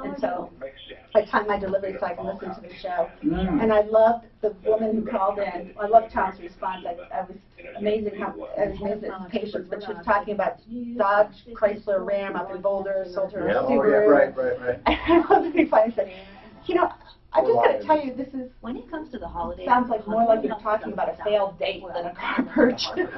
and so I time my delivery so I can listen to the show. And I loved the woman who called in. I loved Tom's response. I was amazing how I was amazed at his patience, but she was talking about Dodge Chrysler Ram up in Boulder, sold her a Subaru. Right. And I was pretty funny. I said, you know, I just got to tell you, this is, when it comes to the holidays, sounds like more like you're talking about a failed date than a car purchase.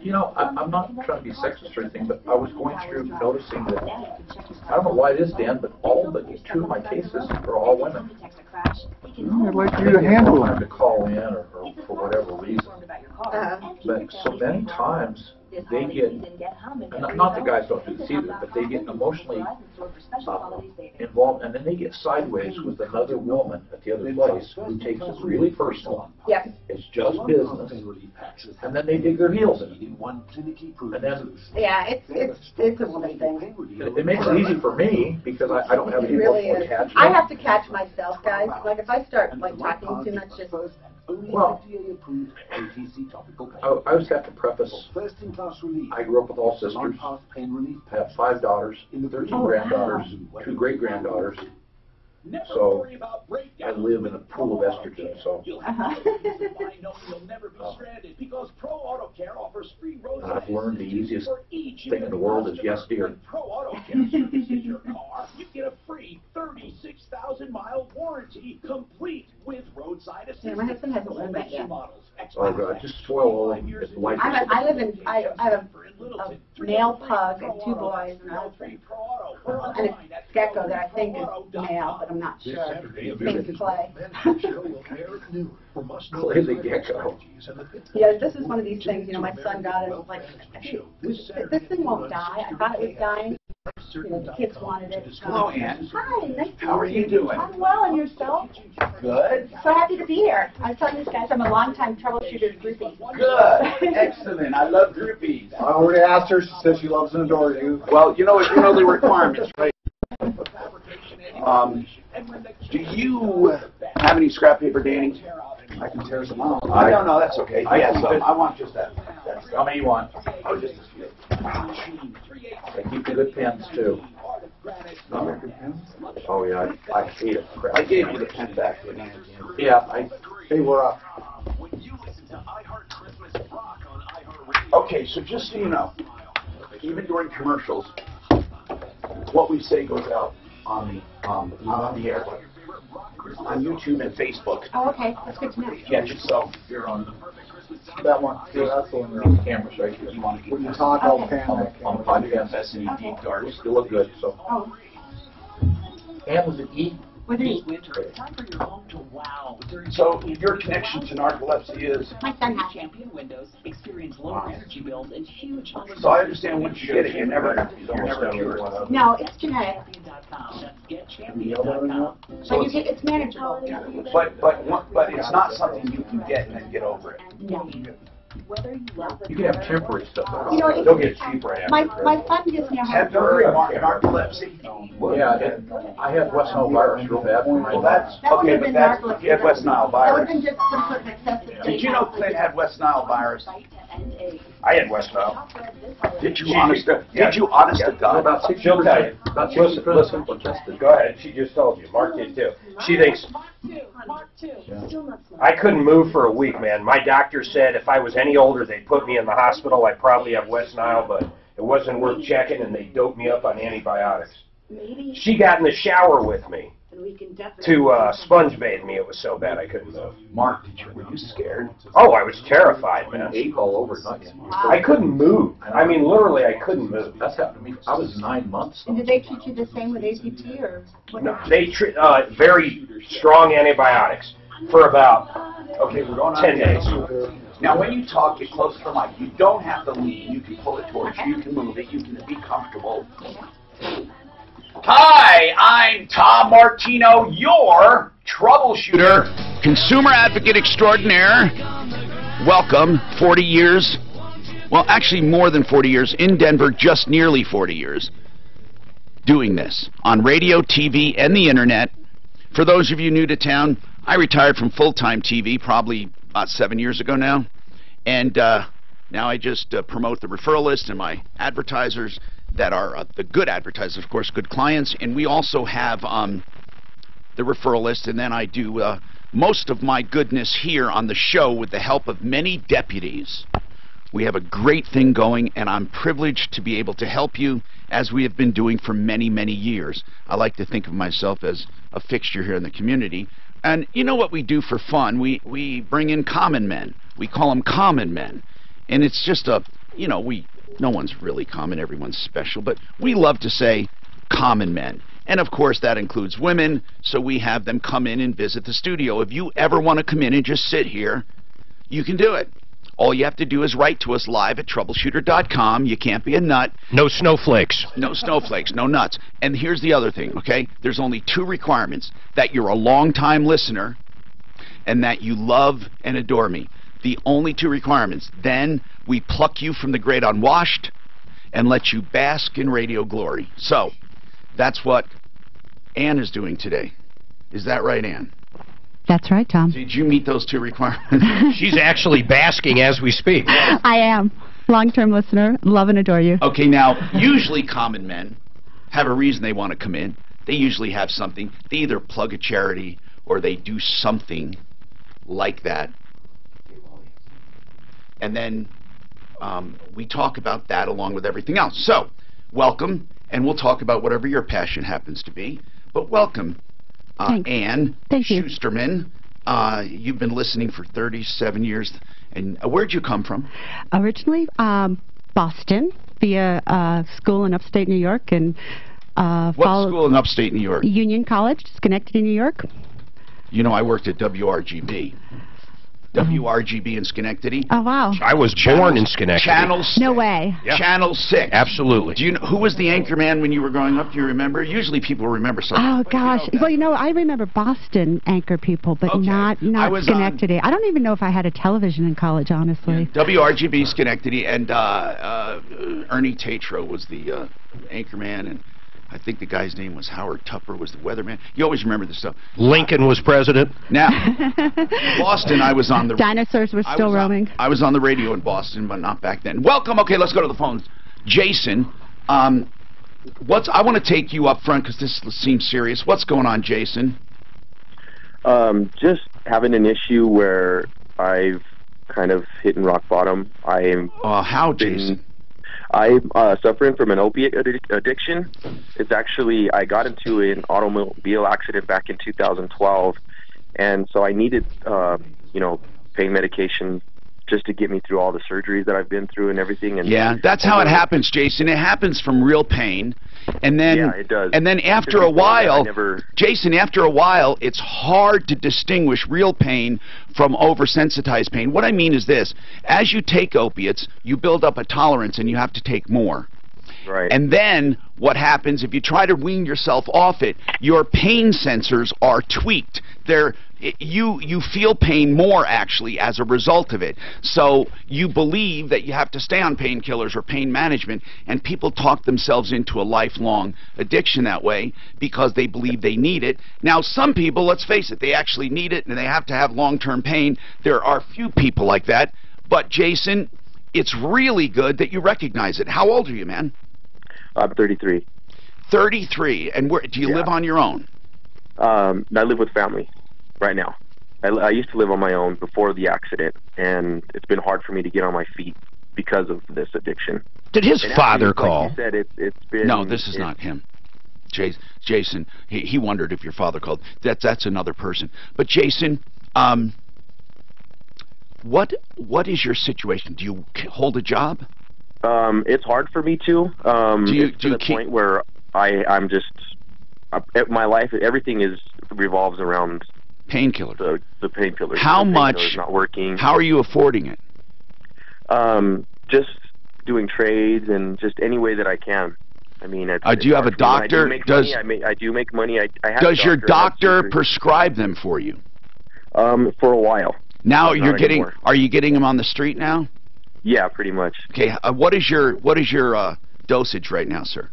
You know, I'm not trying to be sexist or anything, but I was going through noticing that, I don't know why it is, Dan, but all but 2 of my cases are all women. I'd like you to handle them. it. To call in or for whatever reason. But so many times they get, and not the guys don't do this either, but they get emotionally involved, and then they get sideways with another woman at the other place who takes it really personal. Yes. It's just business, and then they dig their heels in. And then it's a woman thing. it makes it easy for me because I don't have any Really emotional is. attachment. I have to catch myself, guys. Like if I start like talking too much, just Well, I always have to preface, I grew up with all sisters, I have 5 daughters, 13 granddaughters, 2 great-granddaughters, so I live in a pool of estrogen, so I've learned the easiest thing in the world is yes, dear. You get a free 36,000-mile warranty, complete with roadside assistance. Yeah, my husband hasn't learned that yet. Oh God, just spoil all of life. I have a male pug and 2 boys and a husband. And a gecko that I think is male, but I'm not sure. His name's Clay. Clay the gecko. Yeah, this is one of these things, you know, my son got it, like, this thing won't die. I thought it was dying. You know, the kids wanted it. Hello, Ann. Hi, nice to meet you. How are you doing? I'm well, and yourself? Good. So happy to be here. I was telling these guys I'm a longtime Troubleshooter groupie. Good. Excellent. I love groupies. I already asked her. She said she loves and adores you. Well, you know the requirements, right? Do you have any scrap paper, Danny? I can tear some out. No, that's okay. I want just that. How many you want? Oh, just a few. They keep the good pens too. Oh yeah, I hate it. Crap. I gave you the pen back. Yeah, Hey, we're up. Okay, so just so you know, even during commercials, what we say goes out on the air, on YouTube and Facebook. Oh, okay. That's good to know. Yeah, just so you're on That one. Yeah, that's the one you're on. cameras right here. You want to keep When you talk, I'll Okay. pan that On the camera. podcast. that's any deep darts. You look good. So, Oh, and was it E? with me. Time for your home to wow during So your connection to narcolepsy is. My son has it. Champion Windows experience lower energy bills and huge. So I understand once you get it, you're never cured. No, it's genetic. Champion.com. That's You know that or not? getchampion.com. But it's manageable. But it's not something you can get and then get over it. No. Whether you love You can have temporary stuff. You know, They'll get cheaper after. My son just now has Temporary narcolepsy. Yeah, I had West Nile virus real bad for my Well, that's That okay, would've but been that's narcolepsy. if you had West Nile That would have virus. been just some sort of excessive. Did you know Clint had West Nile virus? I had West Nile. Did you honest to God? About 6 She'll tell you. About Listen, 60% were tested. Go ahead. She just told you. Mark did too. She thinks I couldn't move for a week, man. My doctor said if I was any older, they'd put me in the hospital. I'd probably have West Nile, but it wasn't worth checking, and they doped me up on antibiotics. She got in the shower with me to sponge bathe me. It was so bad I couldn't move. Mark, were you scared? Oh, I was terrified, man. Ache all over, not yet. I couldn't move. I mean, literally, I couldn't move. That's happened to me. I was 9 months. And did they treat you the same with APT or what? No, they very strong antibiotics for about Okay, we're going on 10 days. Now, when you talk, get close to the mic. You don't have to lean. You can pull it towards you. You can move it. You can be comfortable. Hi, I'm Tom Martino, your troubleshooter, consumer advocate extraordinaire. Welcome, 40 years. Well, actually more than 40 years in Denver, just nearly 40 years, doing this on radio, TV, and the internet. For those of you new to town, I retired from full-time TV probably about 7 years ago now. And now I just promote the referral list and my advertisers that are the good advertisers, of course, good clients, and we also have the referral list, and then I do most of my goodness here on the show with the help of many deputies. We have a great thing going, and I'm privileged to be able to help you as we have been doing for many, many years. I like to think of myself as a fixture here in the community. And you know what we do for fun? We bring in common men. We call them common men. And it's just a, you know, no one's really common, everyone's special, but we love to say common men. And of course that includes women, so we have them come in and visit the studio. If you ever want to come in and just sit here, you can do it. All you have to do is write to us live at troubleshooter.com. You can't be a nut. No snowflakes. No snowflakes, no nuts. And here's the other thing, okay? There's only 2 requirements: that you're a long-time listener and that you love and adore me. The only 2 requirements. Then we pluck you from the great unwashed and let you bask in radio glory. So that's what Ann is doing today. Is that right, Ann? That's right, Tom. Did you meet those 2 requirements? She's actually basking as we speak. I am. Long-term listener, love and adore you. Okay, now, usually common men have a reason they want to come in. They usually have something. They either plug a charity or they do something like that. And then we talk about that along with everything else. So, welcome, and we'll talk about whatever your passion happens to be. But welcome. Ann Schusterman, you've been listening for 37 years. And where'd you come from? Originally, Boston, via school in upstate New York. And what school in upstate New York? Union College, Schenectady, New York. You know, I worked at WRGB. WRGB in Schenectady. Oh, wow. I was born in Schenectady. Channel 6. No way. Yeah. Channel 6. Absolutely. Do you know who was the anchor man when you were growing up? Do you remember? Usually people remember something. Oh, gosh. Well, you know, I remember Boston anchor people, but not Schenectady. I don't even know if I had a television in college, honestly. Yeah. WRGB Schenectady, and Ernie Tatro was the anchor man, and I think the guy's name was Howard Tupper, was the weatherman. You always remember this stuff. Lincoln was president. Now, Boston, I was on the... Dinosaurs were still roaming. I was on the radio in Boston, but not back then. Welcome. Okay, let's go to the phones. Jason, I want to take you up front because this seems serious. What's going on, Jason? Just having an issue where I've kind of hit rock bottom. How, Jason? I'm suffering from an opiate addiction. It's actually, I got into an automobile accident back in 2012, and so I needed, pain medication just to get me through all the surgeries that I've been through and everything. And yeah, that's how it happens, Jason. It happens from real pain, and then it does. And then after a while, Jason, after a while, it's hard to distinguish real pain from oversensitized pain. What I mean is this: as you take opiates, you build up a tolerance, and you have to take more. Right. And then what happens if you try to wean yourself off it? Your pain sensors are tweaked. You feel pain more actually as a result of it. So you believe that you have to stay on painkillers or pain management, and people talk themselves into a lifelong addiction that way because they believe they need it. Now some people, let's face it, they actually need it and they have to have long-term pain. There are few people like that. But Jason, it's really good that you recognize it. How old are you, man? I'm 33. 33. And where do you live on your own? I live with family right now. I used to live on my own before the accident, and it's been hard for me to get on my feet because of this addiction. Did his father call? Like you said, it's been... No, this is not him. Jason, he wondered if your father called. That's another person. But Jason, what is your situation? Do you hold a job? It's hard for me to. It's to the point where I'm just... my life, everything revolves around painkillers. The painkillers. How much? Not working. How are you affording it? Just doing trades and just any way that I can. I mean, do you have a doctor? I do make money. I have does your doctor prescribe them for you? For a while. Now you're getting. Anymore. Are you getting them on the street now? Yeah, pretty much. Okay. What is your dosage right now, sir?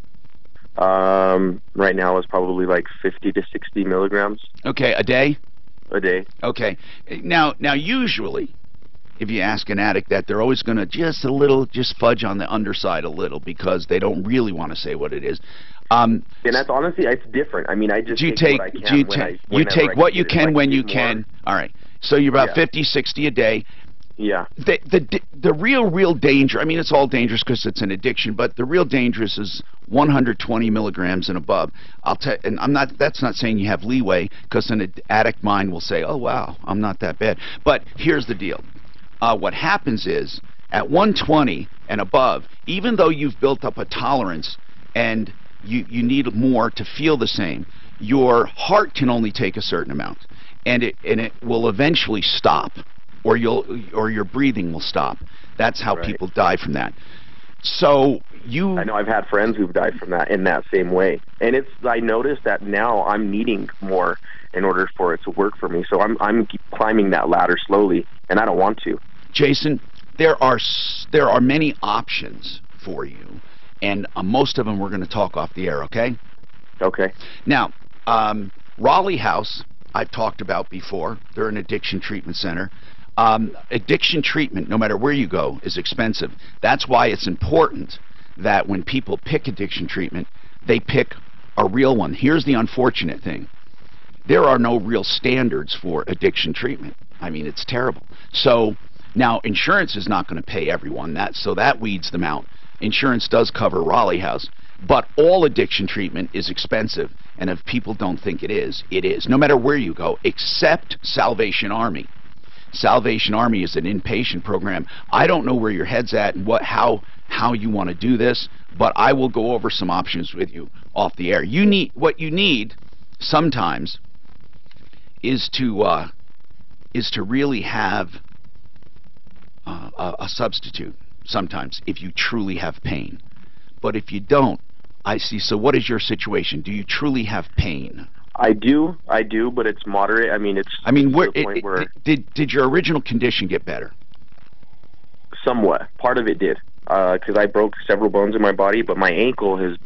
Right now it's probably like 50 to 60 milligrams. Okay, a day? A day. Okay. Now usually, if you ask an addict that, they're always going to just fudge on the underside a little because they don't really want to say what it is. And that's honestly, it's different. I mean, I just take what I can you take what you can when you can. All right. So you're about 50, 60 a day. Yeah. The real danger, I mean, it's all dangerous because it's an addiction, but the real dangerous is 120 milligrams and above. And that's not saying you have leeway, because an addict mind will say, oh, wow, I'm not that bad. But here's the deal. What happens is, at 120 and above, even though you've built up a tolerance and you need more to feel the same, your heart can only take a certain amount, and it will eventually stop, or your breathing will stop. That's how people die from that. So I know I've had friends who've died from that in that same way, and I noticed that now I'm needing more in order for it to work for me. So I'm climbing that ladder slowly, and I don't want to. Jason, there are many options for you, and most of them we're going to talk off the air. Okay. Okay. Now, Raleigh House, I've talked about before. They're an addiction treatment center. Addiction treatment, no matter where you go, is expensive. That's why it's important that when people pick addiction treatment, they pick a real one. Here's the unfortunate thing. There are no real standards for addiction treatment. I mean, it's terrible. So now insurance is not going to pay everyone, so that weeds them out. Insurance does cover Raleigh House, but all addiction treatment is expensive, and if people don't think it is, no matter where you go, except Salvation Army. Salvation Army is an inpatient program. I don't know where your head's at and how you want to do this, but I will go over some options with you off the air. What you need sometimes is to really have a substitute. Sometimes, if you truly have pain, but if you don't, I see. So, what is your situation? Do you truly have pain? I do, but it's moderate. I mean, did your original condition get better? Somewhat. Part of it did, because I broke several bones in my body, but my ankle has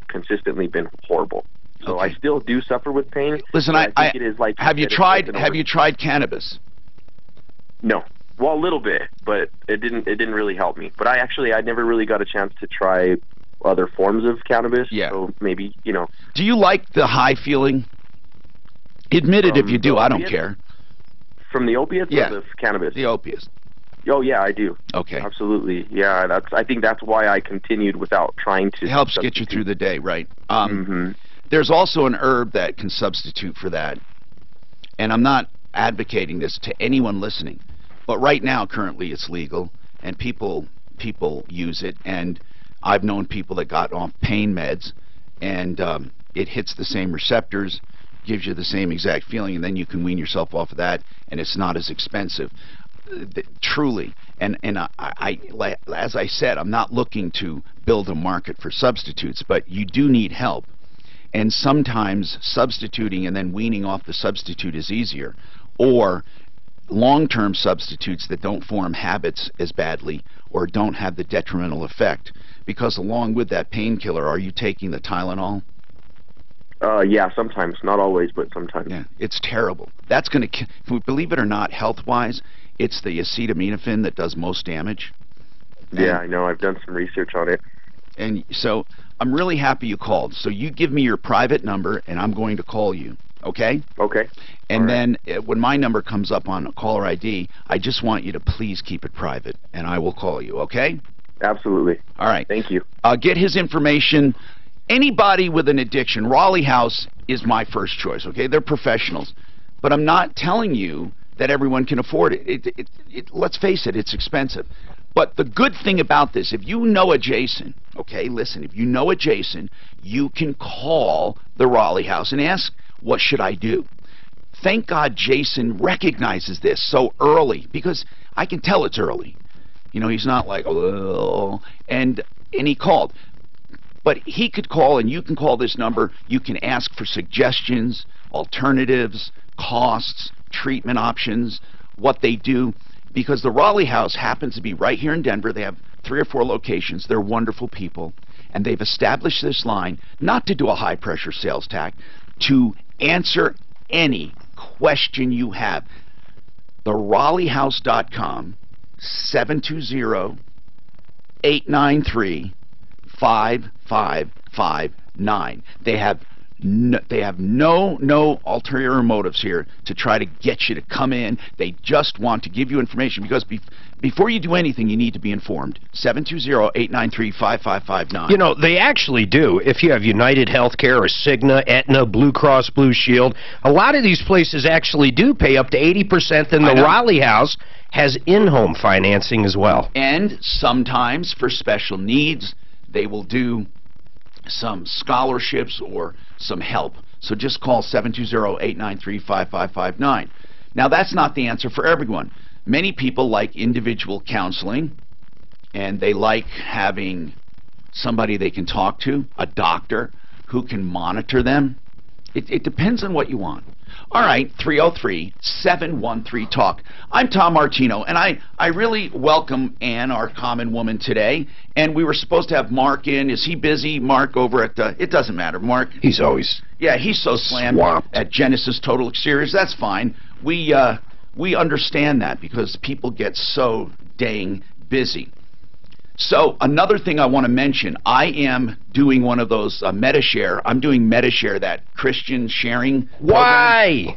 consistently been horrible. So I still do suffer with pain. Listen, I think it is like. Have you tried cannabis? No. Well, a little bit, but it didn't really help me. But I never really got a chance to try other forms of cannabis. Yeah. So maybe, Do you like the high feeling? Admit it if you do. I don't care. From the opiates or the cannabis? The opiates. Oh yeah, I do. Okay. Absolutely. Yeah, I think that's why I continued without trying to. It helps get you through the day, right? There's also an herb that can substitute for that. And I'm not advocating this to anyone listening. But right now, currently, it's legal, and people use it. And I've known people that got off pain meds, and it hits the same receptors, gives you the same exact feeling, and then you can wean yourself off of that, and it's not as expensive. Truly. And as I said, I'm not looking to build a market for substitutes, but you do need help. And sometimes substituting and then weaning off the substitute is easier, or long-term substitutes that don't form habits as badly or don't have the detrimental effect. Because along with that painkiller, are you taking the Tylenol? Yeah, sometimes. Not always, but sometimes. Yeah, it's terrible. That's going to, believe it or not, health-wise, it's the acetaminophen that does most damage. Yeah, I know. I've done some research on it. And so I'm really happy you called. So you give me your private number, and I'm going to call you. Okay? Okay. And then when my number comes up on caller ID, I just want you to please keep it private, and I will call you, okay? Absolutely. All right. Thank you. Get his information. Anybody with an addiction, Raleigh House is my first choice, okay? They're professionals. But I'm not telling you that everyone can afford it. Let's face it, it's expensive. But the good thing about this, if you know a Jason, okay, listen, if you know a Jason, you can call the Raleigh House and ask, what should I do? Thank God Jason recognizes this so early, because I can tell it's early. He's not like, oh, and he called. But he could call, and you can call this number. You can ask for suggestions, alternatives, costs, treatment options, what they do. Because the Raleigh House happens to be right here in Denver. They have 3 or 4 locations. They're wonderful people. And they've established this line not to do a high-pressure sales tack, to answer any question you have. TheRaleighHouse.com, 720-893-5559. They have no ulterior motives here to try to get you to come in. They just want to give you information, because before you do anything, you need to be informed. 720-893-5559. You know, they actually do. If you have United Healthcare or Cigna, Aetna, Blue Cross Blue Shield, a lot of these places actually do pay up to 80%, and the Raleigh House has in-home financing as well. And sometimes, for special needs, they will do some scholarships or some help. So just call 720-893-5559. Now, that's not the answer for everyone. Many people like individual counseling, and they like having somebody they can talk to, a doctor who can monitor them. It depends on what you want. All right, 303-713-TALK. I'm Tom Martino, and I really welcome Ann, our common woman, today. And we were supposed to have Mark in. Is he busy? Mark over at, it doesn't matter. Mark? He's always... Yeah, he's so slammed at Genesis Total Exteriors. That's fine. We understand that, because people get so dang busy. So another thing I want to mention, I am doing one of those MediShare. I'm doing MediShare, that Christian sharing program. Why?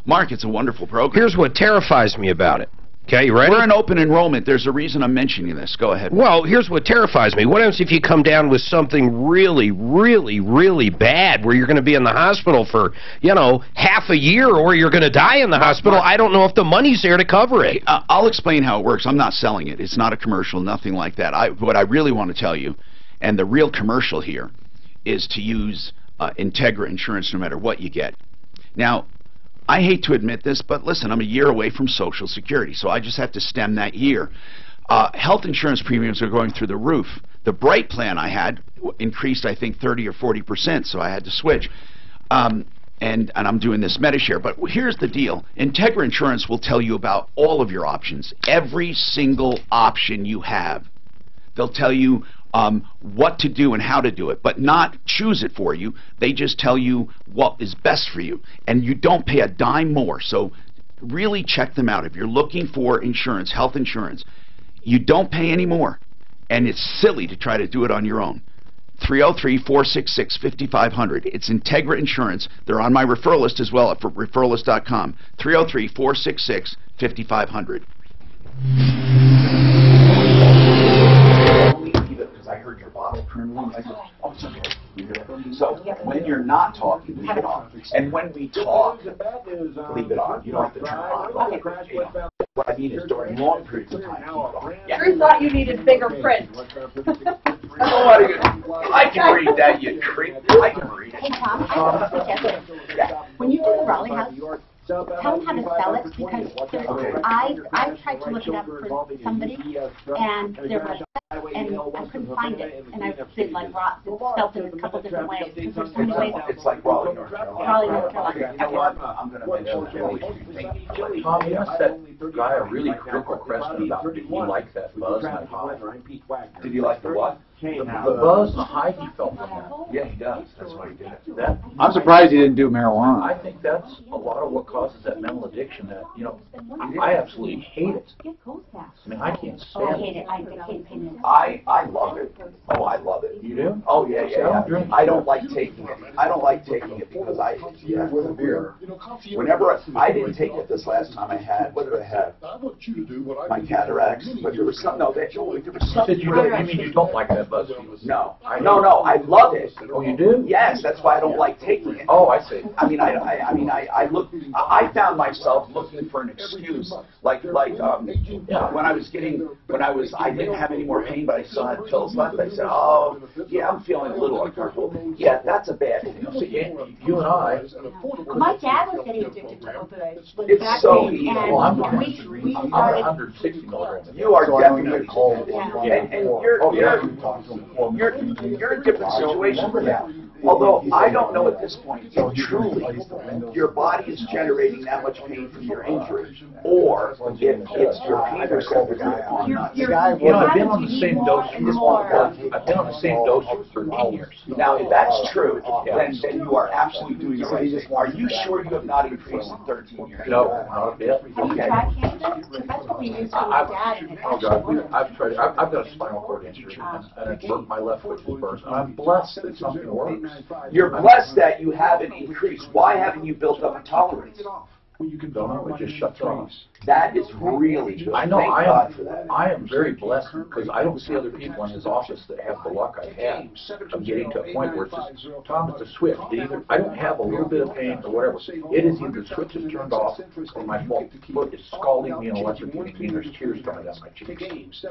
Mark, it's a wonderful program. Here's what terrifies me about it. Okay, you ready? We're in open enrollment. There's a reason I'm mentioning this. Go ahead. Well, here's what terrifies me. What happens if you come down with something really, really, really bad, where you're going to be in the hospital for, you know, half a year, or you're going to die in the hospital? I don't know if the money's there to cover it. I'll explain how it works. I'm not selling it. It's not a commercial, nothing like that. What I really want to tell you, and the real commercial here, is to use Integra Insurance no matter what you get. Now, I hate to admit this, but listen, I'm a year away from Social Security, so I just have to stem that year. Health insurance premiums are going through the roof. The Bright plan I had increased, I think, 30 or 40%, so I had to switch. And I'm doing this MediShare. But here's the deal. Integra Insurance will tell you about all of your options, every single option you have. They'll tell you what to do and how to do it, but not choose it for you. They just tell you what is best for you, and you don't pay a dime more. So really check them out. If you're looking for insurance, health insurance, you don't pay any more, and it's silly to try to do it on your own. 303-466-5500. It's Integra Insurance. They're on my referral list as well at referralist.com. 303-466-5500. Because I heard your bottle turn on. I said, oh, it's okay. So when you're not talking, leave it on. And when we talk, leave it on. You don't have to turn it on. What I mean is during long periods of time, keep it on. Drew thought you needed bigger print. I can read that, you creep. I can read it. Hey, Tom, I have a suggestion. When you do the Raleigh House, tell them how to spell it, because I tried to look it up for somebody, and their website, and I couldn't find it. And I did like spelled it in a couple different ways, because there's so many ways. It's like Raleigh, North Carolina. Raleigh, North Carolina. You know what? I'm going to mention Tom, you asked that guy a really critical question about did he like that buzz and high. Did you like the what? The buzz and the high he felt from that. Yeah, he does. That's why he did it. I'm surprised he didn't do marijuana. I think that's a lot of what causes that mental addiction. That, you know, I absolutely hate it. I mean, I can't stand I hate it. I can't pain it. I love it. Oh, I love it. You do? Oh, yeah. I don't like taking it. I don't like taking it because with a beer. Whenever I didn't take it this last time I had, what did I have? My cataracts. But there was something, there was something. You mean you don't like that buzz? No, I love it. Oh, you do? Yes, that's why I don't like taking it. Oh, I see. I mean, I found myself looking for an excuse, like when I didn't have any more pain, but I still had pills left. I said, oh, yeah, I'm feeling a little uncomfortable. Yeah, that's a bad thing. So, you and I. My dad was getting addicted to opioids. It's so easy. Well, I'm 160 milligrams. You are definitely cold. And you're in a different situation from that. Although I don't know at this point if truly your body is generating that much pain from your injury, or if it's your pain receptors on nuts. You know, I've been on the same dose for 13 years. Now, if that's true, then you are absolutely doing the right thing. Are you sure you have not increased in 13 years? No, not a bit. Okay. That's what we used for my dad. Oh God, I've tried. I've got a spinal cord injury, and it's burnt my left foot is burnt. And I'm blessed that something works. You're blessed that you haven't increased. Why haven't you built up a tolerance? You can don't know, it just shuts off. That is really good. I know. I am very blessed because I don't see other people in his office that have the luck I've had of getting to a point where it's just, Tom, it's a switch. I don't have a little bit of pain or whatever. It is either the switch is turned off or my foot is scalding me and electrocuting me and there's tears coming down my cheeks.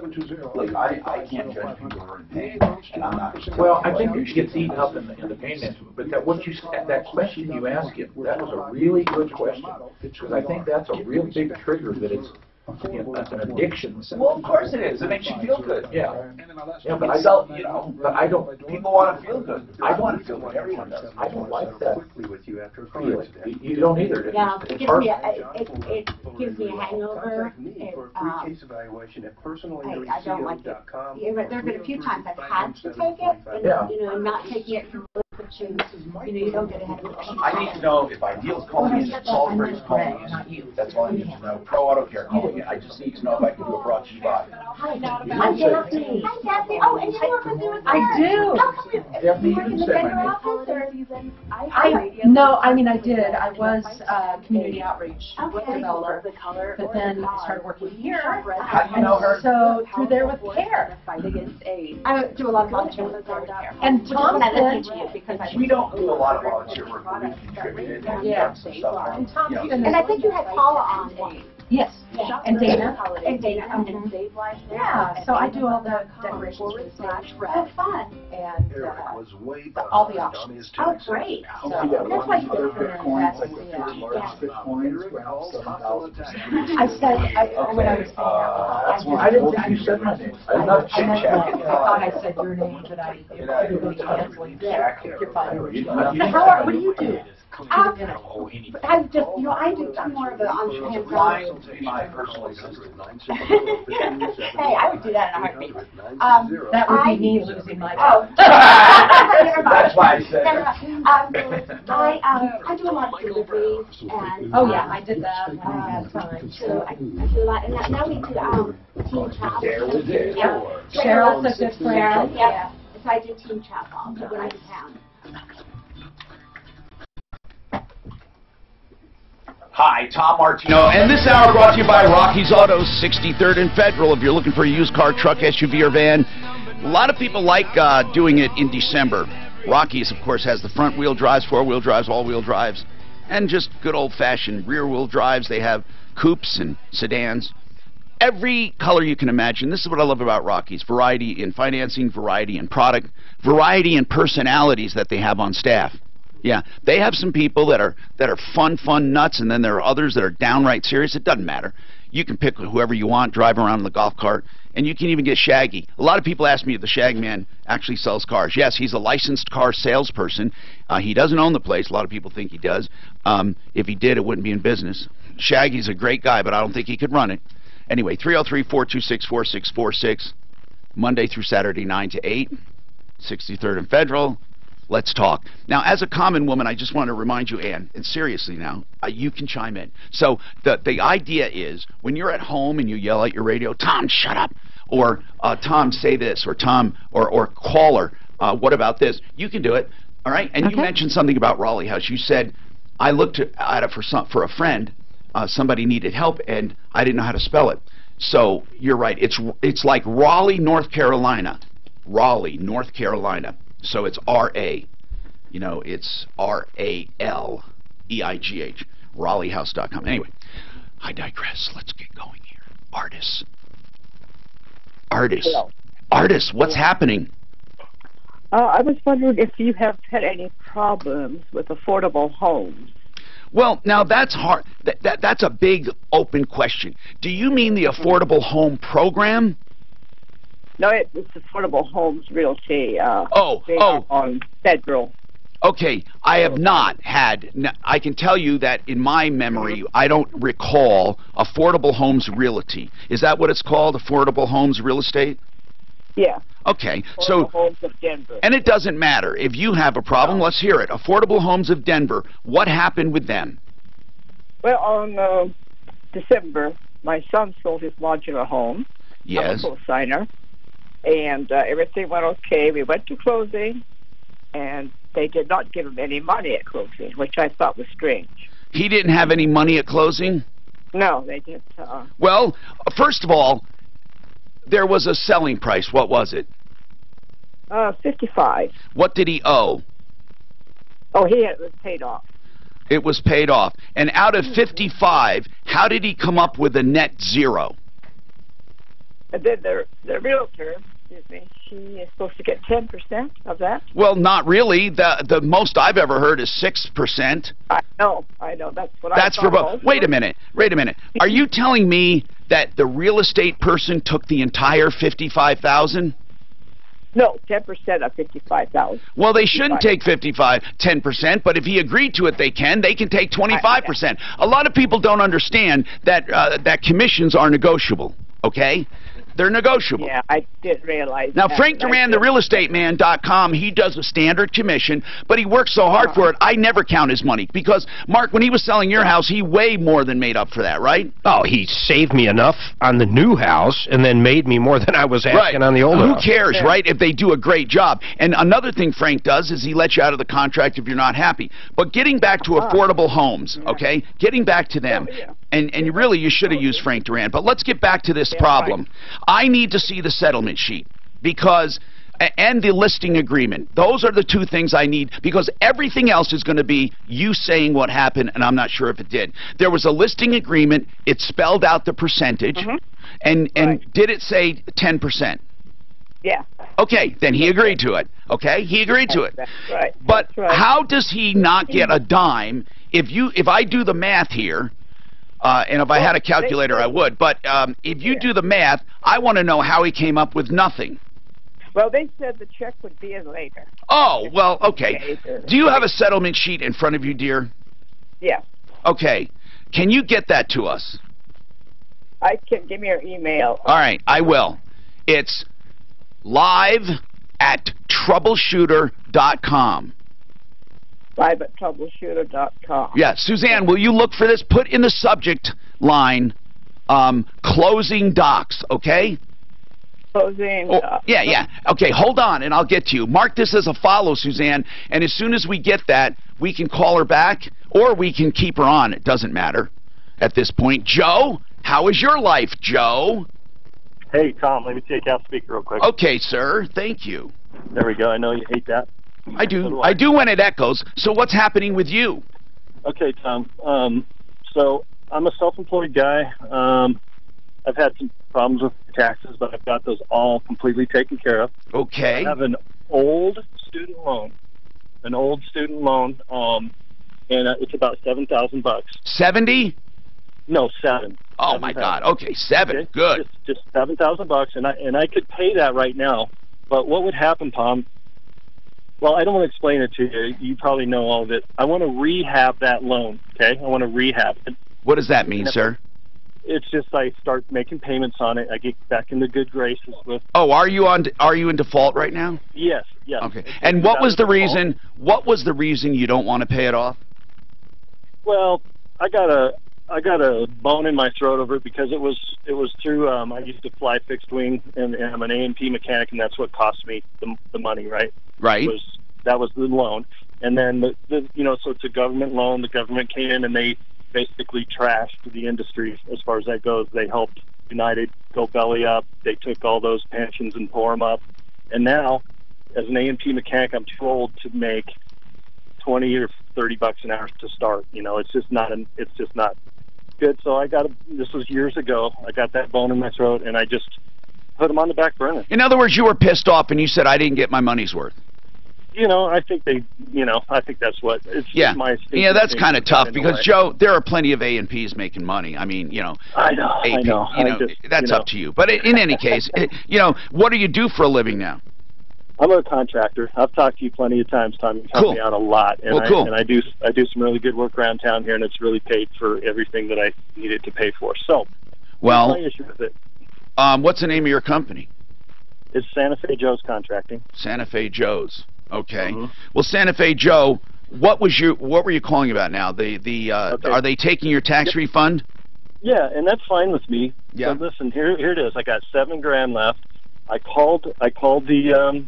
Like, I can't judge people who are in pain, and I'm not. Well, I think it gets eaten up in the pain management. But that question you asked him, that was a really good question. Because I think that's a real big trigger that it's an addiction. Well, of course it is. It makes you feel good. Yeah. Yeah, but I don't. People want to feel good. I want to feel good. Everyone does. I don't like that feeling. You don't either. Yeah, it gives me a hangover. I don't like it. Yeah, but there have been a few times I've had to take it, and not taking it from you don't get a hangover. I need to know if Ideal's calling in, if Salisbury's calling in, not you. That's all I need to know. Pro Auto Care calling in. I just need to know if I can do a broad G-Bot. Hi, Daphne. Hi, Daphne. Oh, and you work with me with I do. How come you work in the vendor office, or have you been? No, I mean, I did. I was community outreach developer, but then I started working here. How do you know her? So through there with care. I do a lot of volunteer work there with care. And Tom said, we don't do a lot of volunteer work, but we contributed. Yeah. And I think you had Paula on one. Yes. And Dana. Yeah. So I do all the decorations. Oh, fun. And all the options. Oh, great. So that's why you get I said, when I was saying that, I didn't think you said my name. I'm not chit-chatting. I thought I said your name, but I didn't cancel it. You're fine. What do you do? I just, I'm more of an entrepreneur. My personal assistant. Hey, I would do that in a heartbeat. That would be me losing my job. That's why I said I do a lot of deliveries and. Oh yeah, I did that last time. So I do a lot, and now we do team travel. There was it. Yeah. Cheryl's a good friend. Yeah. So I do team travel when I'm in town. Hi, Tom Martino, and this hour brought to you by Rocky's Autos, 63rd and Federal. If you're looking for a used car, truck, SUV, or van, a lot of people like doing it in December. Rocky's, of course, has the front-wheel drives, four-wheel drives, all-wheel drives, and just good old-fashioned rear-wheel drives. They have coupes and sedans. Every color you can imagine. This is what I love about Rocky's. Variety in financing, variety in product, variety in personalities that they have on staff. Yeah, they have some people that are fun nuts, and then there are others that are downright serious. It doesn't matter. You can pick whoever you want, drive around in the golf cart, and you can even get Shaggy. A lot of people ask me if the Shag Man actually sells cars. Yes, he's a licensed car salesperson. He doesn't own the place. A lot of people think he does. If he did, it wouldn't be in business. Shaggy's a great guy, but I don't think he could run it. Anyway, 303-426-4646, Monday through Saturday, 9 to 8, 63rd and Federal. Let's talk. Now, as a common woman, I just want to remind you, Ann, and seriously now, you can chime in. So the idea is, when you're at home and you yell at your radio, Tom, shut up, or Tom, say this, or Tom, or caller, what about this? You can do it, all right? And you mentioned something about Raleigh House. You said, I looked at it for a friend. Somebody needed help, and I didn't know how to spell it. So you're right. It's like Raleigh, North Carolina. Raleigh, North Carolina. So it's R-A, it's R-A-L-E-I-G-H, RaleighHouse.com. Anyway, I digress. Let's get going here. Artists, what's happening? I was wondering if you have had any problems with affordable homes. Well, now that's hard. That's a big open question. Do you mean the Affordable Home Program? No, it's Affordable Homes Realty. They are on Federal. Okay, I have not had, I can tell you that in my memory, I don't recall Affordable Homes Realty. Is that what it's called, Affordable Homes Real Estate? Yeah. Okay, so, Homes of Denver. and it doesn't matter. If you have a problem, let's hear it. Affordable Homes of Denver, what happened with them? Well, on December, my son sold his modular home. Yes. I'm a co-signer. And everything went okay. We went to closing, and they did not give him any money at closing, which I thought was strange. He didn't have any money at closing? No, they didn't. Well, first of all, there was a selling price. What was it? 55. What did he owe? Oh, it was paid off. It was paid off. And out of 55, how did he come up with a net zero? And then the realtor, excuse me, she is supposed to get 10% of that. Well, not really. The most I've ever heard is 6%. I know. That's what That's I for thought. both. Wait a minute. Are you telling me that the real estate person took the entire $55,000? No, 10% of 55,000. Well, they shouldn't take 10%, but if he agreed to it, they can take 25%. A lot of people don't understand that that commissions are negotiable, okay? They're negotiable. Yeah, I didn't realize Now, that. Frank Duran, therealestateman.com, he does a standard commission, but he works so hard for it, I never count his money. Because, Mark, when he was selling your house, he way more than made up for that, right? Oh, he saved me enough on the new house and then made me more than I was asking on the old house. Who cares, right, if they do a great job? And another thing Frank does is he lets you out of the contract if you're not happy. But getting back to affordable homes, okay, getting back to them, and really you should have used Frank Duran. But let's get back to this problem. I need to see the settlement sheet because and the listing agreement. Those are the two things I need because everything else is going to be you saying what happened, and I'm not sure if it did. There was a listing agreement. It spelled out the percentage, and did it say 10%? Yeah. Okay, then he agreed to it. Okay, he agreed to it. That's right. But That's right. how does he not get a dime if I do the math here? And if I had a calculator, I would. But if you do the math, I want to know how he came up with nothing. Well, they said the check would be in later. Oh, well, okay. Do you have a settlement sheet in front of you, dear? Yeah. Okay. Can you get that to us? I can. Give me your email. All right, I will. It's live@troubleshooter.com. live@troubleshooter.com. Yeah, Suzanne, will you look for this? Put in the subject line, closing docs, okay? Closing docs. Yeah. Okay, hold on, and I'll get to you. Mark this as a follow, Suzanne, and as soon as we get that, we can call her back, or we can keep her on. It doesn't matter at this point. Joe, how is your life, Joe? Hey, Tom, let me take out speaker real quick. Okay, sir. Thank you. There we go. I know you hate that. I do. I do when it echoes. So what's happening with you? Okay, Tom. So I'm a self-employed guy. I've had some problems with taxes, but I've got those all completely taken care of. Okay. I have an old student loan. And it's about $7,000. 70? No, 7. Oh my God. Okay, 7. Okay. Good. Just $7,000, and I could pay that right now. But what would happen, Tom? Well, I don't want to explain it to you. You probably know all of it. I want to rehab that loan, okay? I want to rehab it. What does that mean, sir? It's just I start making payments on it. I get back into good graces with... Oh, are you in default right now? Yes. Okay. And what was the reason? What was the reason you don't want to pay it off? Well, I got a bone in my throat over it because it was through I used to fly fixed wing and I'm an A&P mechanic, and that's what cost me the money, right? Right. That was the loan, and then so it's a government loan. The government came in and they basically trashed the industry as far as that goes. They helped United go belly up. They took all those pensions and tore them up, and now as an A&P mechanic, I'm too old to make $20 or $30 an hour to start. It's just not good. So this was years ago. I got that bone in my throat, and I just put them on the back burner. In other words, you were pissed off, and you said, "I didn't get my money's worth." I think that's what it's my yeah, that's kind of tough because Joe, there are plenty of A&Ps making money. I mean, I know. That's up to you. But in any case, what do you do for a living now? I'm a contractor. I've talked to you plenty of times, Tom. You help me out a lot, and I do some really good work around town here, and it's really paid for everything that I needed to pay for. So, well, my issue with it. What's the name of your company? It's Santa Fe Joe's Contracting. Santa Fe Joe's. Okay. Well, Santa Fe Joe, what were you calling about now? Okay. Are they taking your tax refund? Yeah, and that's fine with me. Yeah. So listen, here it is. I got $7,000 left. I called the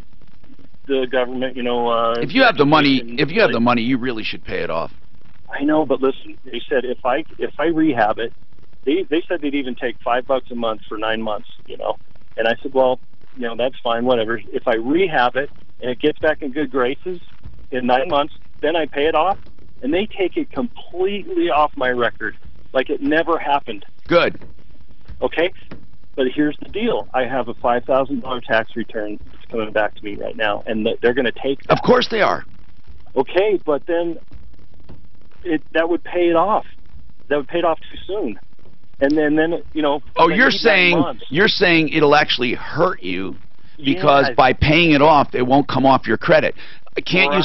government. You know. If you have the money, you really should pay it off. I know, but listen, they said if I rehab it, they said they'd even take $5 a month for 9 months. You know, and I said, well, you know, that's fine, whatever. If I rehab it and it gets back in good graces in 9 months, then I pay it off, and they take it completely off my record, like it never happened. Good. Okay, but here's the deal. I have a $5,000 tax return that's coming back to me right now, and they're going to take that. Of course they are. Okay, but then that would pay it off. That would pay it off too soon. And then you know. Oh, you're saying it'll actually hurt you because by paying it off, it won't come off your credit. Can't you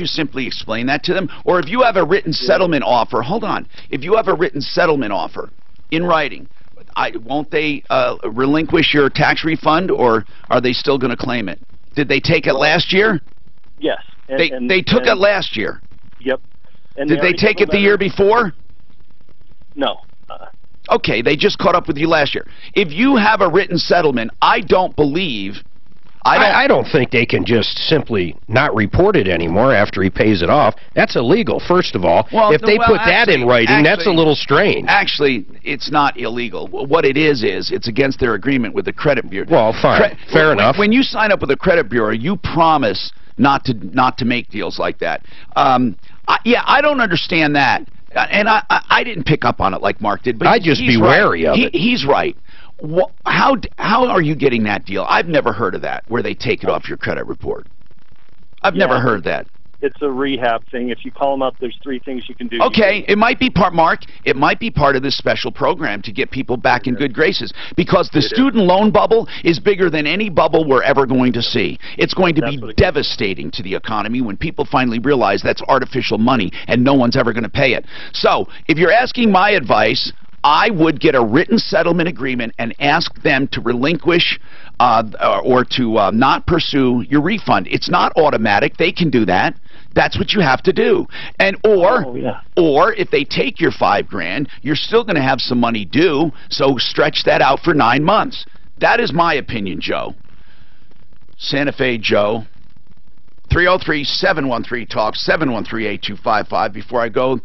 simply explain that to them? Or if you have a written settlement offer, hold on. If you have a written settlement offer in writing, won't they relinquish your tax refund, or are they still going to claim it? Did they take it last year? Yes. They took it last year. Yep. And did they take it the year before? No. Okay, they just caught up with you last year. If you have a written settlement, I don't think they can just simply not report it anymore after he pays it off. That's illegal, first of all. If they put that in writing, that's a little strange. Actually, it's not illegal. What it is it's against their agreement with the credit bureau. Well, fine. Fair enough. When you sign up with the credit bureau, you promise not to make deals like that. I don't understand that. And I didn't pick up on it like Mark did, but I'd just be wary of it. He's right. How are you getting that deal? I've never heard of that, where they take it off your credit report. I've never heard that. It's a rehab thing. If you call them up, there's 3 things you can do. Okay, it might be it might be part of this special program to get people back in good graces, because the student loan bubble is bigger than any bubble we're ever going to see. It's going to be devastating to the economy when people finally realize that's artificial money and no one's ever going to pay it. So, if you're asking my advice, I would get a written settlement agreement and ask them to relinquish or to not pursue your refund. It's not automatic. They can do that. That's what you have to do. And or if they take your $5,000, you're still going to have some money due, so stretch that out for 9 months. That is my opinion, Joe. Santa Fe Joe. 303-713-TALK, 713-8255. Before I go,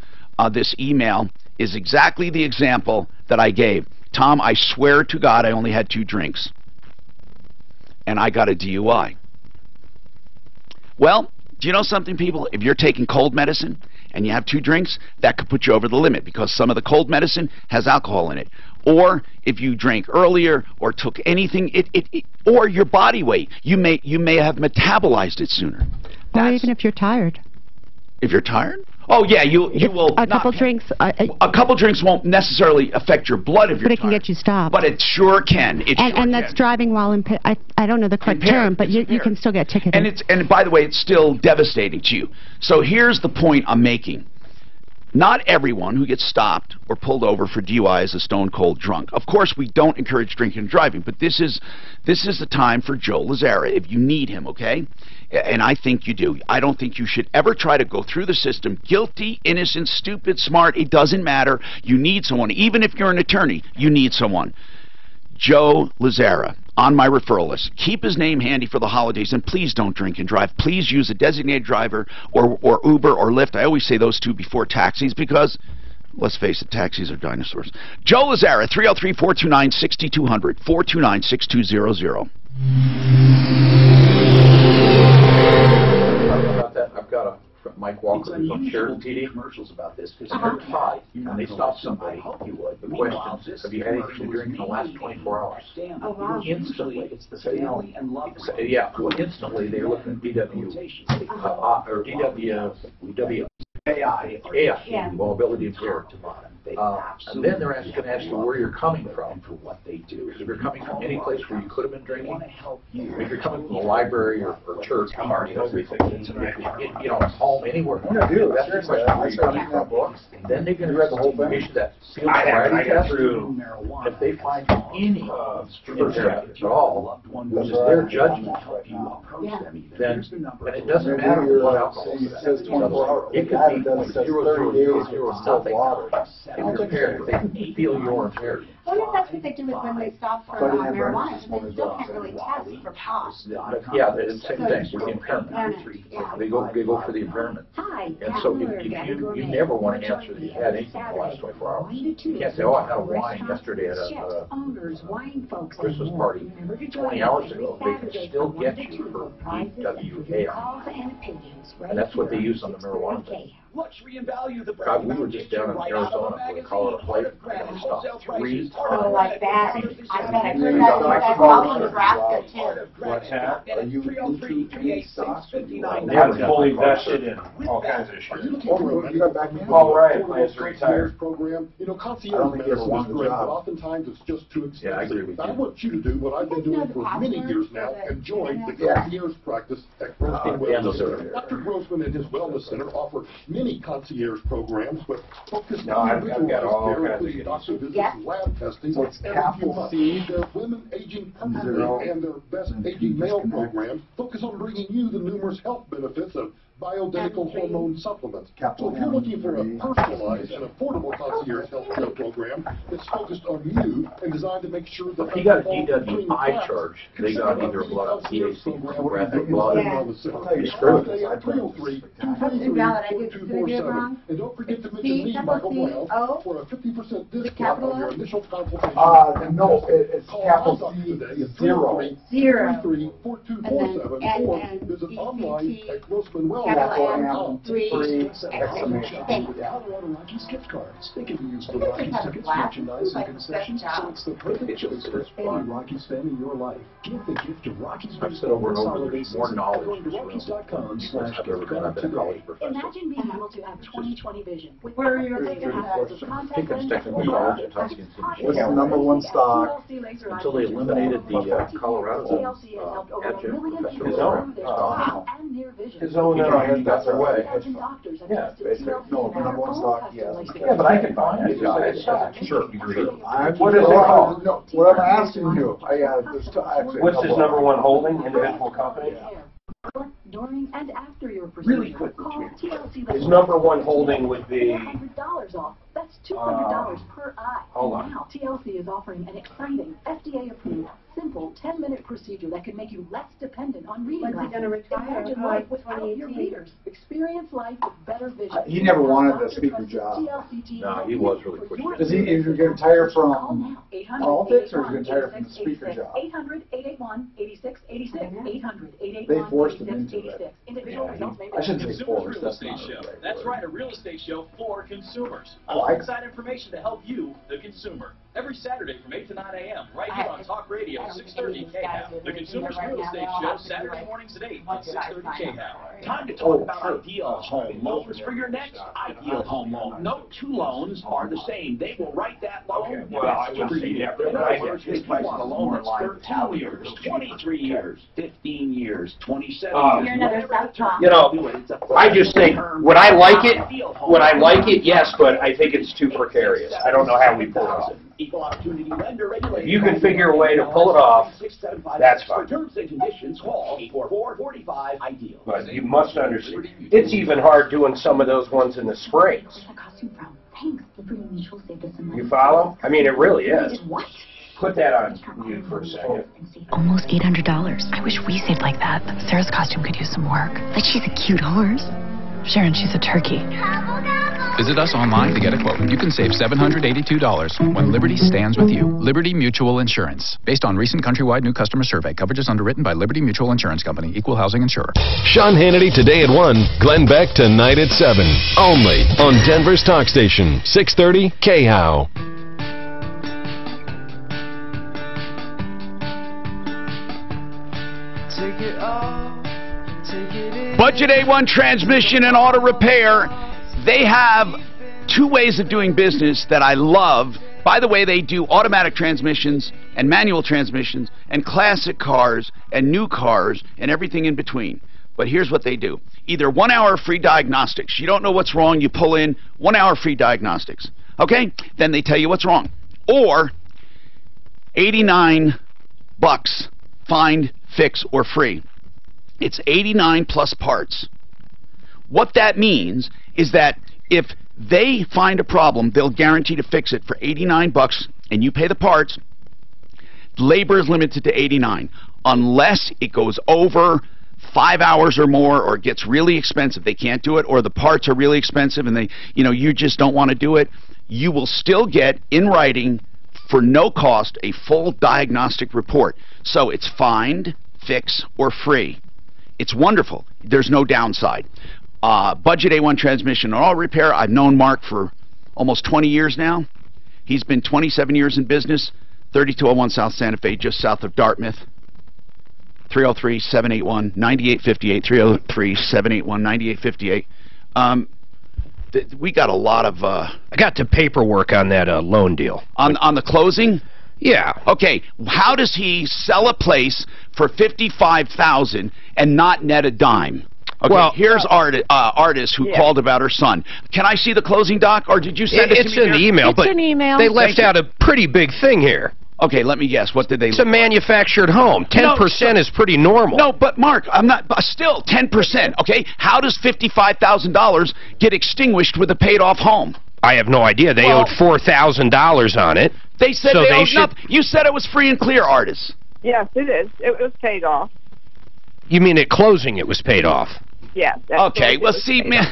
this email is exactly the example that I gave. Tom, I swear to God I only had 2 drinks. And I got a DUI. Well, do you know something, people? If you're taking cold medicine and you have 2 drinks, that could put you over the limit, because some of the cold medicine has alcohol in it. Or if you drank earlier or took anything, or your body weight, you may have metabolized it sooner. Or even if you're tired. If you're tired? Oh, yeah, you will. A couple drinks. A couple drinks won't necessarily affect your blood if you're tired. But it can get you stopped. But it sure can. And that's driving while impaired. I don't know the correct term, but you can still get ticketed. And by the way, it's still devastating to you. So here's the point I'm making. Not everyone who gets stopped or pulled over for DUI is a stone cold drunk. Of course, we don't encourage drinking and driving, but this is the time for Joe Lazzara if you need him, okay? And I think you do. I don't think you should ever try to go through the system guilty, innocent, stupid, smart. It doesn't matter. You need someone. Even if you're an attorney, you need someone. Joe Lazzara, on my referral list. Keep his name handy for the holidays, and please don't drink and drive. Please use a designated driver or Uber or Lyft. I always say those 2 before taxis, because, let's face it, taxis are dinosaurs. Joe Lazzara, 303-429-6200, 429-6200. About that, I've got a Mike Walker from Sheridan TV commercials about this, because they're taught when they stop somebody, the question, have you had anything to drink in the last 24 hours? Oh, wow. Instantly, instantly they're looking at DW, or DWAI, mobility impaired. And then they're going to ask you where you're coming from. Because if you're coming from any place where you could have been drinking, if you're coming from the library or church, home, anywhere. That's the question, where you're coming from. Then they're going to issue that field sobriety test. If they find any impairment at all, which is their judgment, then it doesn't matter what alcohol it says. It could be 0.00 nothing. If you're impaired, they feel you're impaired. I wonder if that's what they do with when they stop for marijuana, because they still can't really test for pot. Yeah, it's the same thing with the impairment. They go for the impairment. And so you never want to answer that you had anything in the last 24 hours. You can't say, oh, I had a wine yesterday at a Christmas party 20 hours ago. They can still get you for EWAR. And that's what they use on the marijuana thing. God, we were just down in Arizona with a Colorado plate, and they stopped 3 times. Oh, like that. I bet I heard that's probably in Nebraska, too. What's that? Are you into any stocks? I'm fully vested in all kinds of shit. Paul Ryan plans to retire. Program. Concierge medicine is great, but oftentimes it's just too expensive. Yeah, I agree with you. I want you to do what I've been doing for many years now, enjoy the concierge practice at Grossman Wellness Center. Dr. Grossman and his Wellness Center offer many concierge programs, but focus on including doctor visits, lab testing, so it's capital C. Their women aging and their best aging male programs focus on bringing you the numerous health benefits of bioidentical hormone supplements. So if you're looking for a personalized and affordable concierge health care program that's focused on you and designed to make sure that if you got a DWI charge, they got either a blood THC or graphic blood. You're screwed. And don't forget to mention me, Michael Brown, for a 50% discount on your initial consultation. No, it's capital C, 0. 334247 or visit online at Grossman Wellness. Capital M, 3, exclamation. Colorado Rockies gift cards. They can be used for Rockies tickets, merchandise, and concessions, so it's the perfect choice for any Rockies fan in your life. Give the gift of Rockies baseball this holiday season by going to Rockies.com/giftcard today. Imagine being able to have 20/20 vision. Where are your tickets at? What's the number one stock? Until they eliminated the Colorado adjunct professor. His own that's their way. Yeah, basically. No, number one stock, yes. Yeah, but I can find it. Sure. What is it called? No, what I'm asking you, What's his number one holding? Individual company? During and after your procedure. Really quickly, TLC his number one holding would be $100 off. That's $200 per eye. Hold on. Now, TLC is offering an exciting, FDA-approved, simple 10-minute procedure that can make you less dependent on reading glasses. When's he going to retire? Imagine life without your readers. Experience life with better vision. He never wanted a speaker job. No, he was really quick. Is he going to retire from politics, or is he going to retire from the speaker job? 800-881-8686. They forced him into it. I shouldn't say forced. That's not show. right. That's right, a real estate show for consumers. Inside information to help you, the consumer. Every Saturday from 8 to 9 a.m. right here on Talk Radio, 630 KHOW. The Consumer's Real Estate Show, Saturday mornings at 8 on 630 KHOW. Time to talk about ideal home loans for your next ideal home loan. No two loans are the same. They will write that loan. Okay, well, I would say different. If you want a loan that's 13 years, 23 years, 15 years, 27 years. You know, I just think, would I like it? Yes, but I think it's too precarious. I don't know how we pull it off. Equal opportunity lender regulated. If you can figure a way to pull it off, that's fine. For terms and conditions, call 844-45 ideal. But you must understand, it's even hard doing some of those ones in the springs. You follow? I mean, it really is. Put that on you for a second. Almost $800. I wish we saved like that. Sarah's costume could use some work. Like she's a cute horse. Sharon, she's a turkey. Visit us online to get a quote. You can save $782 when Liberty stands with you. Liberty Mutual Insurance. Based on recent countrywide new customer survey. Coverage is underwritten by Liberty Mutual Insurance Company. Equal housing insurer. Sean Hannity today at 1. Glenn Beck tonight at 7. Only on Denver's Talk Station. 630 KHOW. Budget A1 Transmission and Auto Repair. They have two ways of doing business that I love. By the way, they do automatic transmissions and manual transmissions and classic cars and new cars and everything in between. But here's what they do. Either 1 hour free diagnostics. You don't know what's wrong, you pull in 1 hour free diagnostics. Okay? Then they tell you what's wrong. Or $89, find, fix, or free. It's 89 plus parts. What that means is that if they find a problem, they'll guarantee to fix it for $89 and you pay the parts. Labor is limited to 89 unless it goes over 5 hours or more, or it gets really expensive. They can't do it, or the parts are really expensive and they, you just don't want to do it. You will still get in writing for no cost a full diagnostic report. So it's find, fix, or free. It's wonderful. There's no downside. Budget A1 transmission and auto repair. I've known Mark for almost 20 years now. He's been 27 years in business. 3201 South Santa Fe, just south of Dartmouth. 303-781-9858. 303-781-9858. We got a lot of... I got the paperwork on that loan deal. On the closing? Yeah. Okay, how does he sell a place for $55,000 and not net a dime? Okay, well, here's artist who called about her son. Can I see the closing doc, or did you send it to me? It's an email, but they left out a pretty big thing here. Okay, let me guess. What did they? It's a manufactured home. 10% is pretty normal. No, but Mark, I'm not. Still 10%. Okay, how does $55,000 get extinguished with a paid-off home? I have no idea. They owed $4,000 on it. They said they owed nothing. You said it was free and clear, artists. Yes, it is. It was paid off. You mean at closing it was paid off? Yeah. Okay, well, see, man,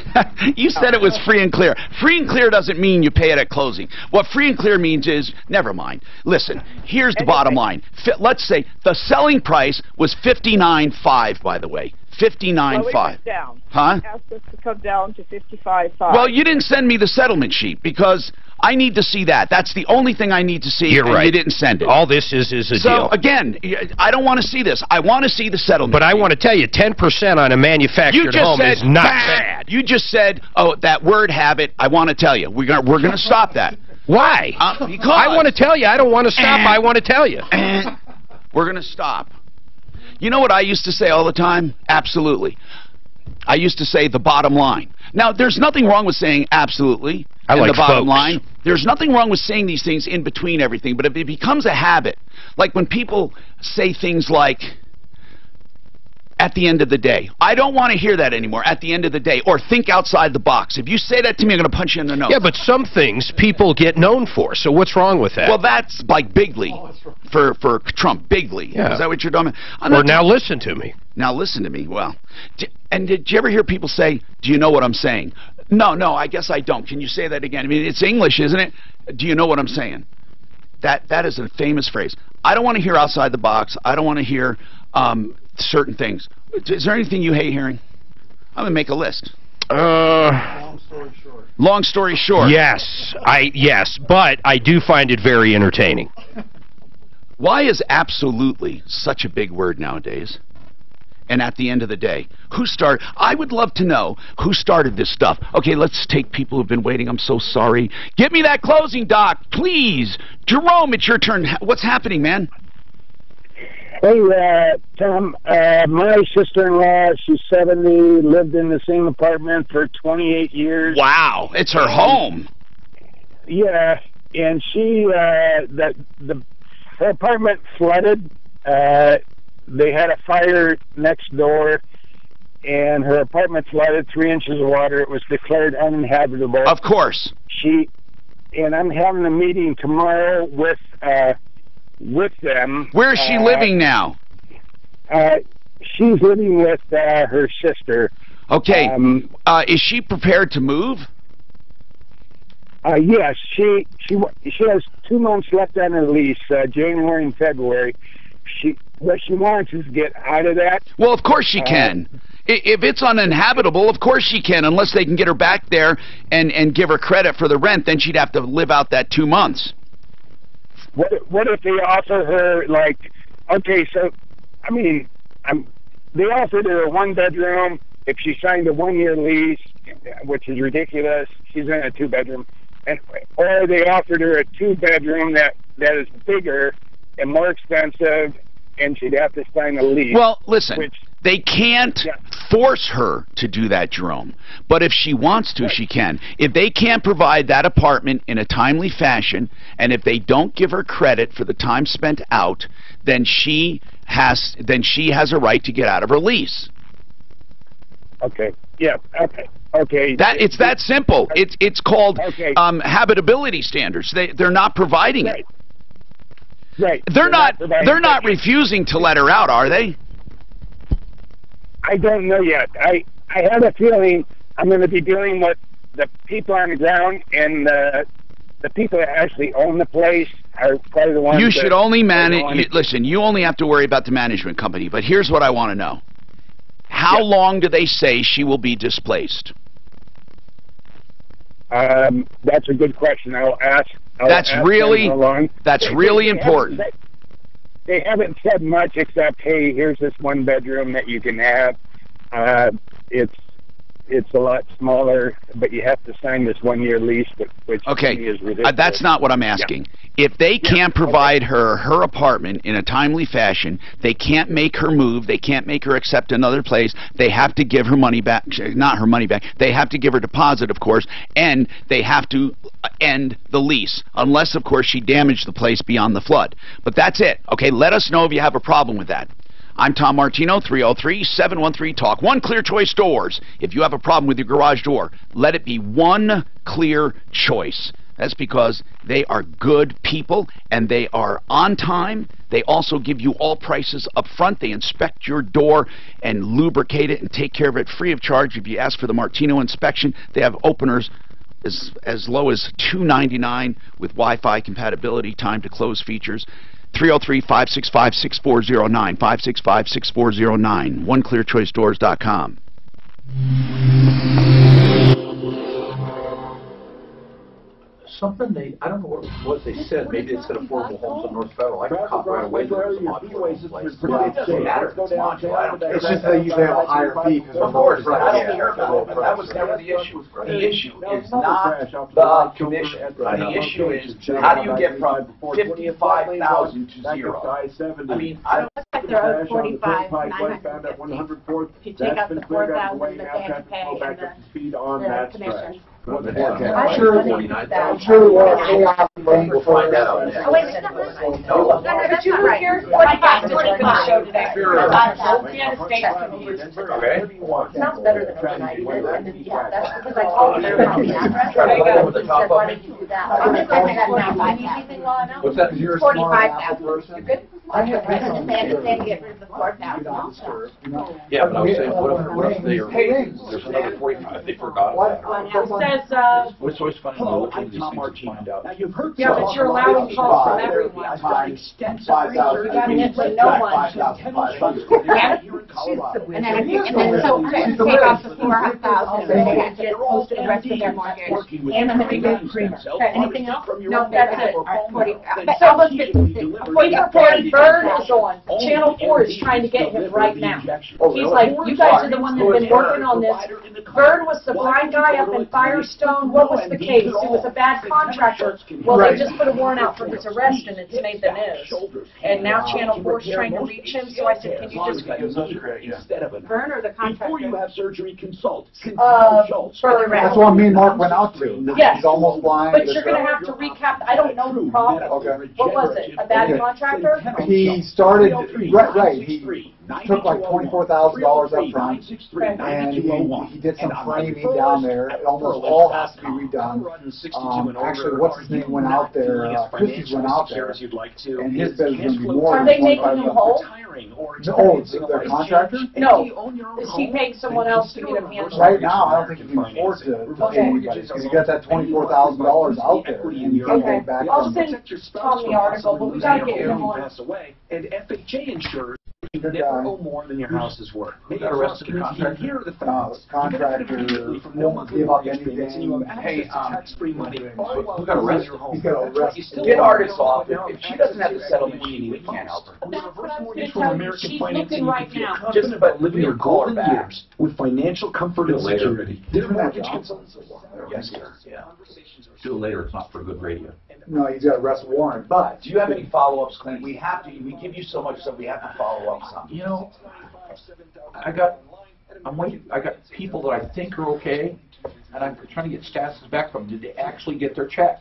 you said it was free and clear. Free and clear doesn't mean you pay it at closing. What free and clear means is, never mind. Listen, here's the bottom line. Let's say the selling price was $59,500, by the way. $59,500. Well, it down. Huh? Asked us to come down to $55,500. Well, you didn't send me the settlement sheet because I need to see that. That's the only thing I need to see. You're right. You didn't send it. All this is a deal. So, again, I don't want to see this. I want to see the settlement But sheet. I want to tell you, 10% on a manufactured home is not bad. You just said, oh, that word habit, I want to tell you. We're going to stop that. Why? Because I want to tell you. I don't want to stop. I want to tell you. We're going to stop. You know what I used to say all the time? Absolutely. I used to say the bottom line. Now, there's nothing wrong with saying absolutely and the bottom line. There's nothing wrong with saying these things in between everything, but if it becomes a habit, like when people say things like, at the end of the day. I don't want to hear that anymore, at the end of the day, or think outside the box. If you say that to me, I'm going to punch you in the nose. Yeah, but some things people get known for, so what's wrong with that? Well, that's like bigly for Trump, bigly. Yeah. Is that what you're talking about? Or now listen to me. Now listen to me. Well, and did you ever hear people say, do you know what I'm saying? No, I guess I don't. Can you say that again? I mean, it's English, isn't it? Do you know what I'm saying? That is a famous phrase. I don't want to hear outside the box. I don't want to hear certain things. Is there anything you hate hearing? I'm going to make a list. Long story short. Long story short. Yes, but I do find it very entertaining. Why is absolutely such a big word nowadays? And at the end of the day, I would love to know who started this stuff. Okay, let's take people who've been waiting. I'm so sorry. Get me that closing doc, please. Jerome, it's your turn. What's happening, man? Hey, Tom, my sister-in-law, she's 70, lived in the same apartment for 28 years. Wow, it's her home. Yeah, and she, her apartment flooded. They had a fire next door, and her apartment flooded, 3 inches of water. It was declared uninhabitable. Of course. And I'm having a meeting tomorrow with them. Where is she living now? She's living with her sister. Okay. Is she prepared to move? Yes. She has 2 months left on her lease, January and February. What she wants is to get out of that. Well, of course she can. If it's uninhabitable, of course she can, unless they can get her back there and give her credit for the rent, then she'd have to live out that 2 months. What if they offer her, like, okay, so, I mean, they offered her a 1-bedroom if she signed a 1-year lease, which is ridiculous, she's in a 2-bedroom, or they offered her a 2-bedroom that is bigger and more expensive, and she'd have to sign a lease. Well, listen, they can't force her to do that, Jerome. But if she wants to, she can. If they can't provide that apartment in a timely fashion, and if they don't give her credit for the time spent out, then she has a right to get out of her lease. Okay. Yeah. Okay. Okay. It's that simple. It's called habitability standards. They're not providing it. Right. They're not refusing to let her out, are they? I don't know yet. I have a feeling I'm going to be dealing with the people on the ground, and the people that actually own the place are probably the ones. You should only manage. Listen, you only have to worry about the management company. But here's what I want to know: how long do they say she will be displaced? That's a good question. I'll ask. That's really important. They haven't said much except, hey, here's this 1-bedroom that you can have. It's a lot smaller, but you have to sign this 1-year lease, which is ridiculous. That's not what I'm asking. If they can't provide her apartment in a timely fashion, they can't make her move, they can't make her accept another place, they have to give her money back, not her money back, they have to give her deposit, of course, and they have to end the lease, unless, of course, she damaged the place beyond the flood. But that's it. Okay, let us know if you have a problem with that. I'm Tom Martino, 303-713-TALK. One Clear Choice Doors. If you have a problem with your garage door, let it be One Clear Choice. That's because they are good people, and they are on time. They also give you all prices up front. They inspect your door and lubricate it and take care of it free of charge. If you ask for the Martino inspection, they have openers as low as $2.99 with Wi-Fi compatibility, time to close features. 303-565-6409, 565-6409, OneClearChoiceDoors.com. Something I don't know what they said. Maybe they said affordable homes on North Federal. I can cop right away for it. It doesn't matter if it's modular. It's just that you have a higher fee because of course, I don't care about that. That was never the issue. The issue is not the commission. The issue is how do you get from 55,000 to 0? I mean, I don't. They're owed 45,950. If you take out the 4,000 that they have to pay and the commission. I'm sure we want to pay off the bank. We'll find that out next. Oh, wait, that's not right. No, but you were here 45 to 25 show today. Okay. Sounds better than what I did. Yeah, that's because I called her about the address. There you go. Said, why don't you do that? I'm going to go that now. What's that? 45,000. You're good? I have to get rid of the 4,000 also. Yeah, but I was saying, what if there's another 45 they forgot about? It says, What's always funny? Hello, I'm Tom Martino. Now, you've heard yeah, but you're allowing calls from everyone. I've done extensive research. You got to get no one. Yeah. And then so take off the 4,000 and they have to get close to the rest of their mortgage. And I'm going to get creamer. Anything else? No, that's it. So look at what you reported. Bird is on. Channel 4 is trying to get him right now. He's like, you guys are the one that's been working on this. Bird was the blind guy up in Firestone. What was the case? It was a bad contractor. Well, they just put a warrant out for his arrest, and it's made the news. And now Channel 4 is trying to reach him, so I said, can you just... Vern or the contractor? Before you have surgery, consult. Further around. That's what me and Mark went out to. Yes. He's almost blind. But you're going to have to recap. I don't know the problem. Okay. What was it? A bad contractor? He started, right, he took like $24,000 up front, and he did some framing down there. It almost all has to be redone. Actually, what's his name went out there, Christie's went out there, and his bid is going to be more than $25,000. Are they making him whole? Oh, their contractor? No. Is he paying someone else to get him handled? Right now, I don't think he can afford to pay anybody, because he got that $24,000 out there, and he can't pay back. I'll send Tom the article, but we got to get him on. And FHA insurers You never owe more than your house is worth. Who got arrested? The contractor? Here are the facts. Contractor won't give up anything. Hey, tax-free money. Who got arrested? He's got arrested. Get artists off. If she doesn't have the settlement she needs, we can't help her. That's what I was going to tell you. She's looking right now. Just about living your golden years with financial comfort and security. Their mortgage consultants. Yes, sir. Yeah. Do it later. It's not for good radio. No, he's got an arrest warrant. But do you have any follow-ups, Clint? We have to. We give you so much stuff. We have to follow up some. You know, I got people that I think are okay, and I'm trying to get statuses back from them. Did they actually get their check?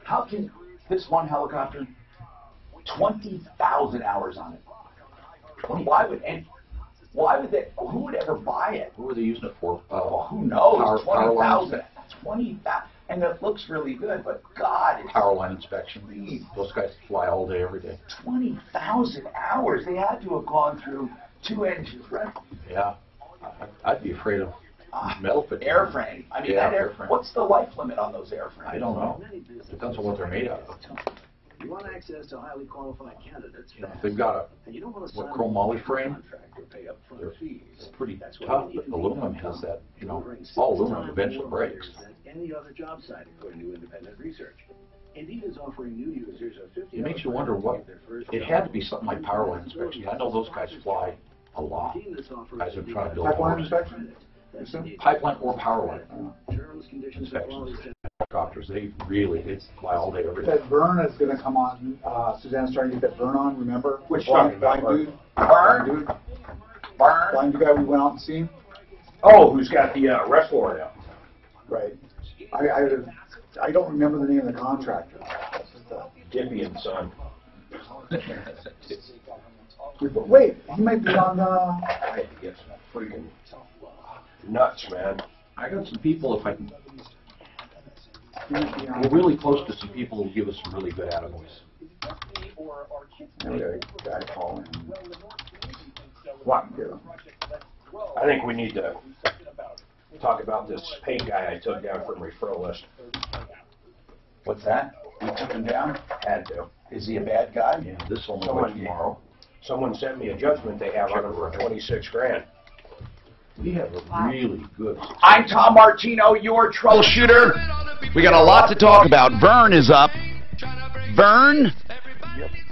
How can this one helicopter, 20,000 hours on it? Why would they? Who would ever buy it? Who are they using it for? Who knows? 20,000. 20,000. And it looks really good, but God, it's power line inspection. Those guys fly all day, every day. 20,000 hours. They had to have gone through 2 engines, right? Yeah. I'd be afraid of metal fatigue. Airframe. I mean, that airframe. What's the life limit on those airframes? I don't know. Depends on what they're made out of. You want access to highly qualified candidates. You know, if they've got a chromoly frame, they're pretty tough, but aluminum has that, you know, all aluminum eventually breaks. Any other job site, according to independent research. Indeed is offering new users a 50. It makes you wonder what, it had to be something like power line inspection. I know those guys fly a lot. Guys are trying to build pipeline inspection? Pipeline or power line inspections. Helicopters, they fly all day, every day. That Vern is going to come on. Suzanne's trying to get that Vern on, remember? Which blind dude? Blind dude guy we went out and seen? Oh, who's got the arrest warrant out. Right. I don't remember the name of the contractor. Dippy and Son. Wait, he might be on the... I had to get some freaking nuts, man. I got some people, if I can... We're really close to some people who give us some really good attaboys. We got a guy calling. I think we need to talk about this paint guy I took down from referral list. What's that? You took him down? Had to. Is he a bad guy? Yeah, this will know tomorrow. Someone sent me a judgment they have on him for 26 grand. We have a really good... I'm Tom Martino, your troubleshooter. We got a lot to talk about. Vern is up. Vern?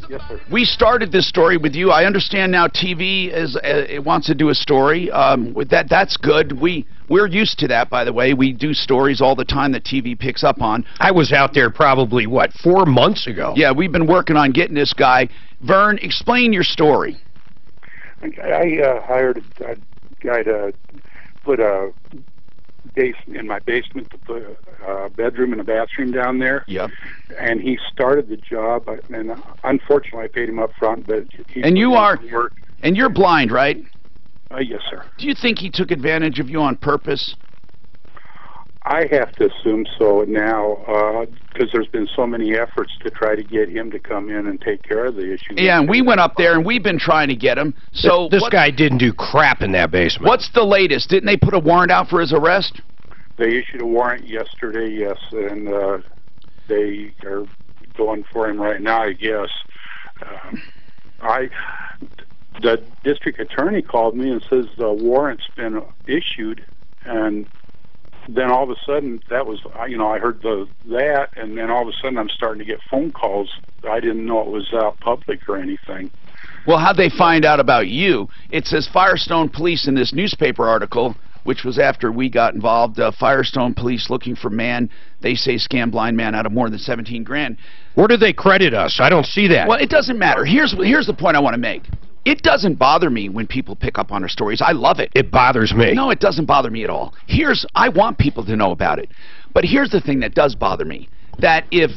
Yes, sir. We started this story with you. I understand now TV it wants to do a story. That's good. We're used to that, by the way. We do stories all the time that TV picks up on. I was out there probably, 4 months ago? Yeah, we've been working on getting this guy. Vern, explain your story. I hired a guy to put a in my basement, to put a bedroom and a bathroom down there. Yep. And he started the job, and unfortunately I paid him up front, but and you're blind, right? Yes, sir. Do you think he took advantage of you on purpose? I have to assume so now, because there's been so many efforts to try to get him to come in and take care of the issue. Yeah, and we went up there, and we've been trying to get him. So this guy didn't do crap in that basement. What's the latest? Didn't they put a warrant out for his arrest? They issued a warrant yesterday, yes, and they are going for him right now, I guess. The district attorney called me and says the warrant's been issued, and then all of a sudden, that was, I heard that, and then all of a sudden I'm starting to get phone calls. I didn't know it was out public or anything. Well, how'd they find out about you? It says Firestone Police in this newspaper article, which was after we got involved. Firestone Police looking for man, they say scam blind man out of more than 17 grand. Where do they credit us? I don't see that. Well, it doesn't matter. Here's the point I want to make. It doesn't bother me when people pick up on our stories. I love it. It bothers me. No, it doesn't bother me at all. I want people to know about it. But here's the thing that does bother me. That if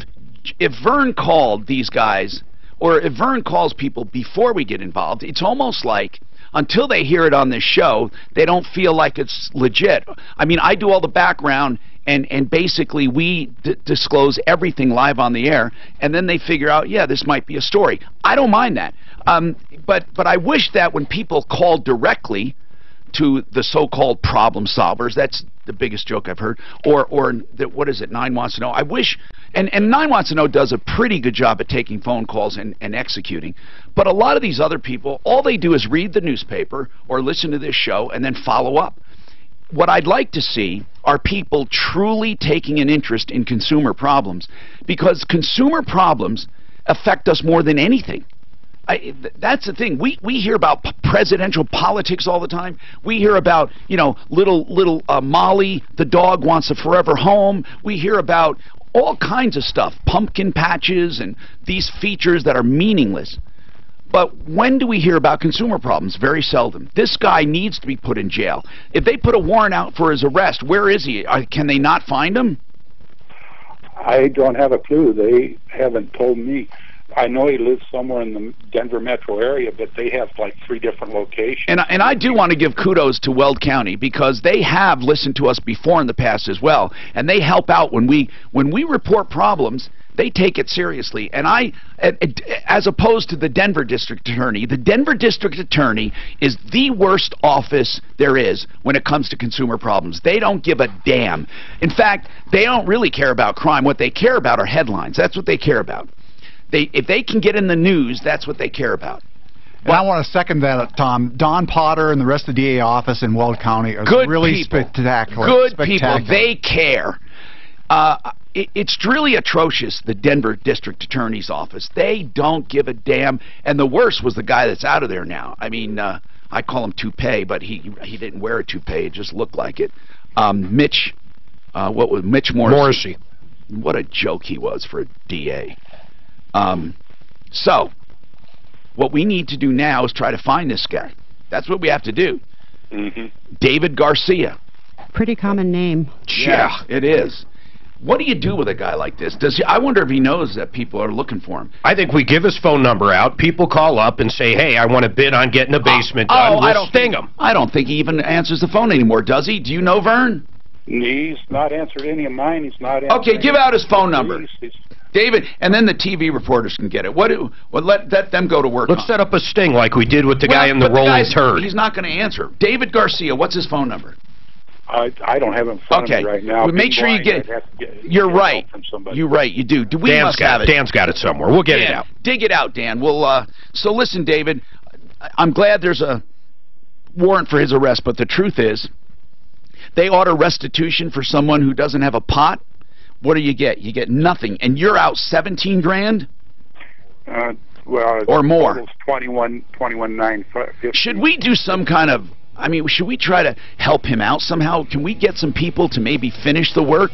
Vern called these guys, or if Vern calls people before we get involved, it's almost like until they hear it on this show, they don't feel like it's legit. I mean, I do all the background, and basically we disclose everything live on the air, and then they figure out, yeah, this might be a story. I don't mind that. But I wish that when people call directly to the so-called problem solvers, that's the biggest joke I've heard, or what is it, 9 wants to know. I wish And 9 Wants to Know does a pretty good job at taking phone calls and executing. But a lot of these other people, all they do is read the newspaper or listen to this show and then follow up. What I'd like to see are people truly taking an interest in consumer problems, because consumer problems affect us more than anything. That's the thing. We hear about presidential politics all the time. We hear about, you know, little Molly, the dog, wants a forever home. We hear about all kinds of stuff, pumpkin patches and these features that are meaningless. But when do we hear about consumer problems? Very seldom. This guy needs to be put in jail. If they put a warrant out for his arrest, where is he? Can they not find him? I don't have a clue. They haven't told me. I know he lives somewhere in the Denver metro area, but they have like 3 different locations. And I do want to give kudos to Weld County, because they have listened to us before in the past as well, and they help out when we report problems. They take it seriously. And as opposed to the Denver District Attorney, the Denver District Attorney is the worst office there is when it comes to consumer problems. They don't give a damn. In fact, they don't really care about crime. What they care about are headlines. That's what they care about. If they can get in the news, that's what they care about. And I want to second that, Tom. Don Potter and the rest of the DA office in Weld County are really spectacular. Good people. They care. It's really atrocious, the Denver District Attorney's office. They don't give a damn. And the worst was the guy that's out of there now. I mean, I call him Toupee, but he didn't wear a toupee. It just looked like it. Mitch Morrissey. What a joke he was for a DA. So, what we need to do now is try to find this guy. That's what we have to do. David Garcia. Pretty common name. Yeah, it is. What do you do with a guy like this? I wonder if he knows that people are looking for him. I think we give his phone number out. People call up and say, hey, I want to bid on getting a basement done. We'll sting him. I don't think he even answers the phone anymore, does he? Do you know, Vern? He's not answered any of mine. He's not answered. Okay, give out his phone number. David, and then the TV reporters can get it. Let them go to work. Let's set up a sting like we did with the guy in the rolling turd. He's not going to answer. David Garcia, what's his phone number? I don't have it in front of me right now. Well, make sure you get. You're right. You're right. You do. Dan's got it. Dan's got it somewhere. We'll get it out. Dig it out, Dan. We'll. So listen, David. I'm glad there's a warrant for his arrest, but the truth is, they order restitution for someone who doesn't have a pot. What do you get? You get nothing, and you're out 17 grand. Well, or more. 21,950. Should we do some kind of? I mean, should we try to help him out somehow? Can we get some people to maybe finish the work?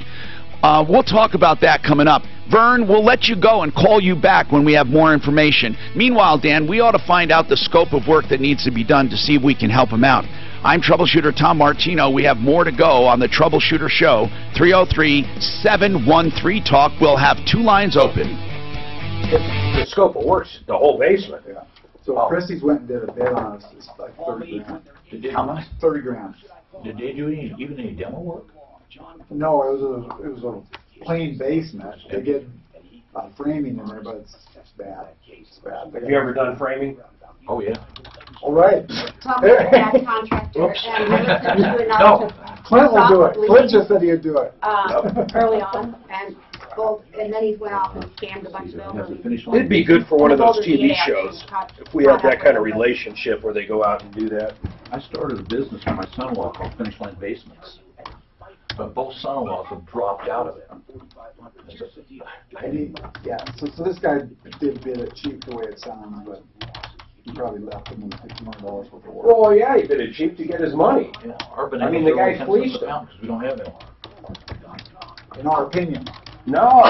We'll talk about that coming up. Vern, we'll let you go and call you back when we have more information. Meanwhile, Dan, we ought to find out the scope of work that needs to be done to see if we can help him out. I'm Troubleshooter Tom Martino. We have more to go on the Troubleshooter Show. 303-713-TALK. We'll have 2 lines open. The scope of work's the whole basement. Yeah. So Christie's went and did a bid on us. It's like 30 grand. How much? 30 grand. Did they do any demo work? No, it was a plain basement. They did framing in there, but it's bad. It's bad. Have you ever done framing? Oh yeah. All right. Tom is a bad contractor, and we listened to enough to Clint will do it. Clint just said he'd do it. early on, and then he went off and scammed a bunch of builders. It'd be good for one of those TV shows if we had that kind of relationship where they go out and do that. I started a business with my son-in-law called Finish Line Basements, but both son-in-laws have dropped out of it. So this guy did bid it cheap the way it sounds, but he probably left him with $1,500 worth of work. Well, yeah, he bid it cheap to get his money. Yeah, I mean, the guy fleeced him. Because we don't have any. In our opinion. No.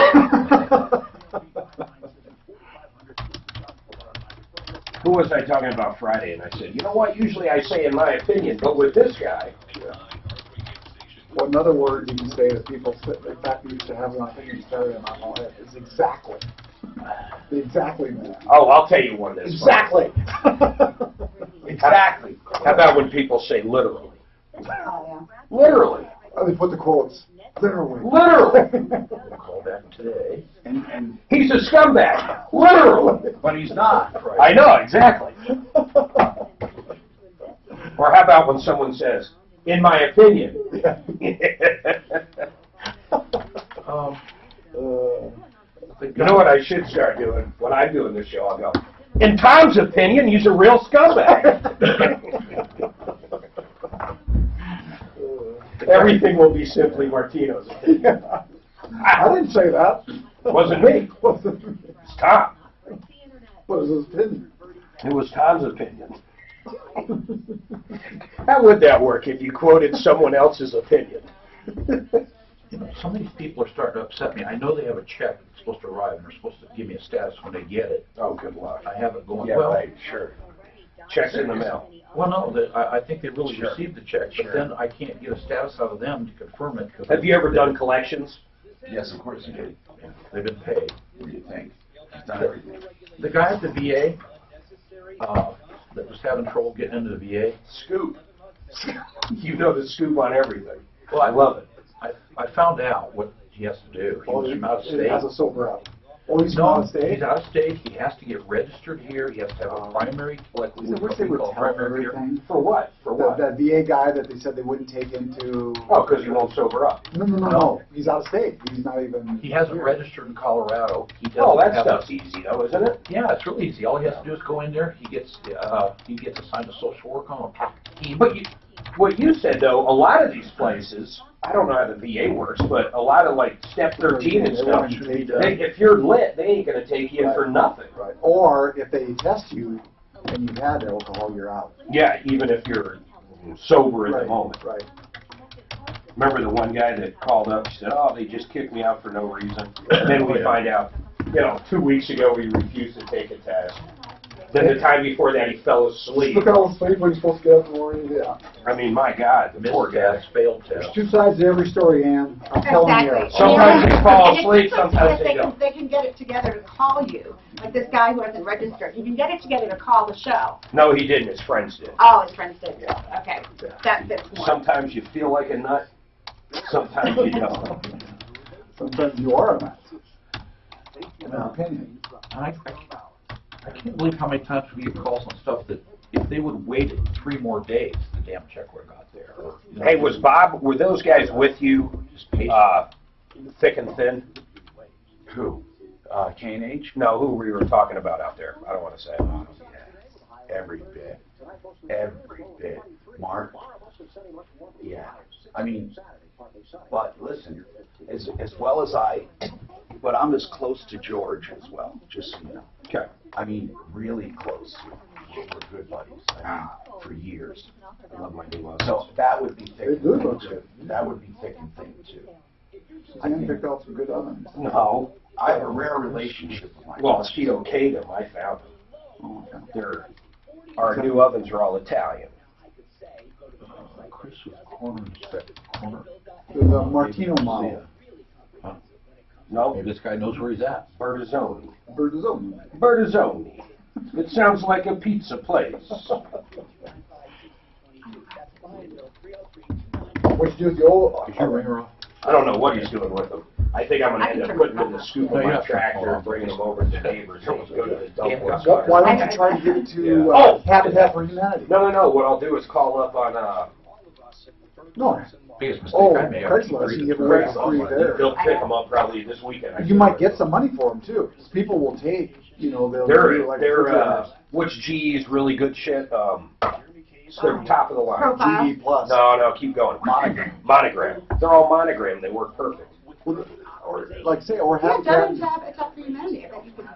Who was I talking about Friday? And I said, you know what? Usually I say in my opinion, but with this guy. Well, another word you can say that people, in fact, used to have an opinion carry on my head is exactly. The exactly man. Oh, I'll tell you one this Exactly. Exactly. How about when people say literally? Oh, yeah. Literally. They put the quotes. Literally. Literally. Call back today. And he's a scumbag. Literally. But he's not. I know, exactly. Or how about when someone says, in my opinion? You know what I should start doing? When I'm doing this show, I'll go, in Tom's opinion, he's a real scumbag. Everything will be simply Martino's opinion. I didn't say that. Wasn't me. It's Tom. What was his opinion? It was Tom's opinion. How would that work if you quoted someone else's opinion? You know, some of these people are starting to upset me. I know they have a check that's supposed to arrive, and they're supposed to give me a status when they get it. Oh, good luck. I have it going. Yeah, well, right, sure. Check's in the mail. Well, no, I think they really received the check, but then I can't get a status out of them to confirm it. Have you ever done collections? Yes, of course you did. They've been paid. What do you think? He's done everything. The guy at the VA that was having trouble getting into the VA. Scoop. You know the scoop on everything. Well, I love it. I found out what he has to do. He was from out of state. He has a sober out. Oh, he's from no, out of state? He's out of state. He has to get registered here. He has to have a primary, like we wish they would tell everything. For what? For what? That VA guy that they said they wouldn't take into... Oh, because he won't sober up. No. He's out of state. He's not even... He hasn't registered in Colorado. That stuff's easy, though, isn't it? Yeah, it's really easy. All he has to do is go in there. He gets assigned to social work on a team. But what you said, though, a lot of these places, I don't know how the VA works, but a lot of, like, Step 13 and stuff, if you're lit, they ain't going to take you in for nothing. Right. Or if they test you and you've had alcohol, you're out. Yeah, even if you're sober at the moment. Right. Remember the one guy that called up, he said, oh, they just kicked me out for no reason. And then we find out, 2 weeks ago he refused to take a test. Then the time before that, he fell asleep. Look how asleep when he's supposed to get up in the morning. Yeah. I mean, my God, the poor guy. Failed test. There's two sides to every story, Ann. I'm telling you. Sometimes they fall asleep, sometimes they don't. They can get it together to call you. Like this guy who hasn't registered. You can get it together to call the show. No, he didn't. His friends did. Oh, his friends did. Yeah. Okay. That fits more. Sometimes you feel like a nut. Sometimes you don't. Sometimes you are a nut. In my opinion. I can't believe how many times we get calls on stuff that if they would wait 3 more days, the damn check would have got there. Hey, were those guys with you, thick and thin? Who? K&H? No, who we were talking about out there. I don't want to say. Every bit. Every bit. Mark? Yeah. I mean, but listen, as well as but I'm as close to George as well, just so you know. Okay. I mean, really close. We're good buddies. I mean, for years. I love my new ones. So that would be thick and thin, too. That would be thick and thin, too. I can pick out some good ovens. No. I have a rare relationship with my Well, she okayed them. I found them. Our new ovens are all Italian. Chris was corner. The Martino model. No. Maybe this guy knows where he's at. Bertazzoni. Bertazzoni. It sounds like a pizza place. What you do with the old... I don't know what he's doing with them. I think I'm going to end up putting them in the scoop of my tractor and bringing them over to the neighbors. Go to the dump. Why don't you try to give it to Habitat for Humanity? No. What I'll do is call up on... No. Biggest mistake I made. Craigslist, you give away for free there. They'll pick them up probably this weekend. You might get some money for them too. People will take, they'll do like which G is really good shit. They're top of the line. Profile. GE Plus. No, keep going. Monogram. They're all monogram. They work perfect. Or have Habitat for Humanity. I bet you could.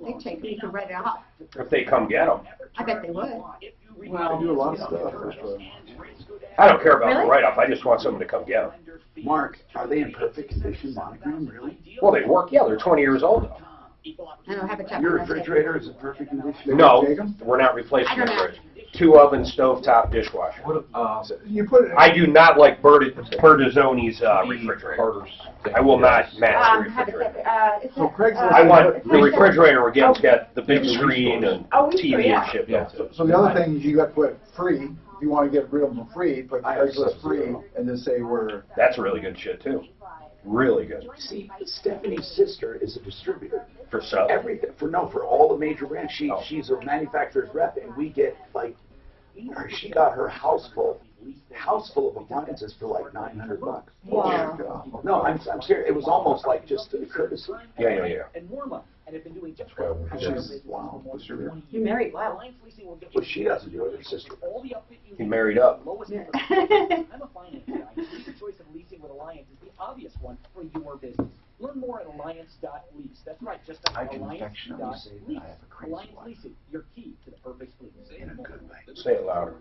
They take them. You could write it off. If they come get them. I bet they would. Well, do a lot of stuff. I don't care about the write-off. I just want someone to come get them. Mark, are they in perfect condition, monogram, really? Well, they work. Yeah, they're 20 years old. I don't have a check. Your refrigerator is in perfect condition? No, we're not replacing the fridge. 2 ovens, stovetop, dishwasher. I do not like Bertazzoni's refrigerator. I will not match the refrigerator. So Craigslist. I want the refrigerator again. It's got the big screen and TV and shit. So the other thing is you got to put free. If you want to get rid of them free, put Craigslist free, and then say we're. That's really good shit too. Really good. See, Stephanie's sister is a distributor for stuff. Everything for all the major brands. She's a manufacturer's rep, and we get she got her house full of appliances for like $900. Wow. No, I'm serious. It was almost like just a courtesy. Yeah. And warm up. And have been doing just Wow. You married, wow. Well, she doesn't do it, her sister. He married up. I'm a finance guy. The choice of leasing with Alliance is the obvious one for your business. Learn more at alliance.lease. That's right, just like alliance.lease. Alliance Leasing, your key to the perfect fleet. Say it in a good way. Say it louder.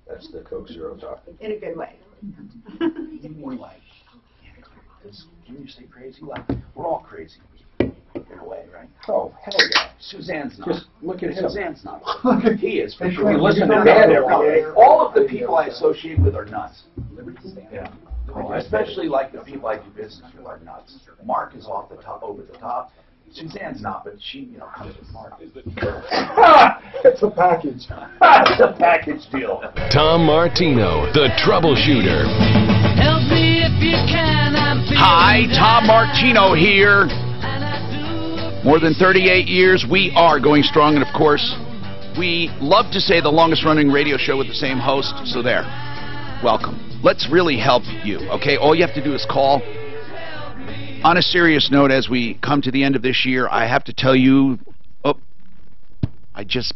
That's the Coke Zero talking. In a good way. More like, can you say crazy? Like, we're all crazy in a way, right? Oh, hell yeah. Suzanne's not. Just look at him. Suzanne's not. He is, for You sure. listen to Dad every day. All of the people I associate with are nuts. Yeah. Especially like the people I do business with are nuts. Mark is off the top, over the top. Suzanne's not, but she, comes with Mark. It's a package. It's a package deal. Tom Martino, the Troubleshooter. Help me if you can. Hi, Tom Martino here. More than 38 years, we are going strong, and of course, we love to say the longest running radio show with the same host, so there. Welcome. Let's really help you, okay? All you have to do is call. On a serious note, as we come to the end of this year, I have to tell you, I just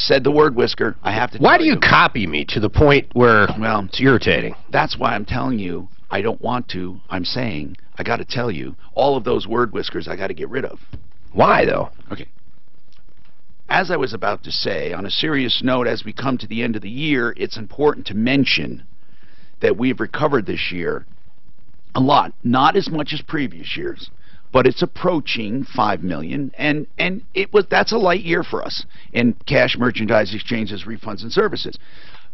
said the word whisker. I have to Why do you copy me to the point where, well, it's irritating? That's why I'm telling you, I don't want to. I'm saying, I got to tell you, all of those word whiskers I got to get rid of. Why, though? Okay. As I was about to say, on a serious note, as we come to the end of the year, it's important to mention that we've recovered this year a lot. Not as much as previous years, but it's approaching $5 million, and that's a light year for us in cash, merchandise, exchanges, refunds, and services.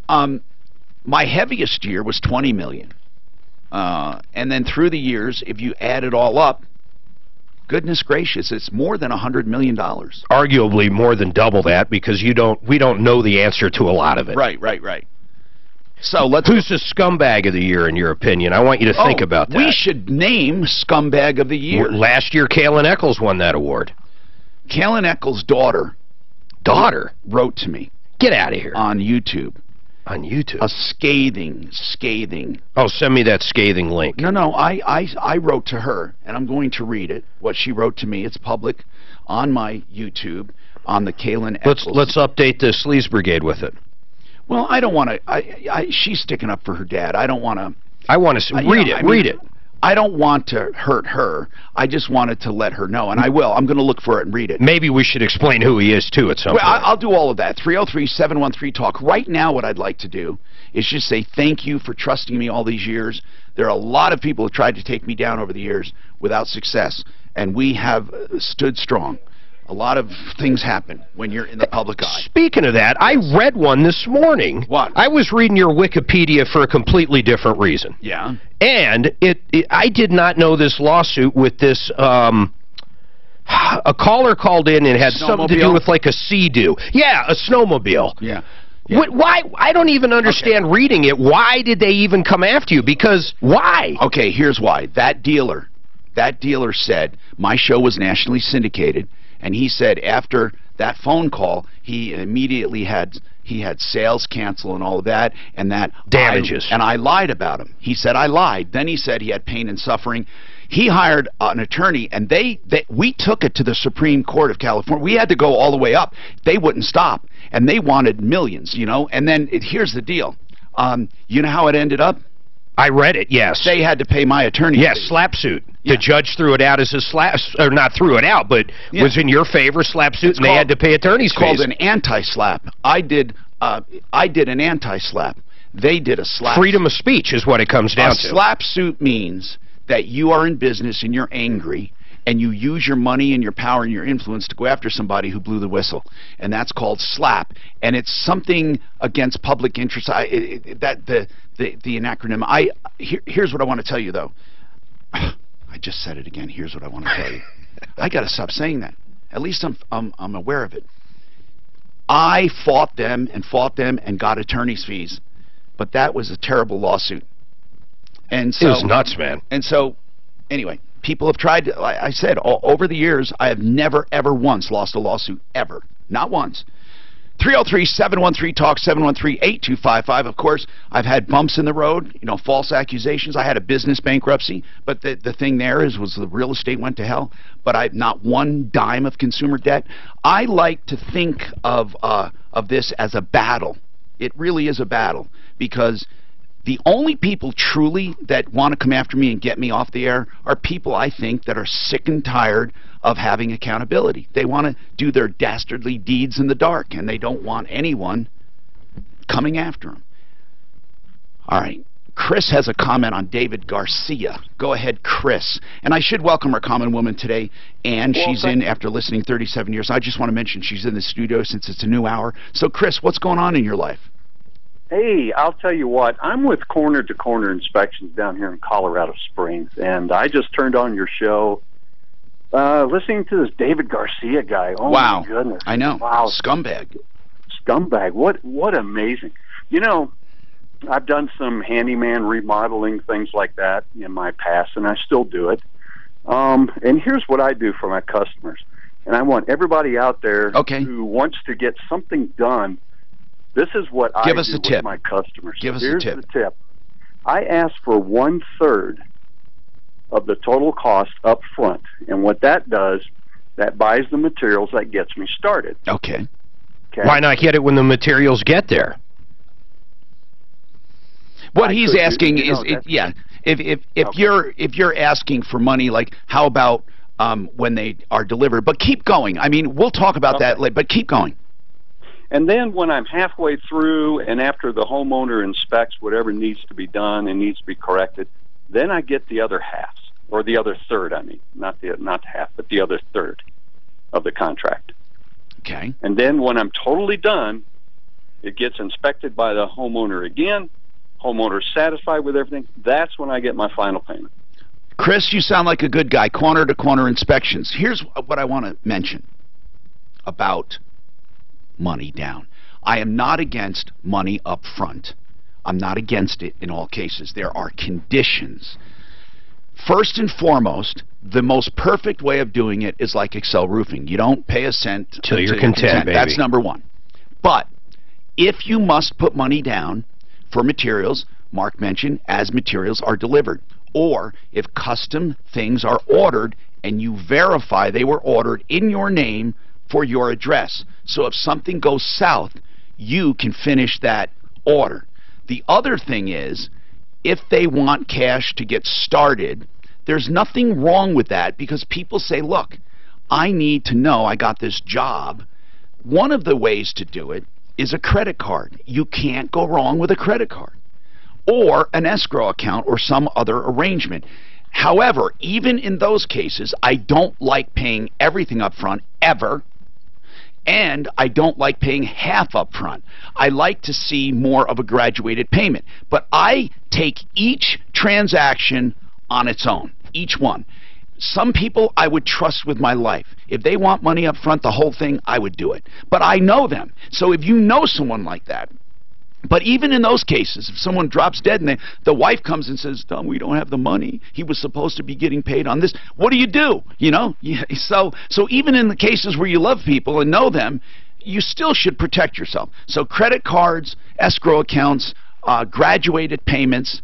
My heaviest year was $20 million. And then through the years, if you add it all up, goodness gracious, it's more than $100 million. Arguably more than double that, because we don't know the answer to a lot of it. Right. So who's the scumbag of the year, in your opinion? I want you to think about that. We should name scumbag of the year. Last year, Kalen Eccles won that award. Kalen Eccles' daughter wrote to me. Get out of here. On YouTube. On YouTube? A scathing. Oh, send me that scathing link. No, I wrote to her, and I'm going to read it, what she wrote to me. It's public on my YouTube, on the Kalen Eccles. Let's update the Sleaze Brigade with it. Well, I don't want to. She's sticking up for her dad. I don't want to. I want to read it. I don't want to hurt her. I just wanted to let her know, and I will. I'm going to look for it and read it. Maybe we should explain who he is, too, at some point. I'll do all of that. 303-713-TALK. Right now, what I'd like to do is just say thank you for trusting me all these years. There are a lot of people who tried to take me down over the years without success, and we have stood strong. A lot of things happen when you're in the public eye. Speaking of that, I read one this morning. What? I was reading your Wikipedia for a completely different reason. Yeah. And I did not know this lawsuit with this, a caller called in and had something to do with like a Sea-Doo. Yeah, a snowmobile. Yeah. Why? I don't even understand reading it. Why did they even come after you? Because why? Okay, here's why. That dealer said my show was nationally syndicated. And he said after that phone call, he immediately had sales cancel and all of that, and that damages. And I lied about him. He said I lied. Then he said he had pain and suffering. He hired an attorney, and we took it to the Supreme Court of California. We had to go all the way up. They wouldn't stop, and they wanted millions, And then here's the deal. You know how it ended up? I read it, yes. They had to pay my attorney. Yes, slap suit. Yeah. The judge threw it out as a slap, or not threw it out, but was in your favor, slap suit, and they had to pay attorney's fees. It's called an anti-slap. I did an anti-slap. They did a slap. Freedom of speech is what it comes down to. A slap suit means that you are in business and you're angry, and you use your money and your power and your influence to go after somebody who blew the whistle. And that's called slap. And it's something against public interest. The acronym. Here's what I want to tell you, though. I just said it again. Here's what I want to tell you. I got to stop saying that. At least I'm aware of it. I fought them and got attorney's fees. But that was a terrible lawsuit. And so, it was nuts, man. And so, anyway, people have tried to, like I said, over the years, I have never, ever once lost a lawsuit, ever. Not once. 303-713-TALK, 713-8255. Of course, I've had bumps in the road, you know, false accusations. I had a business bankruptcy, but the thing there was the real estate went to hell, but I've not one dime of consumer debt. I like to think of this as a battle. It really is a battle, because the only people truly that want to come after me and get me off the air are people, I think, that are sick and tired of having accountability. They want to do their dastardly deeds in the dark, and they don't want anyone coming after them. All right. Chris has a comment on David Garcia. Go ahead, Chris. And I should welcome our common woman today, and she's in after listening 37 years. I just want to mention she's in the studio since it's a new hour. So, Chris, what's going on in your life? Hey, I'll tell you what, I'm with Corner to Corner Inspections down here in Colorado Springs, and I just turned on your show, listening to this David Garcia guy. Oh, wow. My goodness. I know. Wow. Scumbag. Scumbag. What amazing. You know, I've done some handyman remodeling, things like that in my past, and I still do it. And here's what I do for my customers, and I want everybody out there who wants to get something done. This is what I do with my customers. Give us Here's a tip. the tip. I ask for 1/3 of the total cost up front. And what that does, that buys the materials, that gets me started. Okay. Why not get it when the materials get there? What he's asking is, if you're asking for money, like how about when they are delivered? But keep going. I mean, we'll talk about that later, but keep going. And then when I'm halfway through and after the homeowner inspects whatever needs to be done and needs to be corrected, then I get the other half, or the other third, I mean, not half, but the other third of the contract. Okay. And then when I'm totally done, it gets inspected by the homeowner again, homeowner's satisfied with everything, that's when I get my final payment. Chris, you sound like a good guy. Corner to Corner Inspections. Here's what I want to mention about money down. I am not against money up front. I'm not against it in all cases. There are conditions. First and foremost, the most perfect way of doing it is like Excel Roofing. You don't pay a cent till you're content, baby. That's number one. But if you must put money down for materials, Mark mentioned, as materials are delivered, or if custom things are ordered and you verify they were ordered in your name for your address. So if something goes south, you can finish that order. The other thing is, if they want cash to get started, there's nothing wrong with that, because people say, look, I need to know I got this job. One of the ways to do it is a credit card. You can't go wrong with a credit card, or an escrow account, or some other arrangement. However, even in those cases, I don't like paying everything up front, ever. And I don't like paying half up front. I like to see more of a graduated payment. But I take each transaction on its own, each one. Some people I would trust with my life. If they want money up front, the whole thing, I would do it. But I know them. So if you know someone like that, but even in those cases, if someone drops dead and the wife comes and says, Tom, we don't have the money. He was supposed to be getting paid on this. What do? You know? So even in the cases where you love people and know them, you still should protect yourself. So credit cards, escrow accounts, graduated payments,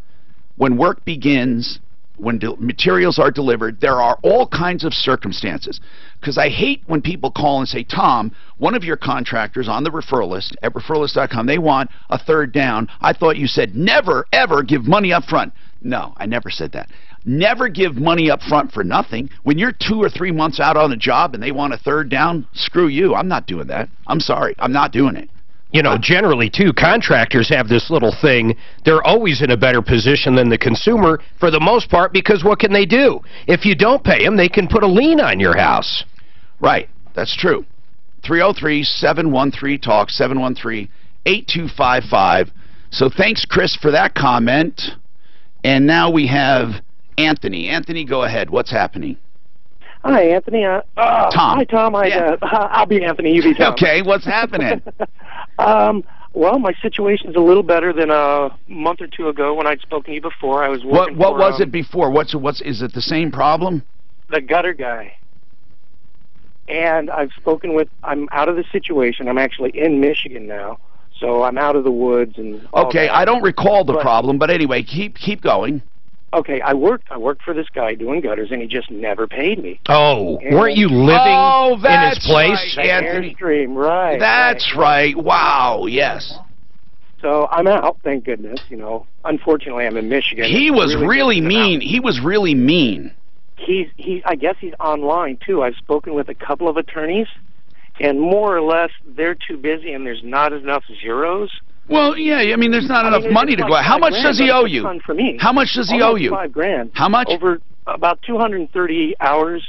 when work begins, when materials are delivered, there are all kinds of circumstances. Because I hate when people call and say, Tom, one of your contractors on the referral list at referralist.com, they want a third down. I thought you said never, ever give money up front. No, I never said that. Never give money up front for nothing. When you're 2 or 3 months out on the job and they want a third down, screw you. I'm not doing that. I'm sorry. I'm not doing it. You know, generally, too, contractors have this little thing. They're always in a better position than the consumer for the most part, because what can they do? If you don't pay them, they can put a lien on your house. Right. That's true. 303-713-TALK, 713-8255. So thanks, Chris, for that comment. And now we have Anthony. Anthony, go ahead. What's happening? Hi, Anthony. Tom. Hi, Tom. I'll be Anthony. You be Tom. Okay, what's happening? Well, my situation's a little better than a month or two ago when I'd spoken to you before. I was working What was it before? Is it the same problem? The gutter guy. And I'm out of the situation. I'm actually in Michigan now, so I'm out of the woods and all Okay, that. I don't recall the problem, but anyway, keep going. Okay, I worked for this guy doing gutters, and he just never paid me. Oh, weren't you living in his place? Right, Anthony. Airstream, right. That's right. Wow, yes. So I'm out, thank goodness. You know, unfortunately, I'm in Michigan. He was really mean. He was really mean. I guess he's online too. I've spoken with a couple of attorneys, and more or less they're too busy, and there's not enough zeros. Well, yeah, I mean, there's not enough money to go out. How much does he owe you? For me. How much does he owe you? $5,000. How much? Over about 230 hours,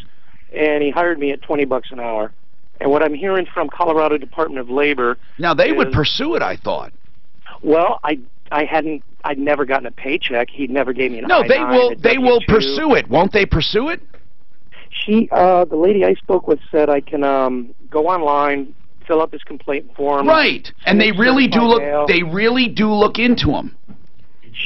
and he hired me at $20 an hour. And what I'm hearing from Colorado Department of Labor. Now they would pursue it, I thought. Well, I'd never gotten a paycheck. He never gave me an No, I-9, they will pursue it. Won't they pursue it? The lady I spoke with said I can go online, fill out this complaint form. Right, and they really do look. They really do look into them.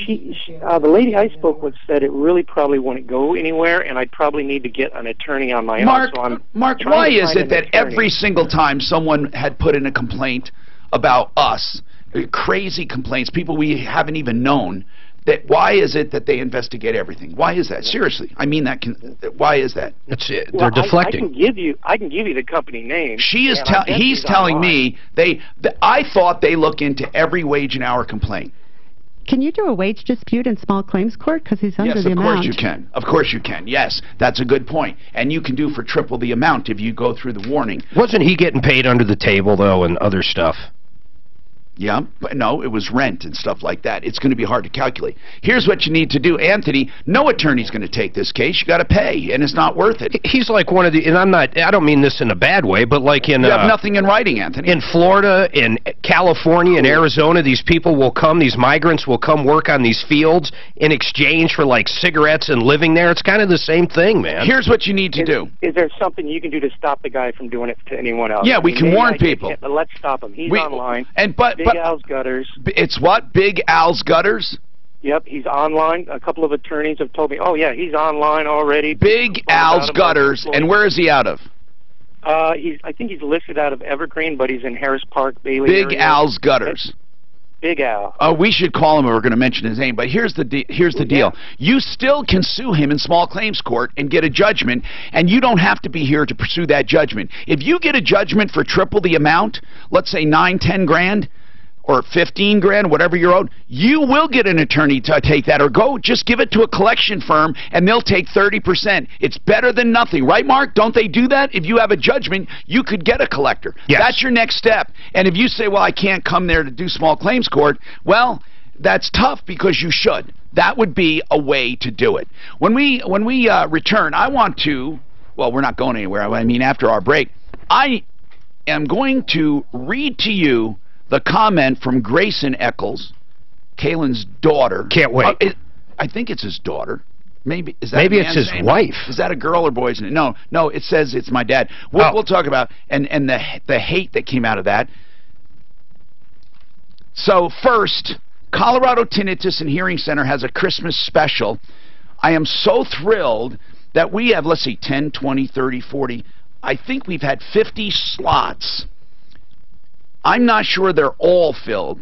The lady I spoke with said it really probably wouldn't go anywhere, and I'd probably need to get an attorney on my own. So Mark, why is it that every single time someone had put in a complaint about us, crazy complaints, people we haven't even known, that why is it that they investigate everything? Why is that? Seriously, I mean that. Why is that? That's it. They're deflecting. I can give you the company name. He's telling me I thought they look into every wage and hour complaint. Can you do a wage dispute in small claims court because he's under the amount? Yes, of course you can. Of course you can. Yes, that's a good point. And you can do for triple the amount if you go through the warning. Wasn't he getting paid under the table though, and other stuff? Yeah, but no, it was rent and stuff like that. It's going to be hard to calculate. Here's what you need to do, Anthony. No attorney's going to take this case. You got to pay, and it's not worth it. He's like one of the, and I don't mean this in a bad way, but like in... You have nothing in writing, Anthony. In Florida, in California, in Arizona, these people will come, these migrants will come work on these fields in exchange for like cigarettes and living there. It's kind of the same thing, man. Here's what you need to do. Is there something you can do to stop the guy from doing it to anyone else? Yeah, we can warn people. Let's stop him. He's online. Big Al's Gutters. It's what? Big Al's Gutters? Yep, he's online. A couple of attorneys have told me, oh, yeah, he's online already. Big Al's Gutters. And where is he out of? I think he's listed out of Evergreen, but he's in Harris Park, Bailey Big area. Al's Gutters. Big Al. Oh, we should call him, and we're going to mention his name. But here's the deal. You still can sue him in small claims court and get a judgment, and you don't have to be here to pursue that judgment. If you get a judgment for triple the amount, let's say 9, 10 grand, or 15 grand, whatever you're owed, you will get an attorney to take that, or just give it to a collection firm and they'll take 30%. It's better than nothing, right, Mark? Don't they do that? If you have a judgment, you could get a collector. Yes. That's your next step. And if you say, well, I can't come there to do small claims court, well, that's tough because you should. That would be a way to do it. When we return, I want to, well, we're not going anywhere. I mean, after our break, I am going to read to you the comment from Grayson Eccles, Kalen's daughter. Can't wait. I think it's his daughter. Maybe it's his wife. Is that a girl or boy's name? No. It says it's my dad. We'll talk about and the hate that came out of that. So first, Colorado Tinnitus and Hearing Center has a Christmas special. I am so thrilled that we have, let's see, 10, 20, 30, 40. I think we've had 50 slots. I'm not sure they're all filled,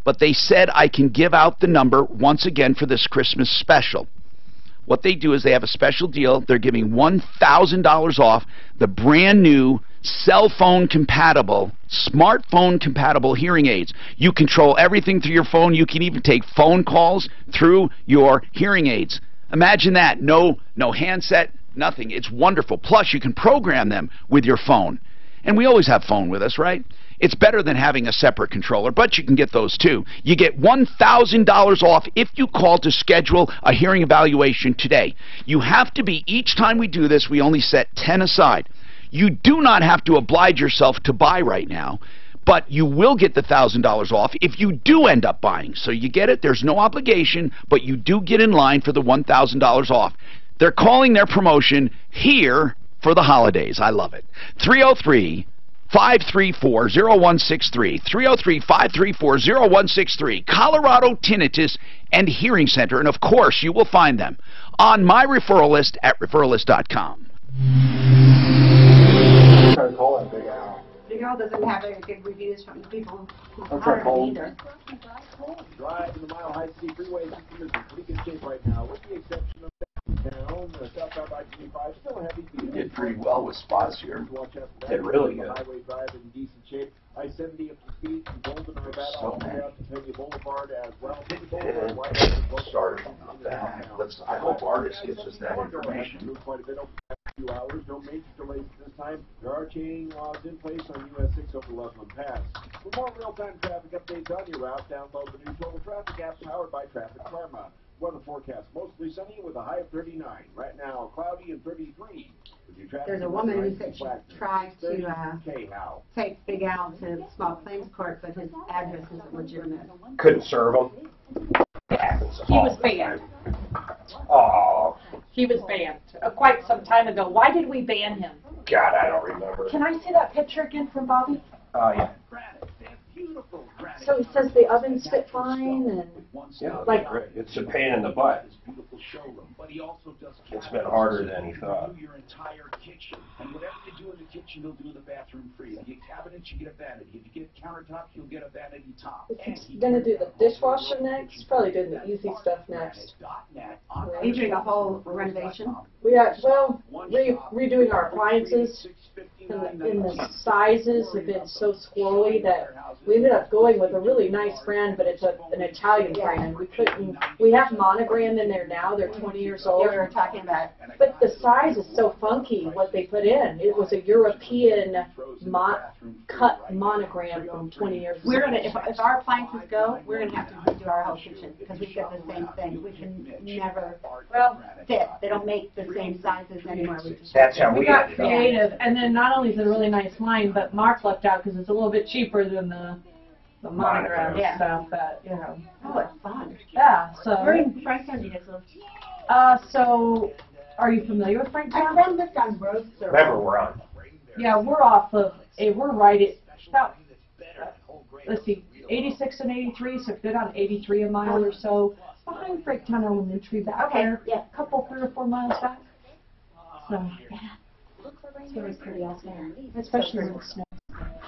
but they said I can give out the number once again for this Christmas special. What they do is they have a special deal. They're giving $1,000 off the brand new cell phone compatible, smartphone compatible hearing aids. You control everything through your phone. You can even take phone calls through your hearing aids. Imagine that. No handset, nothing. It's wonderful. Plus, you can program them with your phone. And we always have phone with us, right? It's better than having a separate controller, but you can get those too. You get $1,000 off if you call to schedule a hearing evaluation today. You have to be, each time we do this, we only set 10 aside. You do not have to oblige yourself to buy right now, but you will get the $1,000 off if you do end up buying. So you get it, there's no obligation, but you do get in line for the $1,000 off. They're calling their promotion Here for the Holidays. I love it. 303-534-0163. 303-534-0163. Colorado Tinnitus and Hearing Center. And, of course, you will find them on my referral list at referralist.com. try to call that Big Al. Big Al doesn't have very good reviews from the people who I'll try to call him. either. Drive in the Mile High City Freeway system is in pretty good shape right now, with the exception of downtown, southbound I-25, still heavy. You did pretty well with spots here. Did really good. Highway Drive in decent shape. I-70 up to speed from Golden to Nevada all the way out to Pena Boulevard as well. Sorry about that. I hope Artist gives us that information. Quite a bit over the past few hours. No major delays this time. There are chaining laws in place on US 6 over Loveland Pass. For more real-time traffic updates on your route, download the new Total Traffic app powered by Traffic Karma. Weather forecast mostly sunny with a high of 39. Right now, cloudy and 33. There's a woman who said she tried to take Big Al to small claims court, but his address isn't legitimate. Couldn't serve him. He was banned. Oh. He was banned quite some time ago. Why did we ban him? God, I don't remember. Can I see that picture again from Bobby? Oh, yeah. So he says the ovens fit fine and Yeah, like it's a pain in the butt. It's been harder than he thought. Your entire kitchen, and whatever you do in the kitchen, you'll do in the bathroom free. If you get cabinets, you get a vanity. If you get countertops, you'll get a vanity top. he's gonna do the dishwasher next. He's probably doing the easy stuff next. Are you doing a whole renovation? We are redoing our appliances. And the sizes have been so squirrely that we ended up going with a really nice brand, but it's an Italian brand. We have Monogram in there now. They're 20 years old. We were talking about. But the size is so funky, what they put in. It was a European cut Monogram from 20 years ago. We're gonna, if our appliances go, we're gonna have to redo our whole kitchen because we've got the same thing. We can never fit. They don't make the same sizes anymore. That's how we got creative, and then not only is it a really nice line, but Mark lucked out because it's a little bit cheaper than the Monogram stuff. That Oh, it's fun. Yeah. So. Where in Franktown do you guys live? So, are you familiar with Franktown? My friend lives on Rose. Remember, we're on. Yeah, we're off of. We're right at about. Let's see, 86 and 83. So if you're on 83 a mile or so, behind Franktown Elementary back there. Yeah. A couple, 3 or 4 miles back. So yeah. It's very pretty out there, especially when it snows.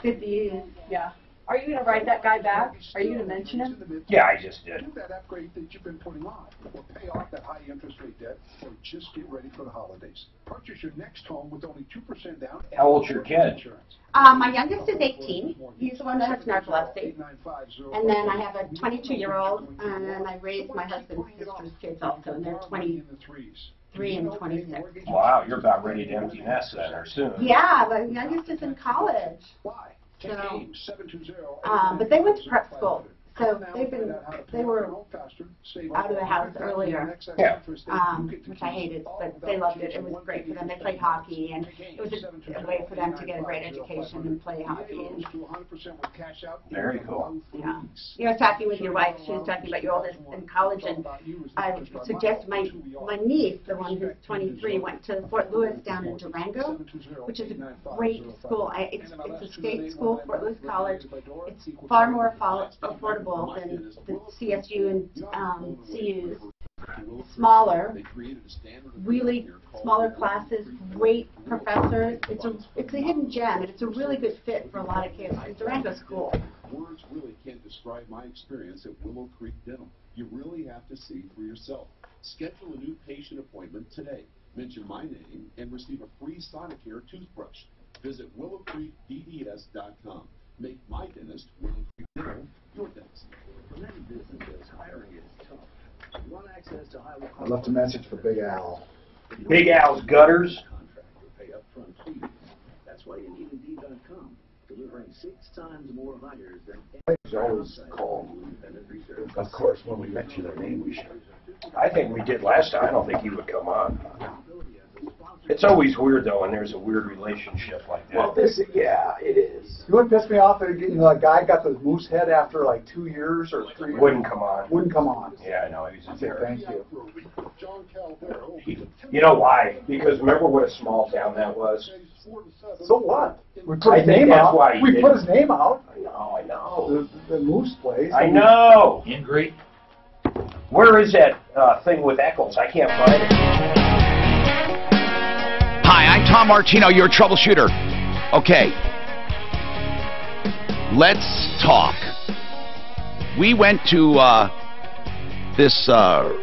Good views. Yeah. Are you going to write that guy back? Are you going to mention him? Yeah, I just did. Do that upgrade that you've been putting on, or pay off that high interest rate debt, or just get ready for the holidays. Purchase your next home with only 2% down. How old's your kid? My youngest is 18. He's the one that has narcolepsy. And then I have a 22-year-old, and I raised my husband's sister's kids also, and they're 23 and 26. Wow, you're about ready to empty nest then, or soon. Yeah, my youngest is in college. Why? So, but they went to prep school, so they were out of the house earlier, which I hated, but they loved it. It was great for them. They played hockey, and it was a way for them to get a great education and play hockey. And, very cool. Yeah. You know, talking with your wife, she was talking about your oldest in college, and I suggest my niece, the one who's 23, went to Fort Lewis down in Durango, which is a great school. It's a state school, Fort Lewis College. It's far more affordable than the CSU and CU's. Smaller, really smaller classes, great professors. It's a hidden gem, and it's a really good fit for a lot of kids. Durango's cool. Words really can't describe my experience at Willow Creek Dental. You really have to see for yourself. Schedule a new patient appointment today. Mention my name and receive a free Sonicare toothbrush. Visit willowcreekdds.com. Make my dentist, Willow Creek Dental, your dentist. For many businesses, hiring is tough. Want access to I left a message for Big Al. Big Al's gutters. Pay upfront fees. That's why you need Indeed.com, delivering 6 times more hires than He's always called. Of course, when we mention their name, we should. I think we did last time. I don't think he would come on. It's always weird, though, when there's a weird relationship like that. Well, yeah, it is. You wouldn't piss me off that a guy got the moose head after like 2 years or 3 years. Wouldn't come on. Wouldn't come on. Yeah, I know. He's a jerk. Thank you. You know why? Because remember what a small town that was? So what? We put his name out. We put his name out. I know. The moose place. I know. Ingrid. Where is that thing with Eccles? I can't find it. Hi, I'm Tom Martino, your troubleshooter. Okay. Let's talk. We went to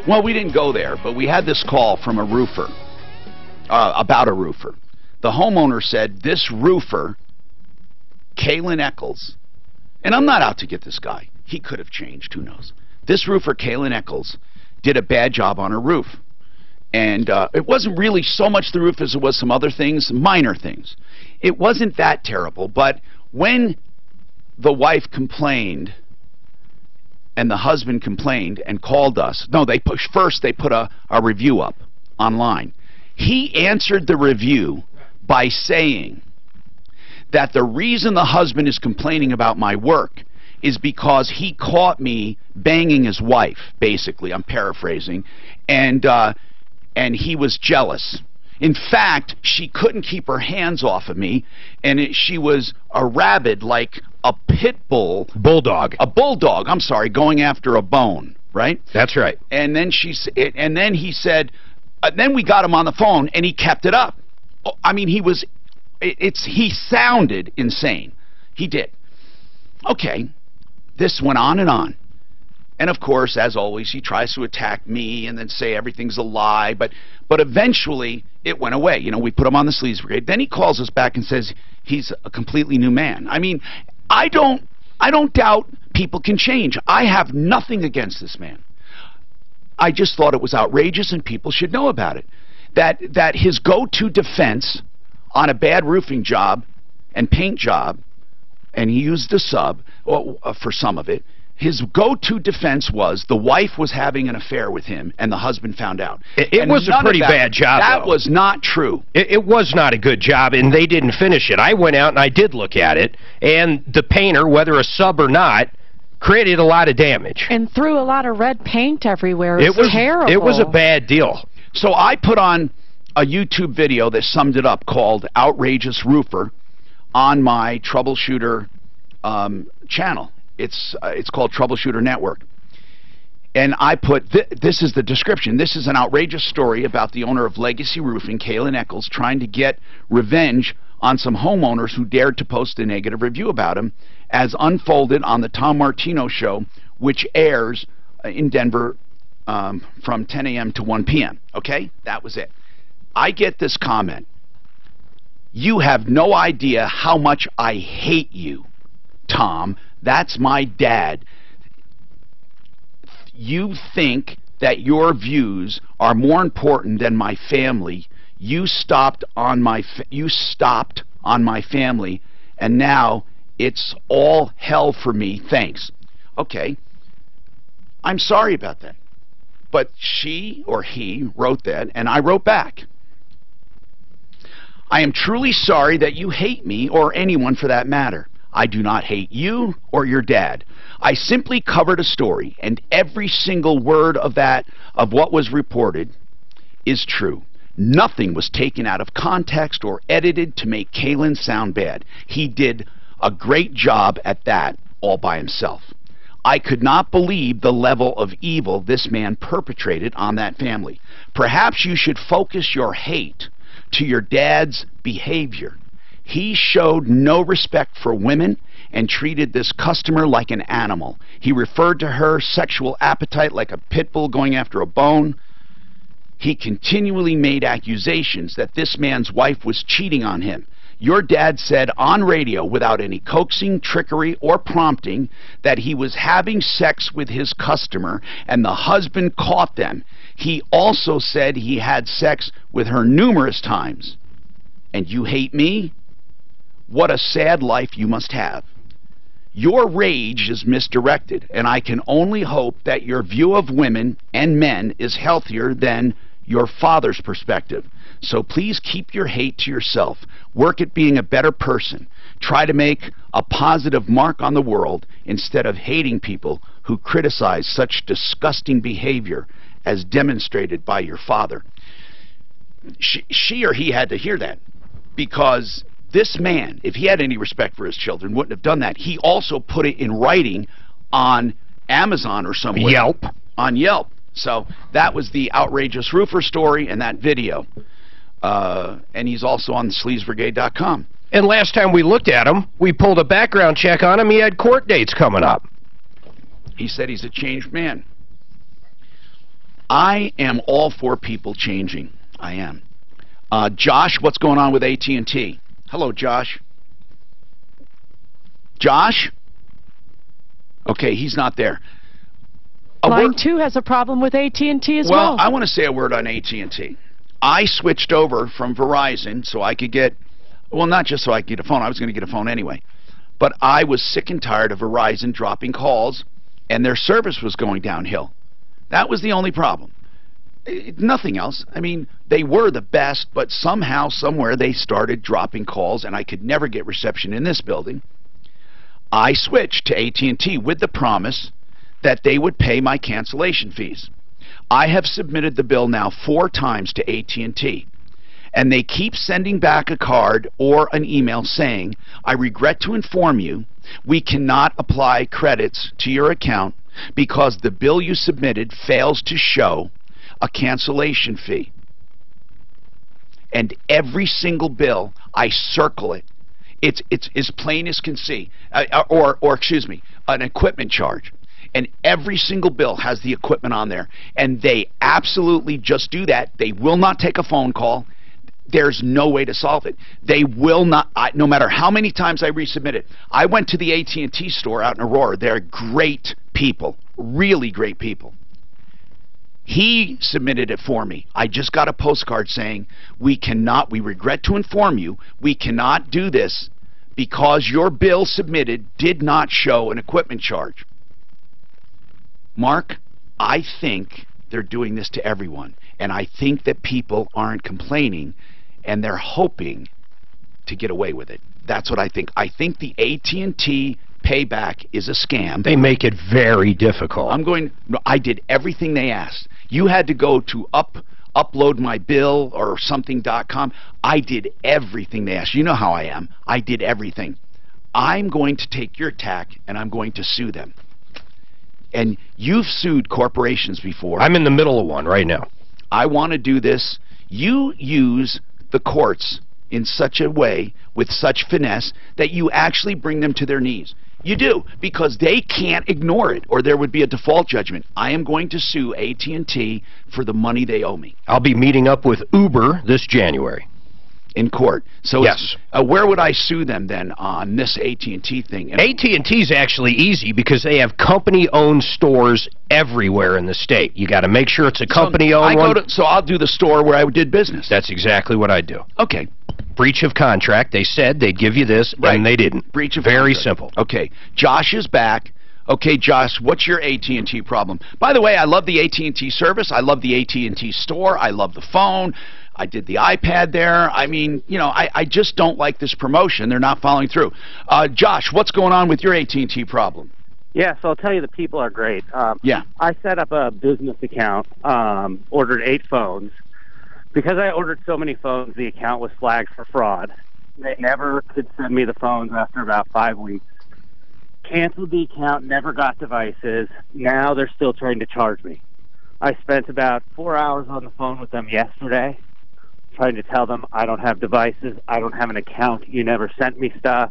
well, we didn't go there, but we had this call from a roofer, about a roofer. The homeowner said this roofer, Kalen Eccles, and I'm not out to get this guy. He could have changed, who knows. This roofer, Kalen Eccles, did a bad job on her roof. And it wasn't really so much the roof as it was some other things, minor things. It wasn't that terrible, but when the wife complained and the husband complained and called us, no, they put a review up online. He answered the review by saying that the reason the husband is complaining about my work is because he caught me banging his wife, basically. I'm paraphrasing. And he was jealous. In fact, she couldn't keep her hands off of me, and she was a rabid, like a pit bull. Bulldog. A bulldog, I'm sorry, going after a bone, right? That's right. And then he said, then we got him on the phone, and he kept it up. I mean, he sounded insane. He did. Okay. This went on and on. And of course, as always, he tries to attack me and then say everything's a lie. But eventually, it went away. You know, we put him on the sleaze brigade. Then he calls us back and says he's a completely new man. I mean, I don't doubt people can change. I have nothing against this man. I just thought it was outrageous and people should know about it. That his go-to defense on a bad roofing job and paint job, and he used a sub for some of it, his go-to defense was the wife was having an affair with him and the husband found out. It was a pretty bad job, That though. was not true. It was not a good job, and they didn't finish it. I went out and I did look at it, and the painter, whether a sub or not, created a lot of damage. And threw a lot of red paint everywhere. It was terrible. It was a bad deal. So I put on a YouTube video that summed it up called Outrageous Roofer on my Troubleshooter channel. It's called Troubleshooter Network. And I put, this is the description. This is an outrageous story about the owner of Legacy Roofing, Kalen Eccles, trying to get revenge on some homeowners who dared to post a negative review about him, as unfolded on the Tom Martino Show, which airs in Denver from 10 a.m. to 1 p.m. Okay? That was it. I get this comment. You have no idea how much I hate you, Tom. That's my dad. You think that your views are more important than my family. You stopped on my family, and now it's all hell for me. Thanks. Okay. I'm sorry about that. But she or he wrote that, and I wrote back. I am truly sorry that you hate me, or anyone for that matter. I do not hate you or your dad. I simply covered a story, and every single word of what was reported is true. Nothing was taken out of context or edited to make Kalen sound bad. He did a great job at that all by himself. I could not believe the level of evil this man perpetrated on that family. Perhaps you should focus your hate to your dad's behavior. He showed no respect for women and treated this customer like an animal. He referred to her sexual appetite like a pit bull going after a bone. He continually made accusations that this man's wife was cheating on him. Your dad said on radio, without any coaxing, trickery, or prompting, that he was having sex with his customer, and the husband caught them. He also said he had sex with her numerous times. And you hate me? What a sad life you must have. Your rage is misdirected, and I can only hope that your view of women and men is healthier than your father's perspective. So please keep your hate to yourself. Work at being a better person. Try to make a positive mark on the world instead of hating people who criticize such disgusting behavior as demonstrated by your father. She or he had to hear that, because this man, if he had any respect for his children, wouldn't have done that. He also put it in writing on Amazon or somewhere. Yelp. On Yelp. So that was the outrageous roofer story and that video. And he's also on sleazbrigade.com. And last time we looked at him, we pulled a background check on him. He had court dates coming up. He said he's a changed man. I am all for people changing. I am. Josh, what's going on with AT&T? Hello, Josh. Josh? Okay, he's not there. Line 2 has a problem with AT&T as well. Well, I want to say a word on AT&T. I switched over from Verizon so I could get, well, not just so I could get a phone. I was going to get a phone anyway. But I was sick and tired of Verizon dropping calls, and their service was going downhill. That was the only problem. Nothing else. I mean, they were the best, but somehow, somewhere, they started dropping calls, and I could never get reception in this building. I switched to AT&T with the promise that they would pay my cancellation fees. I have submitted the bill now 4 times to AT&T, and they keep sending back a card or an email saying, I regret to inform you, we cannot apply credits to your account because the bill you submitted fails to show a cancellation fee. And every single bill, I circle it. It's as plain as can see, or excuse me, an equipment charge. And every single bill has the equipment on there. And they absolutely just do that. They will not take a phone call. There's no way to solve it. They will not, no matter how many times I resubmit it. I went to the AT&T store out in Aurora. They're great people, really great people. He submitted it for me. I just got a postcard saying, we regret to inform you, we cannot do this because your bill submitted did not show an equipment charge. Mark, I think they're doing this to everyone, and I think that people aren't complaining, and they're hoping to get away with it. That's what I think. I think the AT&T payback is a scam. They make it very difficult. I did everything they asked. You had to go to upload my bill or something.com. I did everything they asked. You know how I am. I did everything. I'm going to take your tack, and I'm going to sue them. And you've sued corporations before. I'm in the middle of one right now. I want to do this. You use the courts in such a way, with such finesse, that you actually bring them to their knees. You do, because they can't ignore it, or there would be a default judgment. I am going to sue AT&T for the money they owe me. I'll be meeting up with Uber this January. In court. So yes. Where would I sue them then on this AT&T thing? AT&T's actually easy because they have company-owned stores everywhere in the state. You got to make sure it's a company-owned one. So I'll do the store where I did business. That's exactly what I do. Okay. Breach of contract. They said they'd give you this, and they didn't. Breach of Very contract. simple. Okay. Josh is back. Okay, Josh, what's your AT&T problem? By the way, I love the AT&T service. I love the AT&T store. I love the phone. I did the iPad there. I mean, you know, I just don't like this promotion. They're not following through. Josh, what's going on with your AT&T problem? Yeah, so I'll tell you, the people are great. Yeah. I set up a business account, ordered 8 phones. Because I ordered so many phones, the account was flagged for fraud. They never could send me the phones after about 5 weeks. Canceled the account, never got devices. Now they're still trying to charge me. I spent about 4 hours on the phone with them yesterday, trying to tell them I don't have devices, I don't have an account, you never sent me stuff.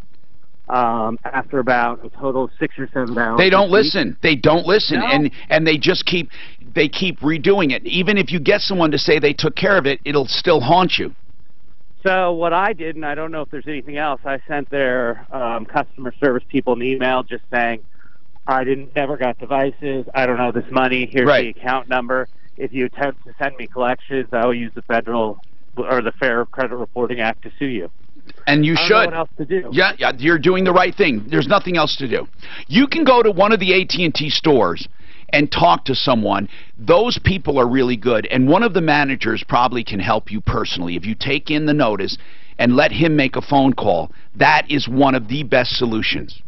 After about a total of 6 or 7 hours. They don't listen. They don't listen, No. and they just keep redoing it. Even if you get someone to say they took care of it, it'll still haunt you. So what I did, and I don't know if there's anything else, I sent their customer service people an email just saying, I never got devices, I don't know this money, here's the account number. If you attempt to send me collections, I will use the federal or the Fair Credit Reporting Act to sue you. And you should. I don't know what else to do. Yeah, you're doing the right thing. There's nothing else to do. You can go to one of the AT&T stores and talk to someone. Those people are really good, and one of the managers probably can help you personally. If you take in the notice and let him make a phone call, that is one of the best solutions.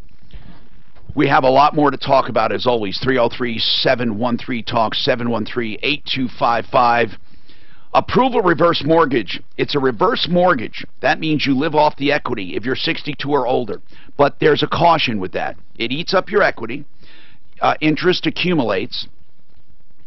We have a lot more to talk about, as always. 303-713-TALK, 713-8255. Approval reverse mortgage. It's a reverse mortgage. That means you live off the equity if you're 62 or older. But there's a caution with that. It eats up your equity. Interest accumulates,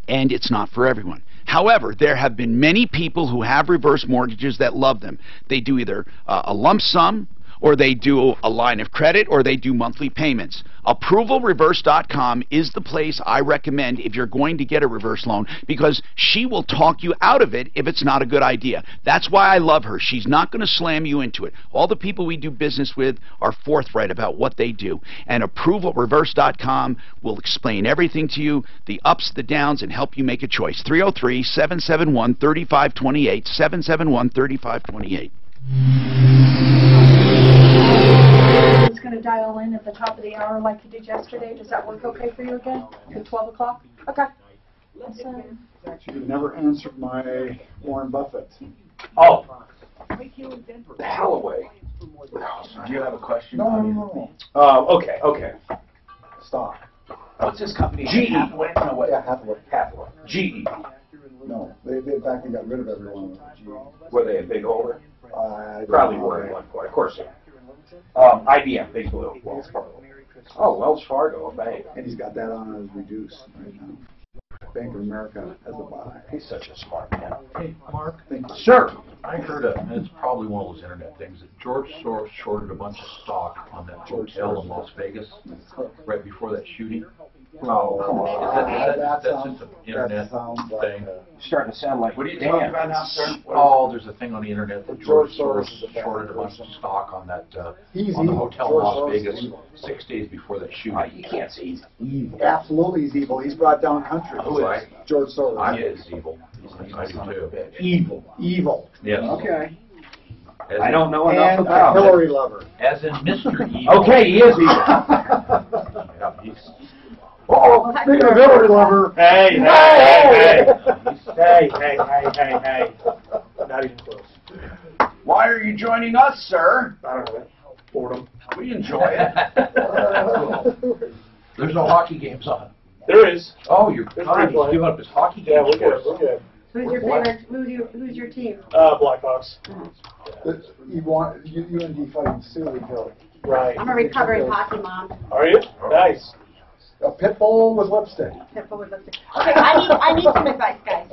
and it's not for everyone. However, there have been many people who have reverse mortgages that love them. They do either a lump sum or they do a line of credit, or they do monthly payments. ApprovalReverse.com is the place I recommend if you're going to get a reverse loan, because she will talk you out of it if it's not a good idea. That's why I love her. She's not going to slam you into it. All the people we do business with are forthright about what they do. And ApprovalReverse.com will explain everything to you, the ups, the downs, and help you make a choice. 303-771-3528, 771-3528. It's going to dial in at the top of the hour like you did yesterday. Does that work okay for you again? At 12 o'clock? Okay. You never answered my Warren Buffett. Oh. The hell away. Do you have a question? No. Okay. Stock. What's his company? GE. Hathaway? No, what? Yeah, Hathaway. GE. No, they in fact they got rid of everyone. Were they a big holder? Probably were at one point. Of course they were. IBM, Big Blue. Wells Fargo. Oh, Wells Fargo, a bank. And he's got that on as reduced right now. Bank of America has a buy. He's such a smart man. Hey, Mark. Thank you. Sir. I heard and it's probably one of those internet things, that George Soros shorted a bunch of stock on that hotel in Las Vegas right before that shooting. Oh, come on. That's just an internet thing. Starting to sound like What are you talking about now, sir? Oh, there's a thing on the internet that George Soros shorted a bunch of stock on that on the hotel in Las Vegas 6 days before that shooting. You can't say he's evil. Absolutely, he's evil. He's brought down countries. Who is? George Soros. I is evil. I do too. Evil. Yes. Okay. I don't know enough and about a Hillary lover. As in Mr. Evil. Okay, he is evil. Oh, speaking of Hillary lover. Hey. Not even close. Why are you joining us, sir? I don't know. Boredom. We enjoy it. There's no hockey games on. There is. Oh, you're fine. He's giving up his hockey games. Yeah, we're good. Who's your favorite? Who's your team? Blackhawks. You want UND fighting Sioux Hill. Right. I'm a recovering hockey mom. Are you? Nice. A pit bull with lipstick. Pit bull with lipstick. Okay, I need some advice, guys.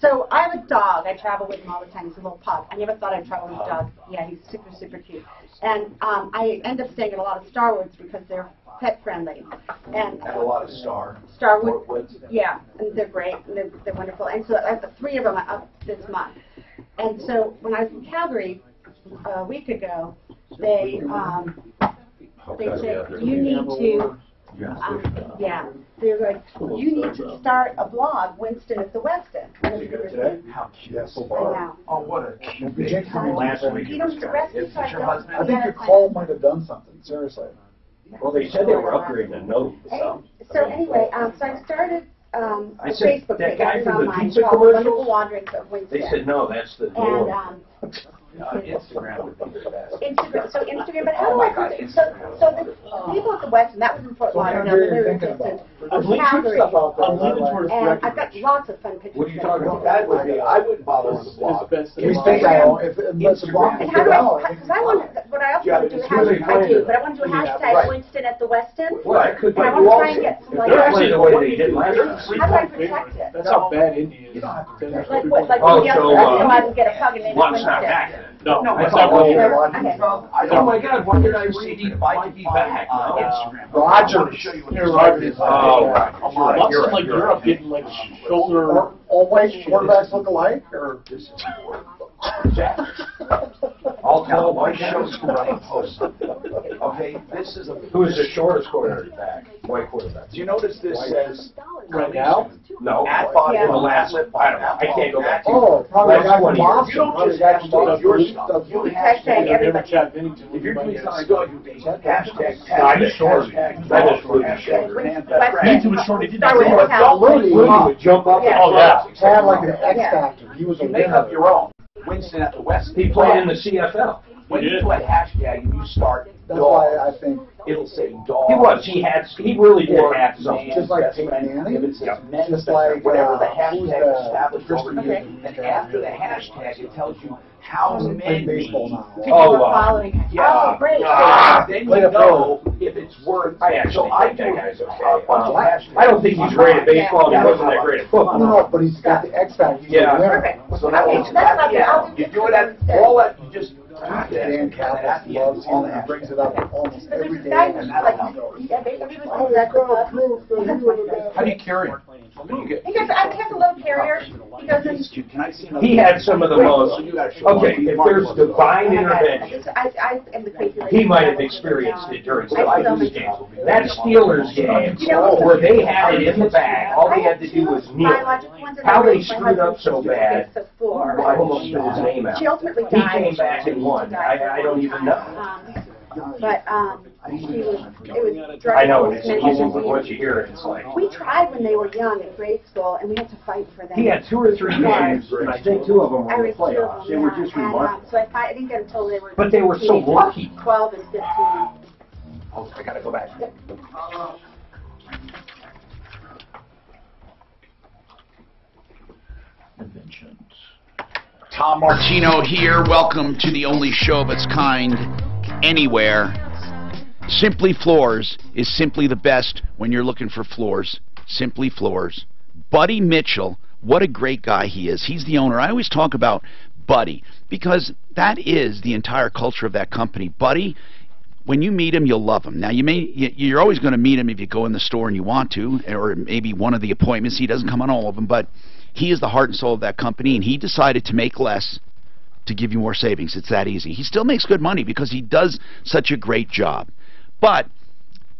So I have a dog. I travel with him all the time. He's a little pug. I never thought I'd travel with a dog. Yeah, he's super, super cute. And I end up staying at a lot of Starwoods because they're pet friendly. And a lot of Starwood. Yeah, and they're great. And they're wonderful. And so I have 3 of them up this month. And so when I was in Calgary a week ago, they said you need to. They're like, you need to start a blog, Winston at the Westin. How cute. Yes. I know. Oh, what a cute baby. Last week. You don't arrest me, so I don't. I think your call might have done something. Seriously. Well, they said they were upgrading a note. So anyway, so I started a Facebook that page. guy from the online pizza called commercials? Wonderful Wanderings of Winston. They said no, that's the door. And Instagram would be the best. Instagram, but how do I put it? So the people at the Westin, that was in Fort Lauderdale, they're resistant. Calgary. And I've got lots of fun pictures. What are you talking about? That would be, I wouldn't bother with the blog. Instagram. And how do I, because I want, what I also want to do, but I want to do a hashtag Winston at the Westin. Well, I could, and I want to try and get some, like, actually the way they did last time. how do I protect it? That's how bad India is. Like what, like the other, I can get a pug and then Lunch not back then. No, that's not not Okay. Oh my God, why did I read it? Might be back. Roger. Roger. Oh, right. Lots of like Europe getting like shoulder. All white quarterbacks look alike? Or I'll tell my show's running post. Okay, this is Who is the shortest quarterback? White quarterback. Do you notice this says Right now? No. at bottom Yeah. of the last lip? I don't know. I can't go back to probably a guy from You Boston. don't Probably a just guy have from to do Boston. your stuff. You Hashtag everybody. Chad Bennington. If you're doing something good, good, you hashtag I just shorted. hashtag I just shorted. He was short. He did Start with that. Cal. Rudy would jump up. Yeah. Oh yeah. had like an X Factor. He was a You make up your own. Winston at the West. He played in the CFL. When you put a hashtag and you start That's why I think it'll say dog. He really did have something. Just like Peyton Manning. If it says men, Just like whatever the who's hashtag the established over Christian here. And after the hashtag, it tells you how many. baseball now. Yeah. Then you know if it's worth. I actually I think that guy's okay. I don't think he's great at baseball. He wasn't that great at football. No, but he's got the X factor. Yeah. So that means you do it at all that. You just. Dan Kaplan loves him and brings it up almost every day. How do you cure him? He gets a low carrier. He goes in. He had some of the most. Okay, if there's divine intervention, he might have experienced it during the Vikings game. That Steelers game, where they had it in the bag, all they had to do was kneel. How they screwed up so bad, I almost spit his name out. She ultimately He died. came back and won. I don't even know. But it was I know, it's easy, but once you hear it, it's like. We tried when they were young in grade school, and we had to fight for them. He had 2 or 3 games, and I think 2 of them were in the playoffs. They were just remarkable. So I didn't get until they were. But they were so lucky. 12 and 15. Oh, I gotta go back. Invention. Tom Martino here. Welcome to the only show of its kind anywhere. Simply Floors is simply the best when you're looking for floors. Simply Floors. Buddy Mitchell, what a great guy he is. He's the owner. I always talk about Buddy because that is the entire culture of that company. Buddy, when you meet him, you'll love him. Now, you're always going to meet him if you go in the store and you want to, or maybe one of the appointments. He doesn't come on all of them, but he is the heart and soul of that company, and he decided to make less to give you more savings. It's that easy. He still makes good money because he does such a great job. But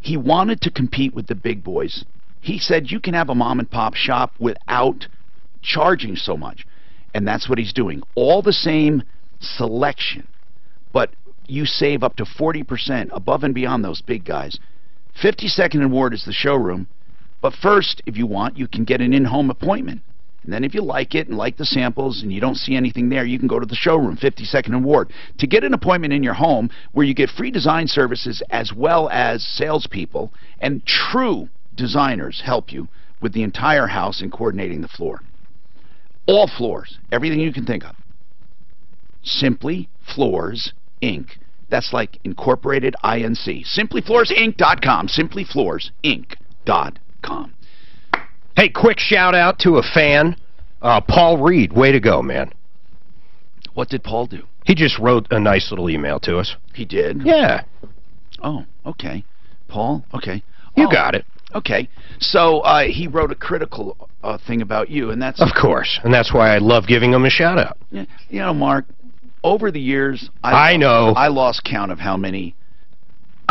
he wanted to compete with the big boys. He said you can have a mom-and-pop shop without charging so much. And that's what he's doing. All the same selection, but you save up to 40% above and beyond those big guys. 52nd and Ward is the showroom. But first, if you want, you can get an in-home appointment. And then if you like it and like the samples and you don't see anything there, you can go to the showroom, 52nd and Ward. To get an appointment in your home where you get free design services as well as salespeople and true designers help you with the entire house and coordinating the floor. All floors, everything you can think of. Simply Floors, Inc. That's like incorporated INC. SimplyFloorsInc.com. SimplyFloorsInc.com. Hey, quick shout out to a fan, Paul Reed. Way to go, man. What did Paul do? He just wrote a nice little email to us. He did? Yeah. Oh, okay. Paul, okay. You got it. Okay. So he wrote a critical thing about you, and that's... Of course, and that's why I love giving him a shout out. Yeah, you know, Mark, over the years... I know. I lost count of how many...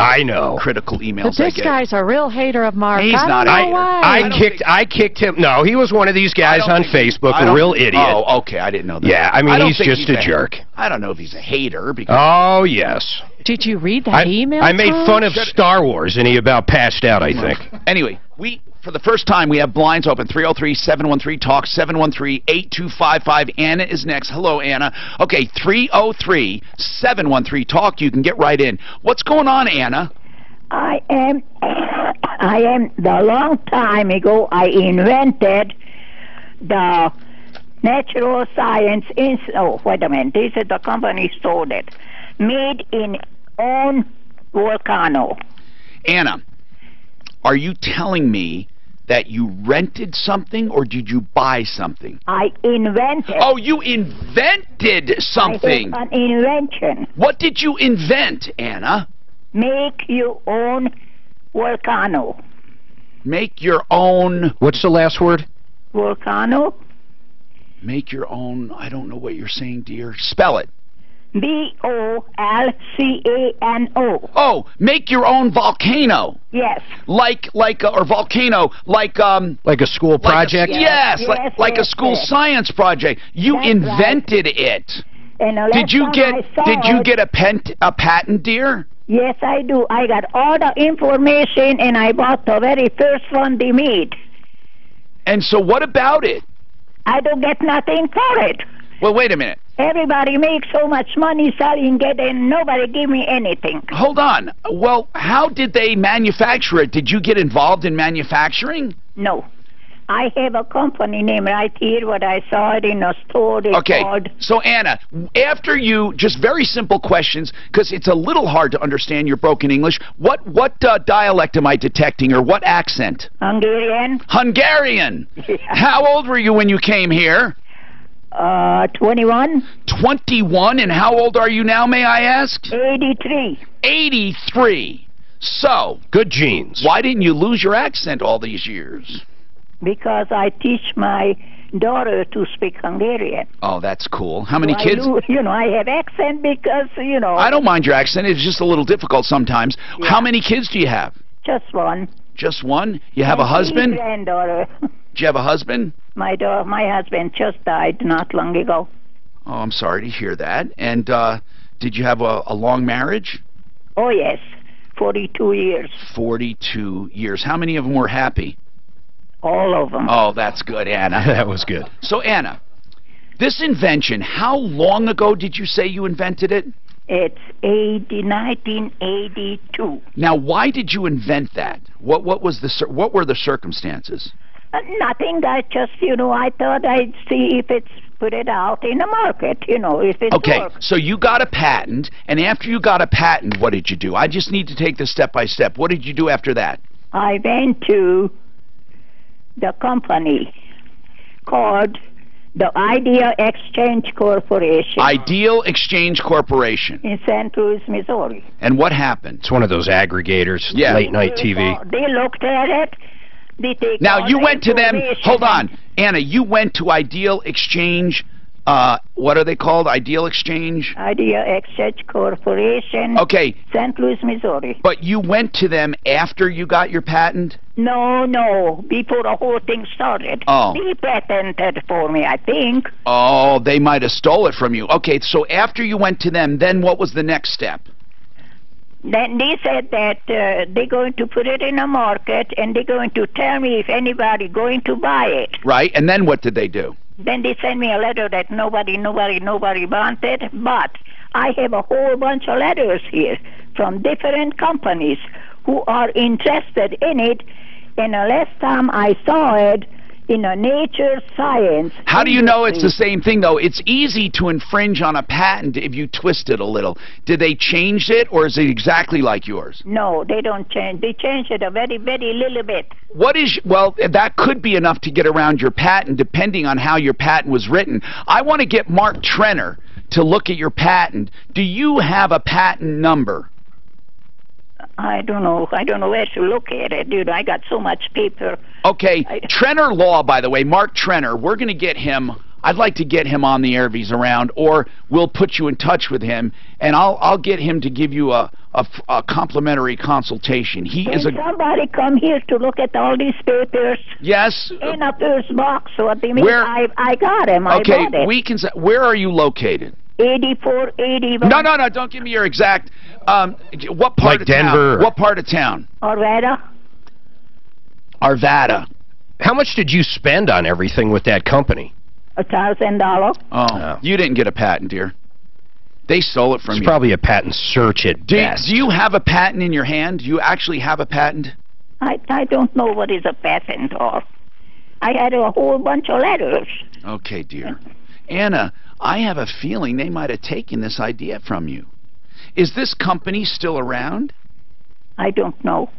I know. Critical emails But this guy's a real hater of Mark. He's not. I kicked him. No, he was one of these guys on Facebook, a real idiot. Oh, okay. I didn't know that. Yeah, I mean, he's just a jerk. I don't know if he's a hater. Because oh, yes. Did you read that email? I made fun of Star Wars, and he about passed out, I think. Anyway, for the first time, we have blinds open. 303-713-TALK, 713-8255. Anna is next. Hello, Anna. Okay, 303-713-TALK. You can get right in. What's going on, Anna? I am, the long time ago, I invented the natural science, wait a minute, this is the company sold it, made in own volcano. Anna, are you telling me that you rented something or did you buy something? I invented. Oh, you invented something. I did an invention. What did you invent, Anna? Make your own volcano. Make your own... What's the last word? Volcano. Make your own... I don't know what you're saying, dear. Spell it. V-O-L-C-A-N-O. Oh, make your own volcano. Yes. Or volcano, like a school project? Yes, like a school science project. You invented it. And did you get a patent, dear? Yes, I do. I got all the information, and I bought the very first one they made. And so what about it? I don't get nothing for it. Well, wait a minute. Everybody makes so much money selling it, and nobody give me anything. Hold on. Well, how did they manufacture it? Did you get involved in manufacturing? No. I have a company name right here, but I saw it in a store. Okay, so Anna, after you, just very simple questions, because it's a little hard to understand your broken English. What dialect am I detecting, or what accent? Hungarian. Hungarian! How old were you when you came here? 21. 21, and how old are you now, may I ask? 83. 83. So, good genes. Why didn't you lose your accent all these years? Because I teach my daughter to speak Hungarian. Oh, that's cool. How many kids? I have accent because, I don't mind your accent. It's just a little difficult sometimes. Yeah. How many kids do you have? Just one. Just one? You have a husband? Granddaughter. Do you have a husband? My husband just died not long ago. Oh, I'm sorry to hear that. And did you have a long marriage? Oh, yes. 42 years. 42 years. How many of them were happy? All of them. Oh, that's good, Anna. That was good. So, Anna, this invention, how long ago did you say you invented it? It's 1982. Now, why did you invent that? What were the circumstances? Nothing. I just, I thought I'd see if it's put it out in the market, if it Okay, works. so you got a patent, and after you got a patent, what did you do? I just need to take this step by step. What did you do after that? I went to the company called the Ideal Exchange Corporation. Ideal Exchange Corporation. In St. Louis, Missouri. And what happened? It's one of those aggregators, late night TV. They looked at it. Now, you went to them, hold on, Anna, you went to Ideal Exchange, what are they called? Ideal Exchange? Ideal Exchange Corporation. Okay. St. Louis, Missouri. But you went to them after you got your patent? No, before the whole thing started. Oh. They patented for me, I think. Oh, they might have stole it from you. Okay, so after you went to them, then what was the next step? Then they said that they're going to put it in the market, and they're going to tell me if anybody going to buy it. Right, and then what did they do? Then they sent me a letter that nobody wanted, but I have a whole bunch of letters here from different companies who are interested in it, and the last time I saw it in a Nature Science. How do you know it's the same thing, though? It's easy to infringe on a patent if you twist it a little. Did they change it, or is it exactly like yours? No, they don't change. They change it a very, very little bit. Well, that could be enough to get around your patent, depending on how your patent was written. I want to get Mark Trenner to look at your patent. Do you have a patent number? I don't know where to look at it, I got so much paper. Okay, Trenner Law, by the way, Mark Trenner, we're going to get him. I'd like to get him on the air if he's around, or we'll put you in touch with him, and I'll get him to give you a complimentary consultation. Somebody come here to look at all these papers. Yes. In a first box. So what they mean? I got him. Okay, I bought it. we can. Where are you located? 8481. No, don't give me your exact. What part like of Denver? Town? What part of town? Arvada. How much did you spend on everything with that company? $1,000. Oh, you didn't get a patent, dear. They stole it from you. It's probably a patent search at best. Do you have a patent in your hand? Do you actually have a patent? I don't know what is a patent or. I had a whole bunch of letters. Okay, dear. Anna, I have a feeling they might have taken this idea from you. Is this company still around? I don't know.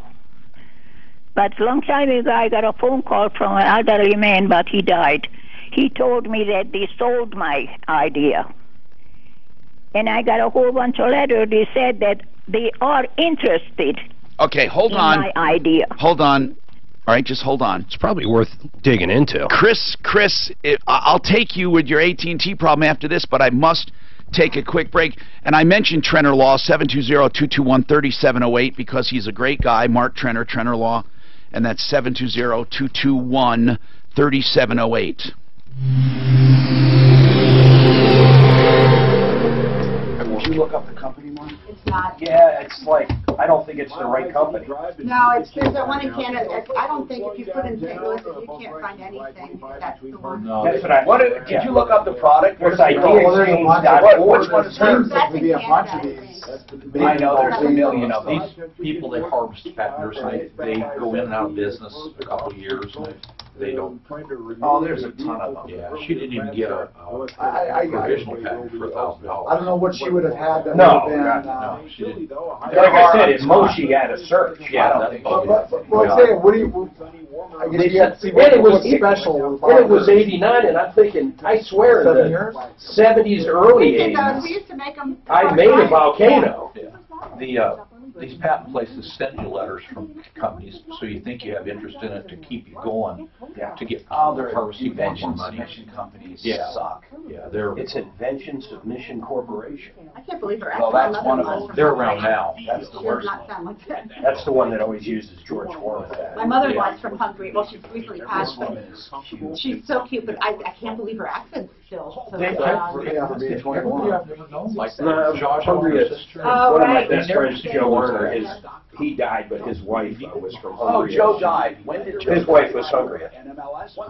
But a long time ago, I got a phone call from an elderly man, but he died. He told me that they sold my idea. And I got a whole bunch of letters. They said that they are interested. Okay, hold on. My idea. Hold on. All right, just hold on. It's probably worth digging into. Chris, I'll take you with your AT&T problem after this, but I must take a quick break. And I mentioned Trenner Law, 720-221-3708, because he's a great guy, Mark Trenner, Trenner Law, and that's 720-221-3708. Did you look up the company, Mark? It's not. Yeah, it's like, I don't think it's the right company. No, there's that one in Canada. I don't think if you put in St. Louis, you can't find anything. That's the one. No, That's what did you look up the product? It's Which one is hers? That's in Canada. I know there's a million of these people that harvest fatteners. They go in and out of business a couple of years. And they don't. Oh, there's a ton of them. Yeah, she didn't even get a provisional patent for $1,000. I don't know what she would have had. That No, would have been, no, she didn't. Like I said, at most she had a search. Yeah, I don't think. Well, I'm saying, what do you? I guess you have to see And it was special. And it was '89, and I'm thinking, I swear, in 7 the years? '70s, early We '80s, used to make them. I made a volcano. These patent places send you letters from companies, so you think you have interest in it to keep you going, to get harvesting Invention money. submission companies suck. Yeah, they're. It's Invention Submission Corporation. I can't believe her. Well, that's one of them. They're around now. That's the worst. Does not sound like that. That's the one that always uses George Foreman. My mother-in-law's from Hungary. Well, she's recently passed, but she's so cute. But I can't believe her accent's still. So, Hungary is one of my best friends, Joe Werner. He died, but his wife was from Hungary. Oh, Joe died. When did Joe? His wife was Hungarian,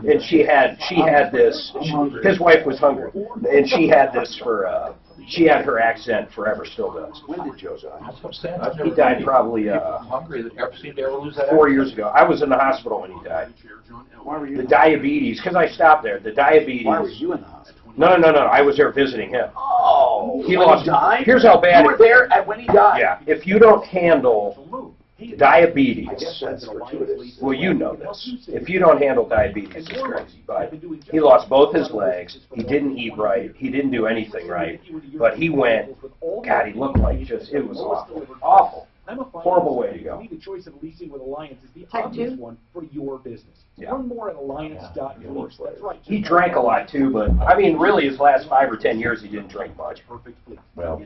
and she had this. His wife was Hungarian, and she had this for. She had her accent forever, still does. When did Joe die? That's what I'm saying. He died probably Hungary that ever seemed to ever lose that. 4 years ago. I was in the hospital when he died. Why were you? The diabetes, because I stopped there. The diabetes. Why were you in the hospital? No. I was there visiting him. Oh, He when lost. he died? Here's how bad. You were there when he died. Yeah. If you don't handle diabetes, I guess that's fortuitous. well, you know this. If you don't handle diabetes, it's crazy. But he lost both his legs. He didn't eat right. He didn't do anything right. But he went. God, he looked like just. It was awful. Awful. Horrible way to go. The choice of leasing with Alliance is the obvious one for your business. Yeah. Learn more at alliance.com. That's right. He drank a lot too, but I mean, really, his last 5 or 10 years, he didn't drink much. Well,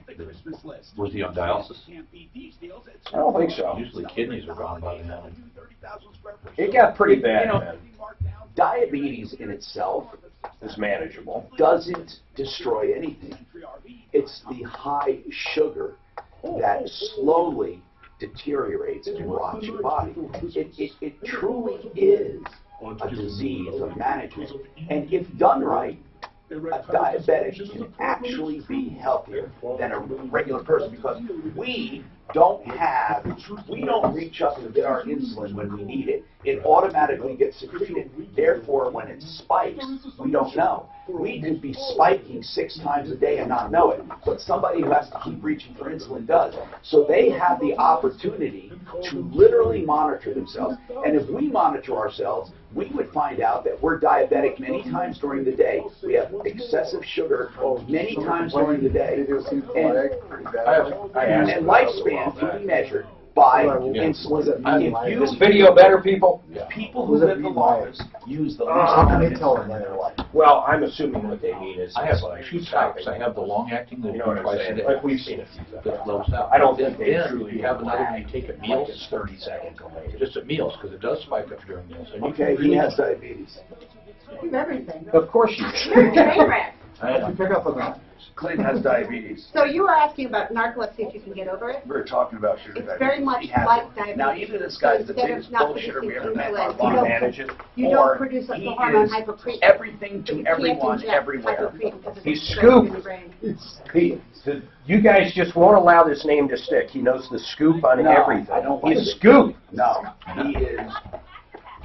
was he on dialysis? I don't think so. Usually kidneys are gone by now. It got pretty bad, man. Diabetes in itself It's manageable. doesn't destroy anything. It's the high sugar that slowly deteriorates and rots your body. It truly is a disease of management. And if done right, a diabetic can actually be healthier than a regular person, because we don't reach up and get our insulin when we need it. It automatically gets secreted. Therefore, when it spikes, we don't know. We could be spiking 6 times a day and not know it, but somebody who has to keep reaching for insulin does. So they have the opportunity to literally monitor themselves. And if we monitor ourselves, we would find out that we're diabetic many times during the day. We have excessive sugar many times during the day. And lifespan can be measured by insulin. This video better, people? People who live the longest use the least How can amount they of tell insulin them in their life. Well, I'm assuming what they mean is I have 2 types. I have the long-acting that You know what I'm twice a saying? day. Like we've seen a few That flows out. I don't think they Then truly you have another one you take at meals. It's 30 seconds. Just at meals, because it does spike up during meals. And you Okay, can he really- has diabetes. You have everything. Of course you You're a train wreck. I have to pick up on that. Clint has diabetes. So you were asking about narcolepsy, if you can get over it? We were talking about sugar It's diabetes. very much He has like it. diabetes. Now, even this guy's the Instead of biggest not bullshitter we ever producing met in our insulin, lives. you manage it. You Or don't produce a he hormone is hypocretin. everything You to can't everyone, inject everywhere. hypocretin because it's He's destroying scooped. your brain. You guys just won't allow this name to stick. He knows the scoop on No, everything. I don't like He's it. scoop. No, he is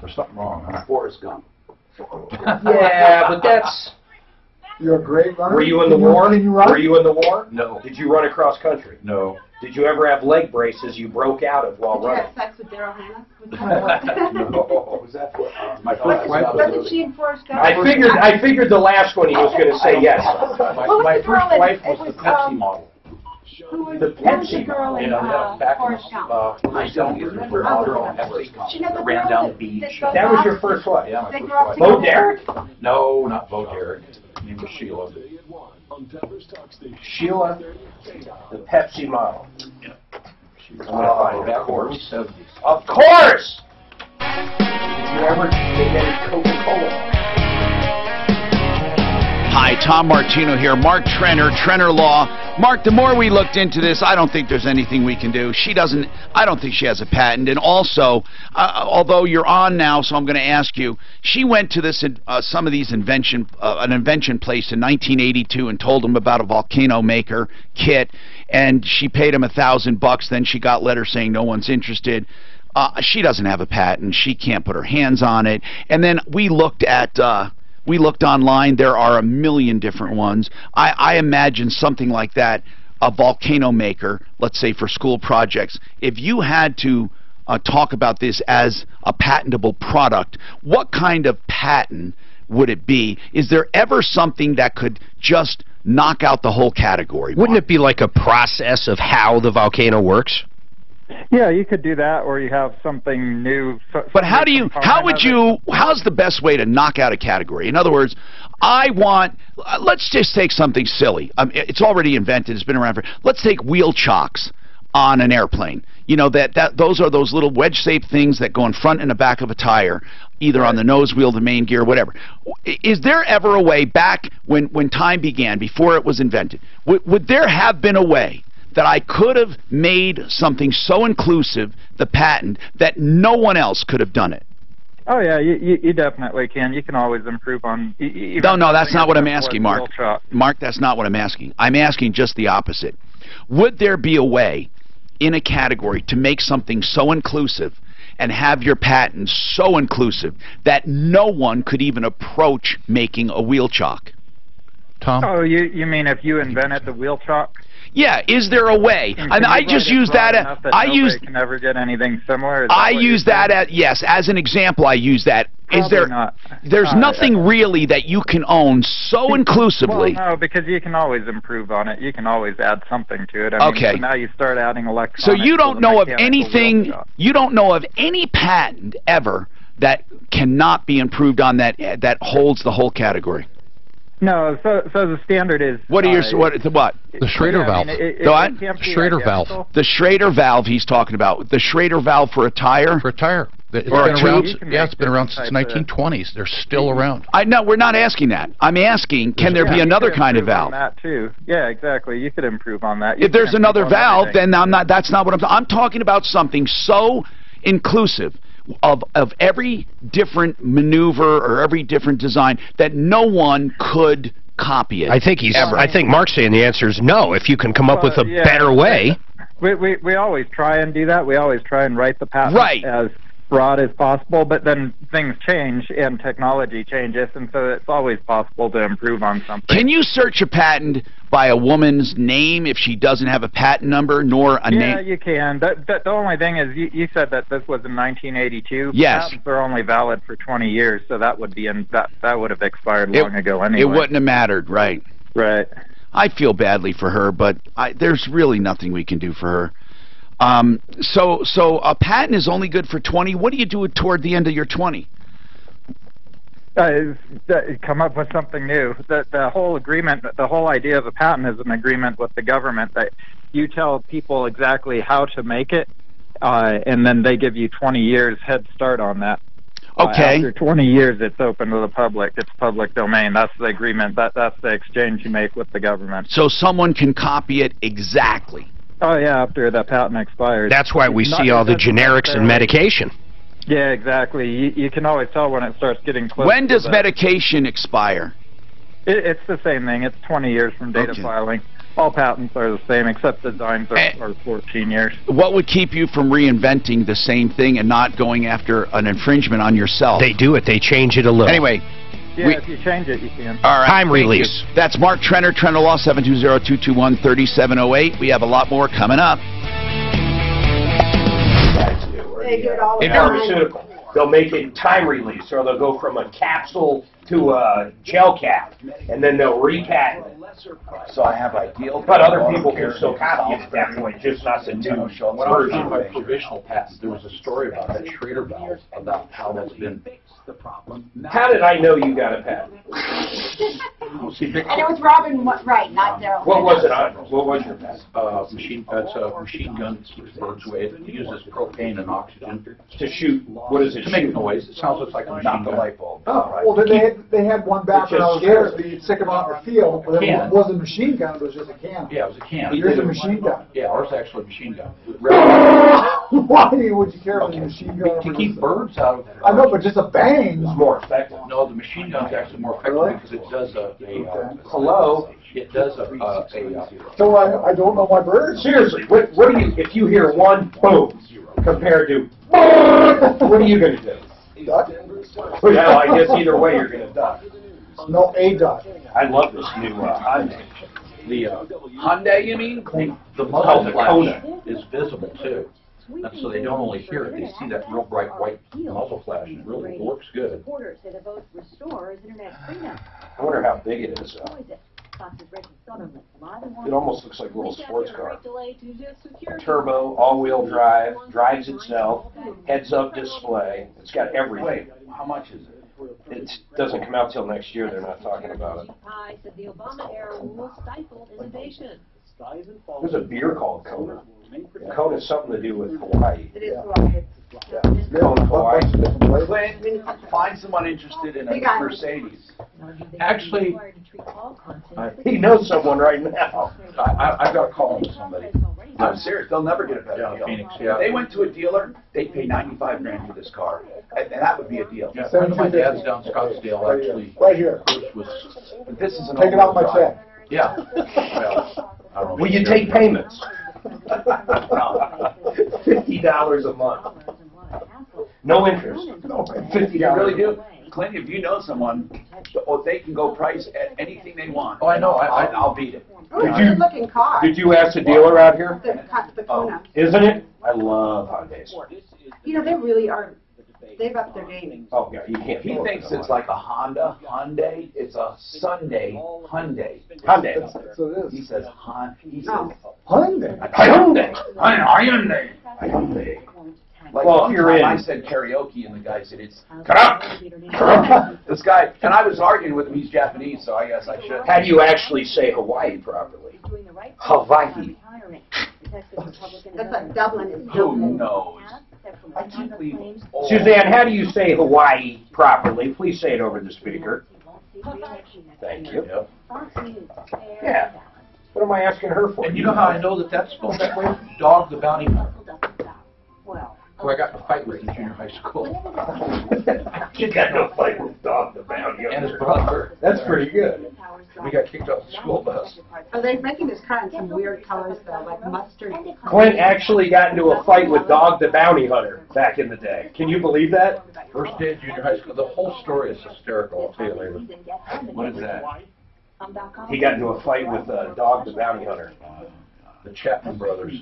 There's something wrong, huh? Forrest Gump. Yeah, but that's... You're a great runner. Were you in the Can war? Can you run? Were you in the war? No. Did you run across country? No. Did you ever have leg braces you broke out of while Did you running? have sex with Daryl Hannah? What was that for? My first wife Wasn't she in Forrest Gump? I figured the last one he was going to say yes. My first wife was the Pepsi model. Who was The the Pepsi girl in back in Forrest Gump? I don't remember how girl in Pepsi She knows the ran girl down the that- beach. that That was your first wife? Yeah, my They first grew up wife. Bo together? Derek? No, not Bo Derek. Her name was Sheila. Sheila, the Pepsi model. She was back in the early 70s. Of course! Did you ever make any Coca-Cola? Hi, Tom Martino here. Mark Trenner, Trenner Law. Mark, the more we looked into this, I don't think there's anything we can do. I don't think she has a patent. And also, although you're on now, so I'm going to ask you, she went to this some of these an invention place in 1982 and told them about a volcano maker kit, and she paid him $1,000. Then she got letters saying no one's interested. She doesn't have a patent. She can't put her hands on it. And then we looked online. There are a million different ones. I imagine something like that, a volcano maker, let's say for school projects. If you had to talk about this as a patentable product, what kind of patent would it be? Is there ever something that could just knock out the whole category? Wouldn't it be like a process of how the volcano works? Yeah, you could do that, or you have something new. But how's the best way to knock out a category? In other words, let's just take something silly. It's already invented, it's been around let's take wheel chocks on an airplane. You know, those are those little wedge-shaped things that go in front and the back of a tire, either on the nose wheel, the main gear, whatever. Is there ever a way, back when time began, before it was invented, would there have been a way that I could have made something so inclusive, the patent, that no one else could have done it? Oh, yeah, you definitely can. You can always improve on... No, that's not what I'm asking, Mark. Mark, that's not what I'm asking. I'm asking just the opposite. Would there be a way in a category to make something so inclusive and have your patent so inclusive that no one could even approach making a wheel chock? Tom? Oh, you mean if you invented the wheel chock? Yeah, is there a way? And I just use that can never get anything similar. I use that as an example. I use that. There's nothing really that you can own so inclusively. Well, no, because you can always improve on it. You can always add something to it. I mean, so now you start adding electronics. So you don't know of anything. You don't know of any patent ever that cannot be improved on that holds the whole category. No, so the standard is... What? The Schrader valve. The Schrader valve. The Schrader valve he's talking about. The Schrader valve for a tire? For a tire. It's been around since 1920s. They're still around. No, we're not asking that. I'm asking, can there be another kind of valve? That too. Yeah, exactly. You could improve on that. If there's another valve, then that's not what I'm talking about. Something so inclusive of every different maneuver or every different design that no one could copy it. I think Mark's saying the answer is no. If you can come up with a better way. We always try and do that. We always try and write the patent as broad as possible, but then things change and technology changes, and so it's always possible to improve on something. Can you search a patent by a woman's name if she doesn't have a patent number nor a name? Yeah, you can. The only thing is, you said that this was in 1982. Yes. Patents are only valid for 20 years, so that would be that would have expired long ago anyway. It wouldn't have mattered, right? Right. I feel badly for her, but there's really nothing we can do for her. So a patent is only good for 20. What do you do toward the end of your 20? Come up with something new. The whole agreement, the whole idea of a patent is an agreement with the government that you tell people exactly how to make it, and then they give you 20 years head start on that. Okay. After 20 years, it's open to the public. It's public domain. That's the agreement. That's the exchange you make with the government. So someone can copy it exactly. Oh, yeah, after the patent expires. That's why we see all the generics and medication. Yeah, exactly. You can always tell when it starts getting close. When does medication expire? It's the same thing. It's 20 years from date of filing. All patents are the same, except designs are 14 years. What would keep you from reinventing the same thing and not going after an infringement on yourself? They do it. They change it a little. Anyway. Yeah, if you change it, you can. All right. Time release. That's Mark Trenner, Trenner Law, 720-221-3708. We have a lot more coming up. In pharmaceutical, they'll make it time release, or they'll go from a capsule to a gel cap, and then they'll repatent it. So I have ideal. But other people can still copy it at that point, just not the new version. When I was on my provisional patent, there was a story about that Schrader valve, about how that's been. How did I know you got a patent? And it was Robin Wright, not Daryl. What was it on? What was your patent? It's a machine gun bird's way. It uses propane and oxygen To shoot, what is it? to make noise. It sounds just like a machine Not the gun. light bulb. Oh, right. well, then they had one back when I was there, so you'd stick them out in the field, but it Can. wasn't a machine gun, it was just a can. Yeah, it was a can. Here's a machine gun. Yeah, ours actually a machine gun. Why would you care about a machine gun? To keep birds out of. I know, but just a bang. It's more effective. No, the machine gun's actually more effective Really? because it does Hello? It does So I don't know my birds. Seriously, what do you, if you hear one boom compared to, what are you going to do? Duck? Well, I guess either way you're going to duck. No, a duck. I love this new Hyundai. The Hyundai, you mean? The Oh, muzzle the flash Kona. is visible too. And so they don't only hear it, they see that real bright white muzzle flash. It really works good. I wonder how big it is. It almost looks like a little sports car. Turbo, all-wheel drive, drives itself, heads-up display. It's got everything. Wait, how much is it? It doesn't come out till next year. They're not talking about it. There's a beer called Kona. Kona has something to do with Hawaii. It is Hawaii. Kona, Hawaii. Clint, find someone interested in a Mercedes. Actually, He knows someone right now. I've got to call him to somebody. I'm serious, they'll never get a better Yeah, deal. Phoenix, If yeah. they went to a dealer, they'd pay $95,000 for this car, and that would be a deal. Yeah, one of my dad's down Scottsdale actually. Right here. Was This is an Take it out my all-wheel drive. check. yeah. Well, I don't know. Will you take payments? $50 a month. No interest. No, $50 you really a do. month. Clint, if you know someone, or they can go price at anything they want. Oh, I know. I'll beat it. Oh, it's a good looking car. Did you ask the dealer out here? The Kona. Isn't it? I love Hyundais. You know, they really are, they've upped their game. Oh, yeah, you can't. He thinks it's like a Honda Hyundai. It's a Sunday Hyundai. Hyundai. So it He is. says He says Hyundai. Hyundai. Hyundai. Hyundai. Like Well, one if you're time in- I said karaoke, and the guy said it's karaoke. This guy, and I was arguing with him. He's Japanese, so I guess I should. How do you actually say Hawaii properly? Hawaii. That's like Dublin is Who Dublin. knows? I can't believe. Suzanne, how do you say Hawaii properly? Please say it over the speaker. Thank you. Yep. Yeah. What am I asking her for? And you know how I know that that's spelled that way? Dog the Bounty Hunter. Who I got in a fight with in junior high school. You got no fight with Dog the Bounty And his Hunter. brother. That's pretty good. We got kicked off the school bus. Are they making this car in some weird colors though, like mustard? Clint actually got into a fight with Dog the Bounty Hunter back in the day. Can you believe that? First day of junior high school. The whole story is hysterical. I'll tell you later. What is that? He got into a fight with Dog the Bounty Hunter. The Chapman brothers.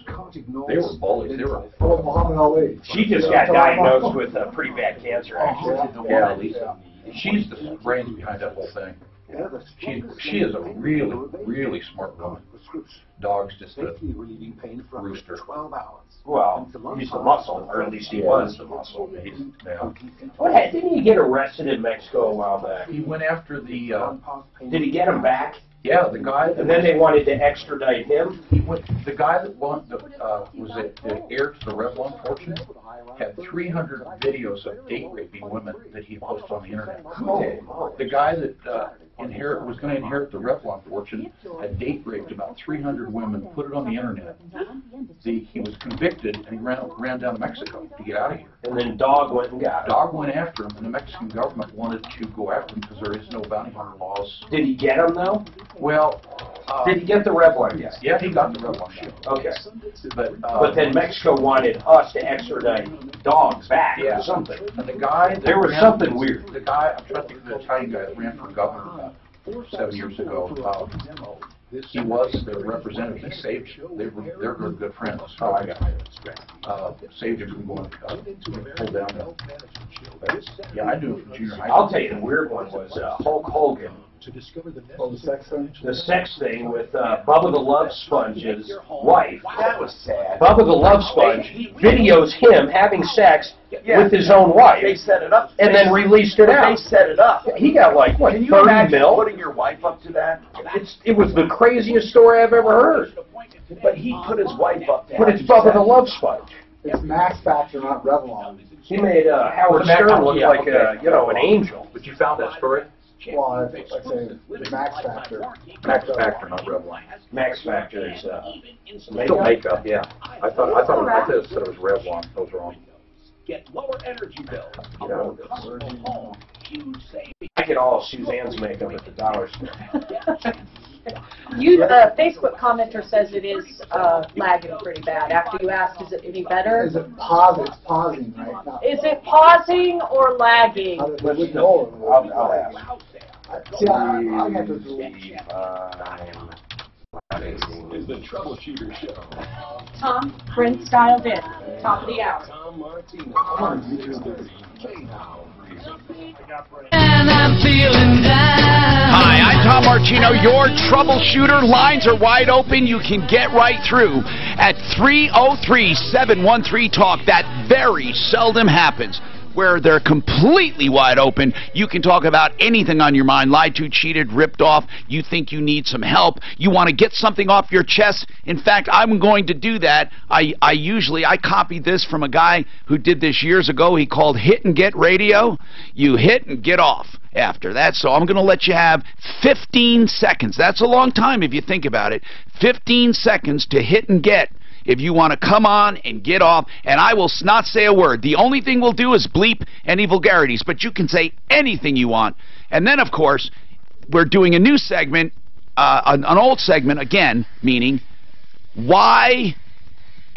They were bullies. They were. Oh, Muhammad Ali. She just got diagnosed with pretty bad cancer, actually. Yeah. She's the brains behind that whole thing. She is a really, really smart woman. Dog's just a rooster. Well, he's the muscle, or at least he was. The muscle. Yeah. Didn't he get arrested in Mexico a while back? He went after the. Did he get him back? Yeah, the guy. And then they wanted to extradite him? He went. The guy that was it heir to the Revlon fortune had 300 videos of date raping women that he posted on the internet. The guy that was going to inherit the Revlon fortune had date raped about 300 women, put it on the internet. He was convicted and he ran down to Mexico to get out of here. And then Dog went and got him. Dog went after him, and the Mexican government wanted to go after him because there is no bounty hunter laws. Did he get him though? Well, did he get the Revlon yet? Yeah, he got the Revlon shit. Okay. But then Mexico wanted us to extradite Dog back or something. And the guy There was something weird. The guy, I'm trying to think of the Italian guy that ran for governor about 7 years ago. He was their representative. He saved him. They're good friends. Oh, I got it. Saved him from going pulled down. Yeah, I knew it from junior high. I'll tell you, the weird one was Hulk Hogan To discover the The sex thing with Bubba the Love Sponge's wife. That was sad. Bubba the Love Sponge videos him having sex with his own wife. They set it up. And then released it out. They set it up. He got like, what, Can you 30 imagine mil? putting your wife up to that? It was the craziest story I've ever heard. But he put his wife up to But it's Bubba the Love Sponge. It's Max Factor, not Revlon. He made Howard Stern look like an angel. But you found that story? Well, I'd say the Max Factor. Max Factor, not Revlon. Max Factor is Still makeup, yeah. I thought it said it was Revlon. I was wrong. Get lower energy bills. You know, I get all Suzanne's makeup at the dollar store. Facebook commenter says it is lagging pretty bad. After you asked, is it any better? Is it pausing? It's pausing right now. Is it pausing or lagging? I'll ask. See, I have to do is the Troubleshooter Show. Tom, Prince dialed in. Top of the hour. Tom Martino. And I'm feeling down. Hi, I'm Tom Martino, your troubleshooter. Lines are wide open. You can get right through at 303-713-TALK. That very seldom happens, where they're completely wide open. You can talk about anything on your mind. Lied to, cheated, ripped off. You think you need some help. You want to get something off your chest. In fact, I'm going to do that. I copied this from a guy who did this years ago. He called Hit and Get Radio. You hit and get off after that. So I'm going to let you have 15 seconds. That's a long time if you think about it. 15 seconds to hit and get. If you want to come on and get off, and I will not say a word. The only thing we'll do is bleep any vulgarities, but you can say anything you want. And then, of course, we're doing a new segment, an old segment, again, meaning, why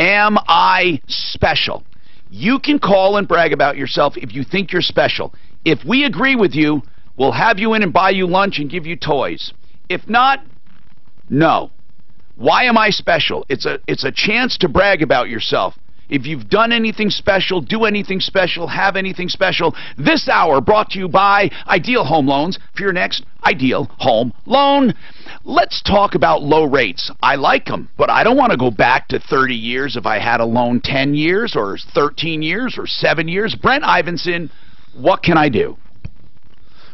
am I special? You can call and brag about yourself if you think you're special. If we agree with you, we'll have you in and buy you lunch and give you toys. If not, no. Why am I special? It's a chance to brag about yourself. If you've done anything special, do anything special, have anything special. This hour brought to you by Ideal Home Loans for your next Ideal Home Loan. Let's talk about low rates. I like them, but I don't want to go back to 30 years if I had a loan 10 years or 13 years or 7 years. Brent Ivinson, what can I do?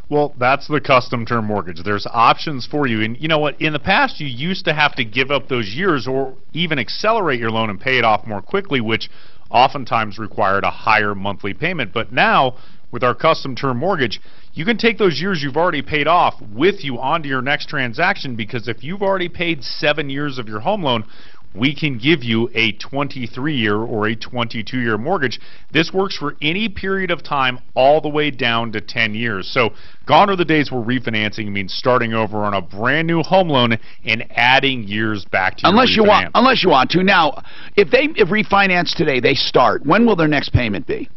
Well, that's the custom term mortgage. There's options for you. And you know what? In the past, you used to have to give up those years or even accelerate your loan and pay it off more quickly, which oftentimes required a higher monthly payment. But now, with our custom term mortgage, you can take those years you've already paid off with you onto your next transaction, because if you've already paid 7 years of your home loan, we can give you a 23-year or a 22-year mortgage. This works for any period of time all the way down to 10 years. So gone are the days where refinancing means starting over on a brand new home loan and adding years back to your unless you want to. Now, if they refinance today, they start. When will their next payment be?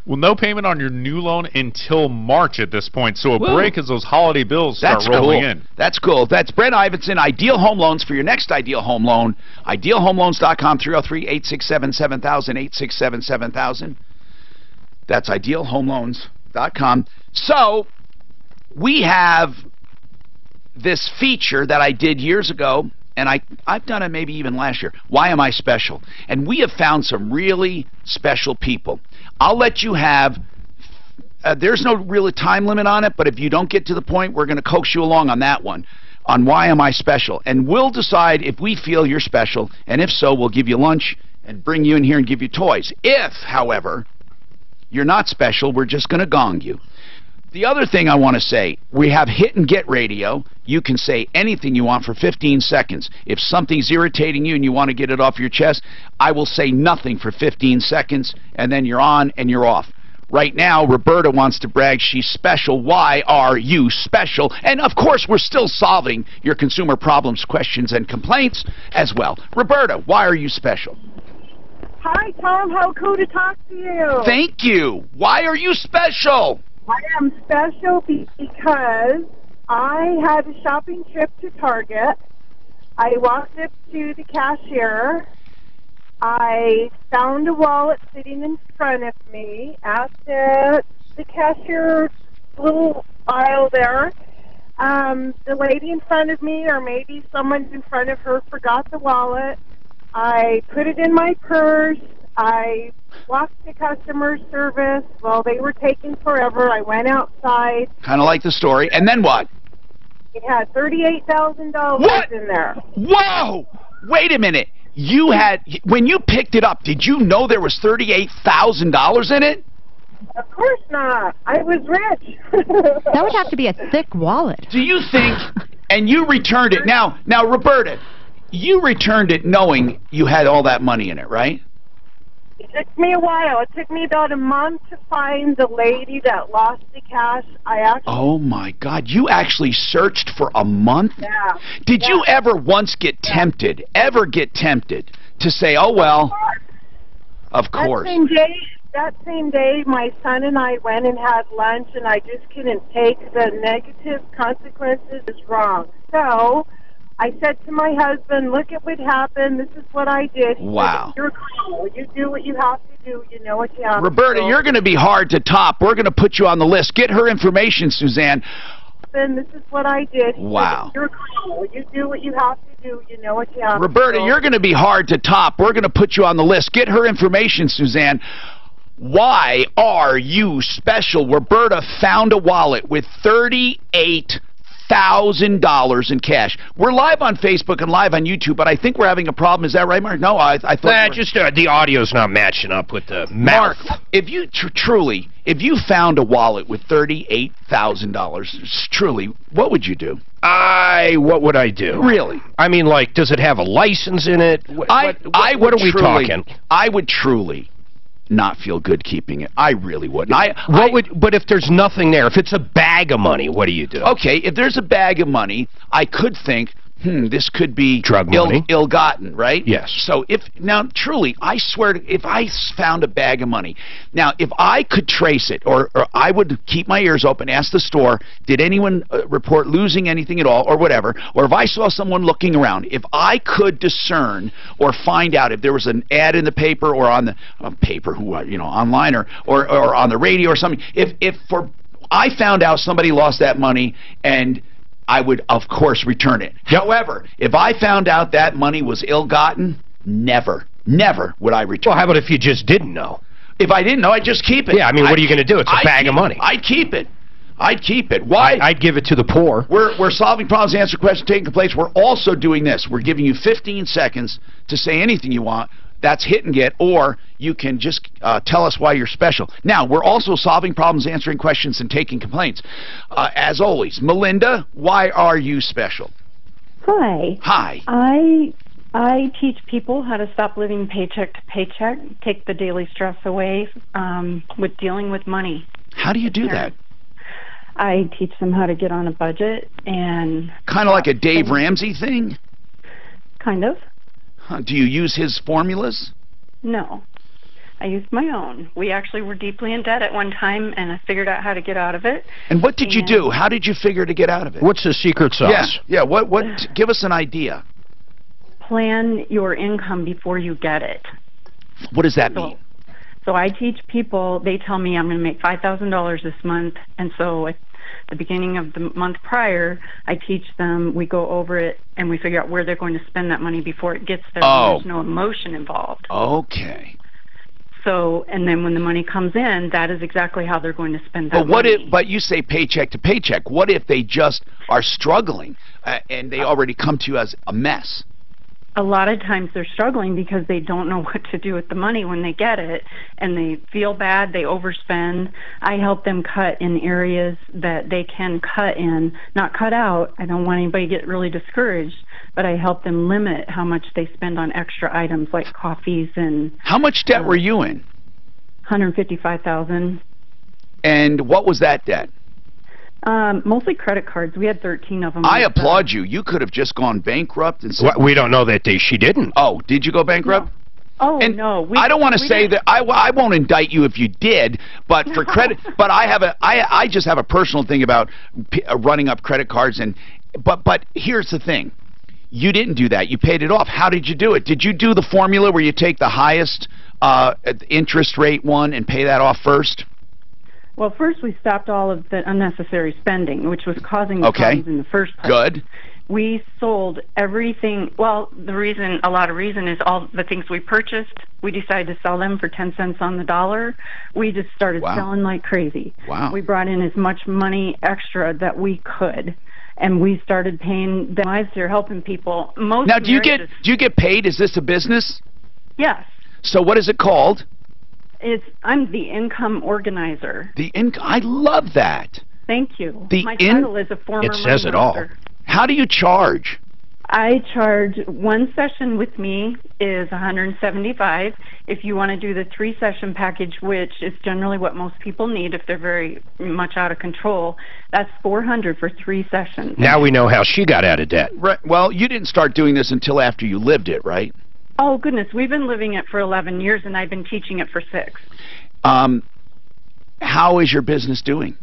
Well, no payment on your new loan until March at this point. So a break as those holiday bills start rolling in. That's cool. That's Brent Ivinson, Ideal Home Loans for your next Ideal Home Loan. IdealHomeLoans.com, 303-867-7000, 867-7000. That's IdealHomeLoans.com. So we have this feature that I did years ago, and I've done it maybe even last year. Why am I special? And we have found some really special people. I'll let you have, there's no real time limit on it, but if you don't get to the point, we're going to coax you along on that one, on why am I special. And we'll decide if we feel you're special, and if so, we'll give you lunch and bring you in here and give you toys. If, however, you're not special, we're just going to gong you. The other thing I want to say, we have Hit and Get Radio. You can say anything you want for 15 seconds. If something's irritating you and you want to get it off your chest, I will say nothing for 15 seconds, and then you're on and you're off. Right now, Roberta wants to brag she's special. Why are you special? And, of course, we're still solving your consumer problems, questions, and complaints as well. Roberta, why are you special? Hi, Tom. How cool to talk to you. Thank you. Why are you special? I am special because I had a shopping trip to Target. I walked up to the cashier. I found a wallet sitting in front of me at the cashier little aisle there. The lady in front of me, or maybe someone in front of her, forgot the wallet. I put it in my purse. I walked to customer service. Well, they were taking forever. I went outside. Kind of like the story. And then what? It had $38,000 in there. Whoa! Wait a minute. You had, when you picked it up, did you know there was $38,000 in it? Of course not. I was rich. That would have to be a thick wallet. Do you think, and you returned it, now, Roberta, you returned it knowing you had all that money in it, right? It took me a while. It took me about a month to find the lady that lost the cash. Oh my God, you actually searched for a month? Yeah. Did you ever once get tempted, to say, oh well, of course. That same day, my son and I went and had lunch, and I just couldn't take the negative consequences. It's wrong. So I said to my husband, look at what happened. This is what I did. He Wow. said, you're cool. You do what you have to do. You know what you have Roberta, to do. you're going to be hard to top. We're going to put you on the list. Get her information, Suzanne. This is what I did. He Wow. said, you're cool. You do what you have to do. You know what you have Roberta, to do. you're going to be hard to top. We're going to put you on the list. Get her information, Suzanne. Why are you special? Roberta found a wallet with $38,000 in cash. We're live on Facebook and live on YouTube, but I think we're having a problem. Is that right, Mark? No, I thought... just the audio's not matching up with the mouth. Mark, if you truly, if you found a wallet with $38,000, truly, what would you do? What would I do? Really? I mean, like, does it have a license in it? What are we talking? I would truly not feel good keeping it. I really wouldn't. But if there's nothing there, if it's a bag of money, what do you do? Okay, if there's a bag of money, I could think, this could be drug money, ill-gotten, right? Yes. So now, truly, I swear, if I found a bag of money, now, if I could trace it, or I would keep my ears open, ask the store, did anyone report losing anything at all, or whatever, or if I saw someone looking around, if I could discern or find out if there was an ad in the paper or on the online or on the radio or something, if I found out somebody lost that money, and I would, of course, return it. Yep. However, if I found out that money was ill-gotten, never would I return it. Well, how about if you just didn't know? If I didn't know, I'd just keep it. Yeah, I mean, what are you going to do? It's a bag of money. I'd keep it. Why? I'd give it to the poor. We're solving problems, answering questions, taking complaints. We're also doing this. We're giving you 15 seconds to say anything you want. That's hit and get, or you can just tell us why you're special. Now, we're also solving problems, answering questions, and taking complaints. As always, Melinda, why are you special? Hi. Hi. I teach people how to stop living paycheck to paycheck, take the daily stress away with dealing with money. How do you do that? I teach them how to get on a budget and... Kind of like a Dave Ramsey thing? Kind of. Do you use his formulas? No. I used my own. We actually were deeply in debt at one time, and I figured out how to get out of it. And what did you do? How did you figure to get out of it? What's the secret sauce? Yeah. What? Give us an idea. Plan your income before you get it. What does that mean? So I teach people, they tell me I'm going to make $5,000 this month, and so at the beginning of the month prior, I teach them, we go over it, and we figure out where they're going to spend that money before it gets there. Oh. There's no emotion involved. Okay. So, and then when the money comes in, that is exactly how they're going to spend that money. But you say paycheck to paycheck. What if they just are struggling and they already come to you as a mess? A lot of times they're struggling because they don't know what to do with the money when they get it, and they feel bad, they overspend. I help them cut in areas that they can cut in, not cut out. I don't want anybody to get really discouraged, but I help them limit how much they spend on extra items like coffees and... How much debt were you in? $155,000. And what was that debt? Mostly credit cards. We had 13 of them. I applaud you. You could have just gone bankrupt. And we don't know that she didn't. Oh, did you go bankrupt? No. Oh, and no. I don't want to say that. I won't indict you if you did, but for credit. But I just have a personal thing about running up credit cards. But here's the thing. You didn't do that. You paid it off. How did you do it? Did you do the formula where you take the highest interest rate one and pay that off first? Well, first we stopped all of the unnecessary spending, which was causing the problems in the first place. Good. We sold everything. Well, a lot of reason is all the things we purchased, we decided to sell them for 10 cents on the dollar. We just started selling like crazy. Wow. We brought in as much money extra that we could, and we started paying the lives here, helping people. Now, do you get paid? Is this a business? Yes. So what is it called? I'm the income organizer. I love that. Thank you. My title is a former It says it money all. master. How do you charge? I charge one session with me is $175. If you want to do the 3-session package, which is generally what most people need if they're very much out of control, that's $400 for 3 sessions. Now we know how she got out of debt. Right. Well, you didn't start doing this until after you lived it, right? Oh, goodness. We've been living it for 11 years, and I've been teaching it for 6. How is your business doing?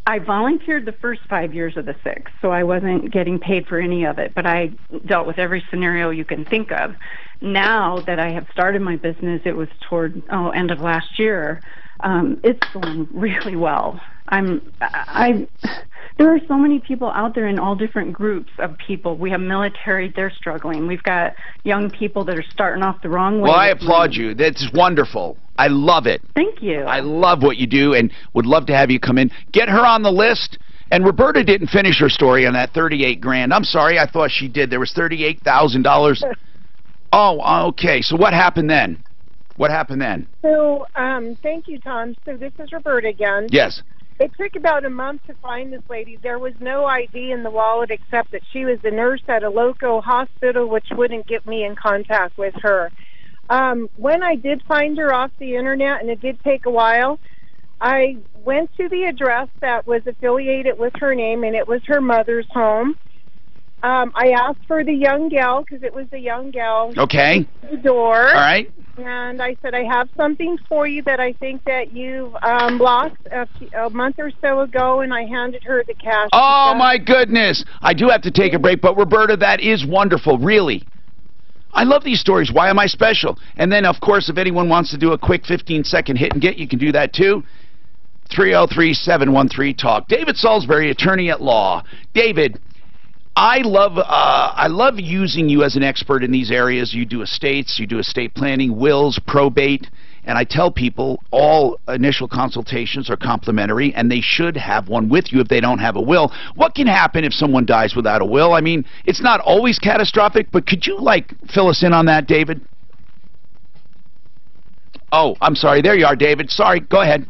I volunteered the first 5 years of the 6, so I wasn't getting paid for any of it, but I dealt with every scenario you can think of. Now that I have started my business, it was toward end of last year, it's going really well. There are so many people out there in all different groups of people. We have military, they're struggling. We've got young people that are starting off the wrong way. Well, I applaud you. That's wonderful. I love it. Thank you. I love what you do and would love to have you come in. Get her on the list. And Roberta didn't finish her story on that 38 grand. I'm sorry, I thought she did. There was $38,000. Oh, okay. So what happened then? What happened then? So, thank you, Tom. So this is Roberta again. Yes. It took about a month to find this lady. There was no ID in the wallet except that she was a nurse at a local hospital, which wouldn't get me in contact with her. When I did find her off the internet, and it did take a while, I went to the address that was affiliated with her name, and it was her mother's home. I asked for the young gal, because it was a young gal. Okay. At the door. All right. And I said, I have something for you that I think that you've lost a month or so ago, and I handed her the cash. Oh, my goodness. I do have to take a break, but Roberta, that is wonderful, really. I love these stories. Why am I special? And then, of course, if anyone wants to do a quick 15-second hit and get, you can do that, too. 303-713-TALK. David Salisbury, attorney at law. David, I love using you as an expert in these areas. You do estates, you do estate planning, wills, probate, and I tell people all initial consultations are complimentary, and they should have one with you if they don't have a will. What can happen if someone dies without a will? I mean, it's not always catastrophic, but could you, fill us in on that, David? Oh, I'm sorry. There you are, David. Sorry. Go ahead.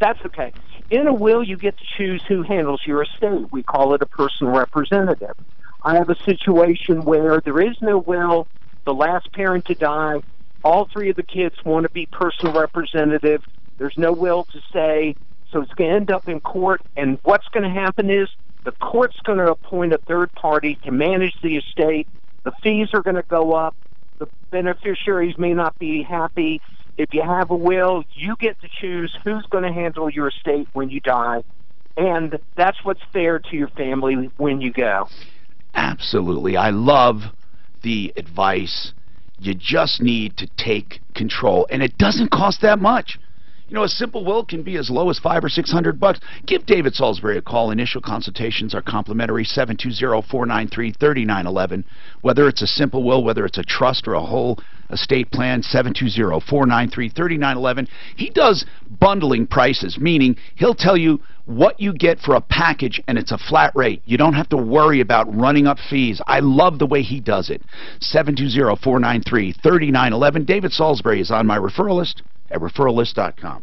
That's okay. In a will, you get to choose who handles your estate. We call it a personal representative. I have a situation where there is no will, the last parent to die, all 3 of the kids want to be personal representative. There's no will to say, so it's going to end up in court, and what's going to happen is the court's going to appoint a third party to manage the estate. The fees are going to go up. The beneficiaries may not be happy. If you have a will, you get to choose who's going to handle your estate when you die, and that's what's fair to your family when you go. Absolutely. I love the advice. You just need to take control, and it doesn't cost that much. You know, a simple will can be as low as $500 or $600. Give David Salisbury a call. Initial consultations are complimentary. 720-493-3911. Whether it's a simple will, whether it's a trust or a whole estate plan, 720-493-3911. He does bundling prices, meaning he'll tell you what you get for a package, and it's a flat rate. You don't have to worry about running up fees. I love the way he does it. 720-493-3911. David Salisbury is on my referral list at referrallist.com.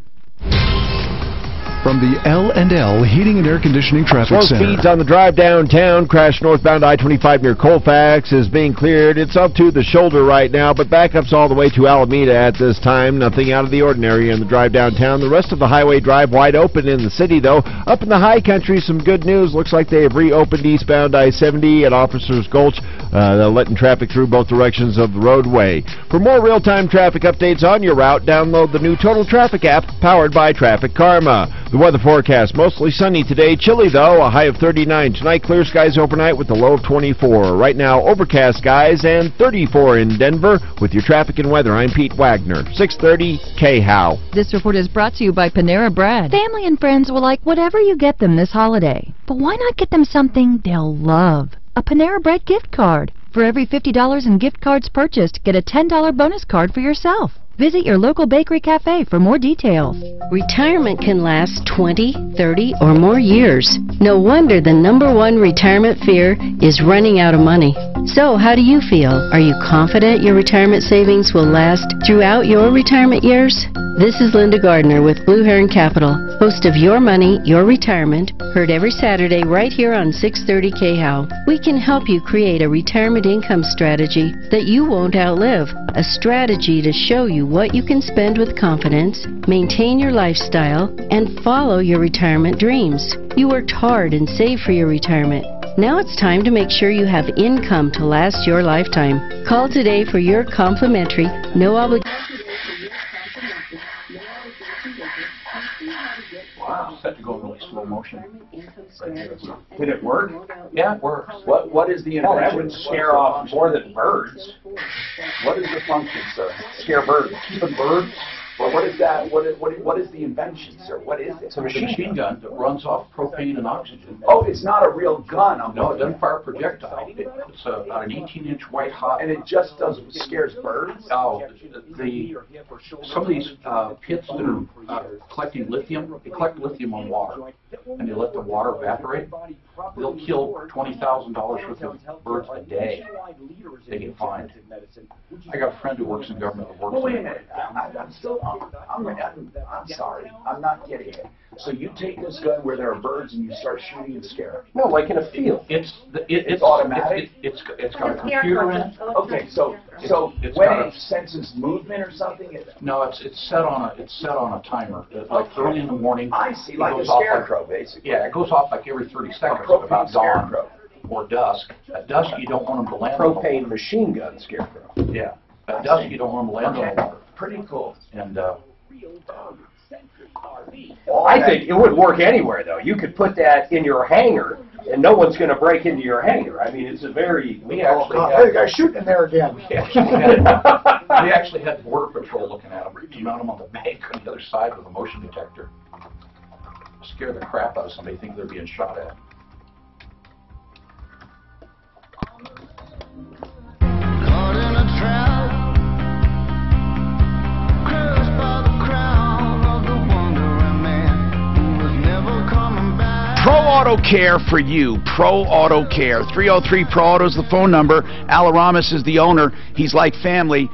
From the L&L Heating and Air Conditioning Traffic Slow Center. speeds on the drive downtown. Crash northbound I-25 near Colfax is being cleared. It's up to the shoulder right now, but backups all the way to Alameda at this time. Nothing out of the ordinary in the drive downtown. The rest of the highway drive wide open in the city, though. Up in the high country, some good news. Looks like they have reopened eastbound I-70 at Officers Gulch. letting traffic through both directions of the roadway. For more real-time traffic updates on your route, download the new Total Traffic app powered by Traffic Karma. The weather forecast, mostly sunny today. Chilly, though, a high of 39. Tonight, clear skies overnight with a low of 24. Right now, overcast skies and 34 in Denver. With your traffic and weather, I'm Pete Wagner, 630 KHOW. This report is brought to you by Panera Bread. Family and friends will like whatever you get them this holiday. But why not get them something they'll love? A Panera Bread gift card. For every $50 in gift cards purchased, get a $10 bonus card for yourself. Visit your local bakery cafe for more details. Retirement can last 20, 30, or more years. No wonder the #1 retirement fear is running out of money. So, how do you feel? Are you confident your retirement savings will last throughout your retirement years? This is Linda Gardner with Blue Heron Capital, host of Your Money, Your Retirement, heard every Saturday right here on 630 KHOW. We can help you create a retirement income strategy that you won't outlive, a strategy to show you what you can spend with confidence, maintain your lifestyle, and follow your retirement dreams. You worked hard and saved for your retirement. Now it's time to make sure you have income to last your lifetime. Call today for your complimentary, no obligation. Wow, set to go in really slow motion. Did it work? Yeah, it works. What is the Oh, invention? that would scare off more than birds. What is the function, sir? Scare birds. Keeping birds? Well, what is that? What is the invention, sir? What is it? It's a machine gun that runs off propane and oxygen. Oh, it's not a real gun. No, it doesn't fire a projectile. It's about an 18-inch white hot. And it just scares birds? Oh, some of these pits that are collecting lithium, they collect lithium on water, and they let the water evaporate. They'll kill $20,000 worth of birds a day. They get fined. I got a friend who works in government that works. Wait a minute. I'm sorry. I'm not getting it. So you take this gun where there are birds and you start shooting and scaring. No, like in a field. It's automatic. It's got a computer in it. Okay, so when it senses movement or something, no, it's set on a timer. Like early in the morning. I see, like a scarecrow, basically. Yeah, it goes off like every 30 seconds. About dawn or dusk. At dusk, you don't want them to land on the Propane machine gun scarecrow. Yeah. At dusk, you don't want them to land on the water. Pretty cool. And I think it would work anywhere, though. You could put that in your hangar, and no one's going to break into your hangar. I mean, it's a very... Hey, the guy's shooting in there again. We actually had Border Patrol looking at them. You mount them on the bank on the other side with a motion detector. Scare the crap out of somebody, think they're being shot at. Pro Auto Care for you. Pro Auto Care. 303 Pro Auto is the phone number. Al Aramis is the owner. He's like family.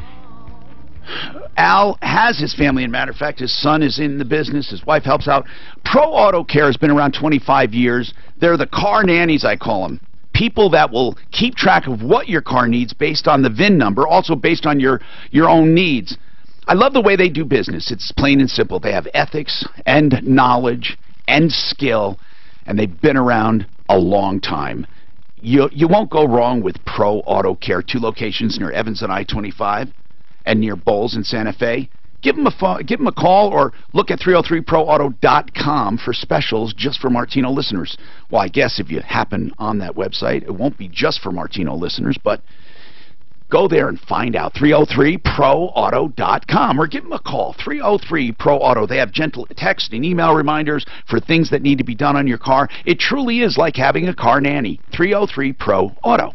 Al has his family, and matter of fact, his son is in the business. His wife helps out. Pro Auto Care has been around 25 years. They're the car nannies, I call them. People that will keep track of what your car needs based on the VIN number, also based on your own needs. I love the way they do business. It's plain and simple. They have ethics and knowledge and skill, and they've been around a long time. You won't go wrong with Pro Auto Care. 2 locations near Evans and I-25 and near Bowles in Santa Fe. Give them a call or look at 303proauto.com for specials just for Martino listeners. Well, I guess if you happen on that website, it won't be just for Martino listeners, but go there and find out. 303proauto.com or give them a call. 303-PRO-AUTO. They have gentle text and email reminders for things that need to be done on your car. It truly is like having a car nanny. 303-PRO-AUTO.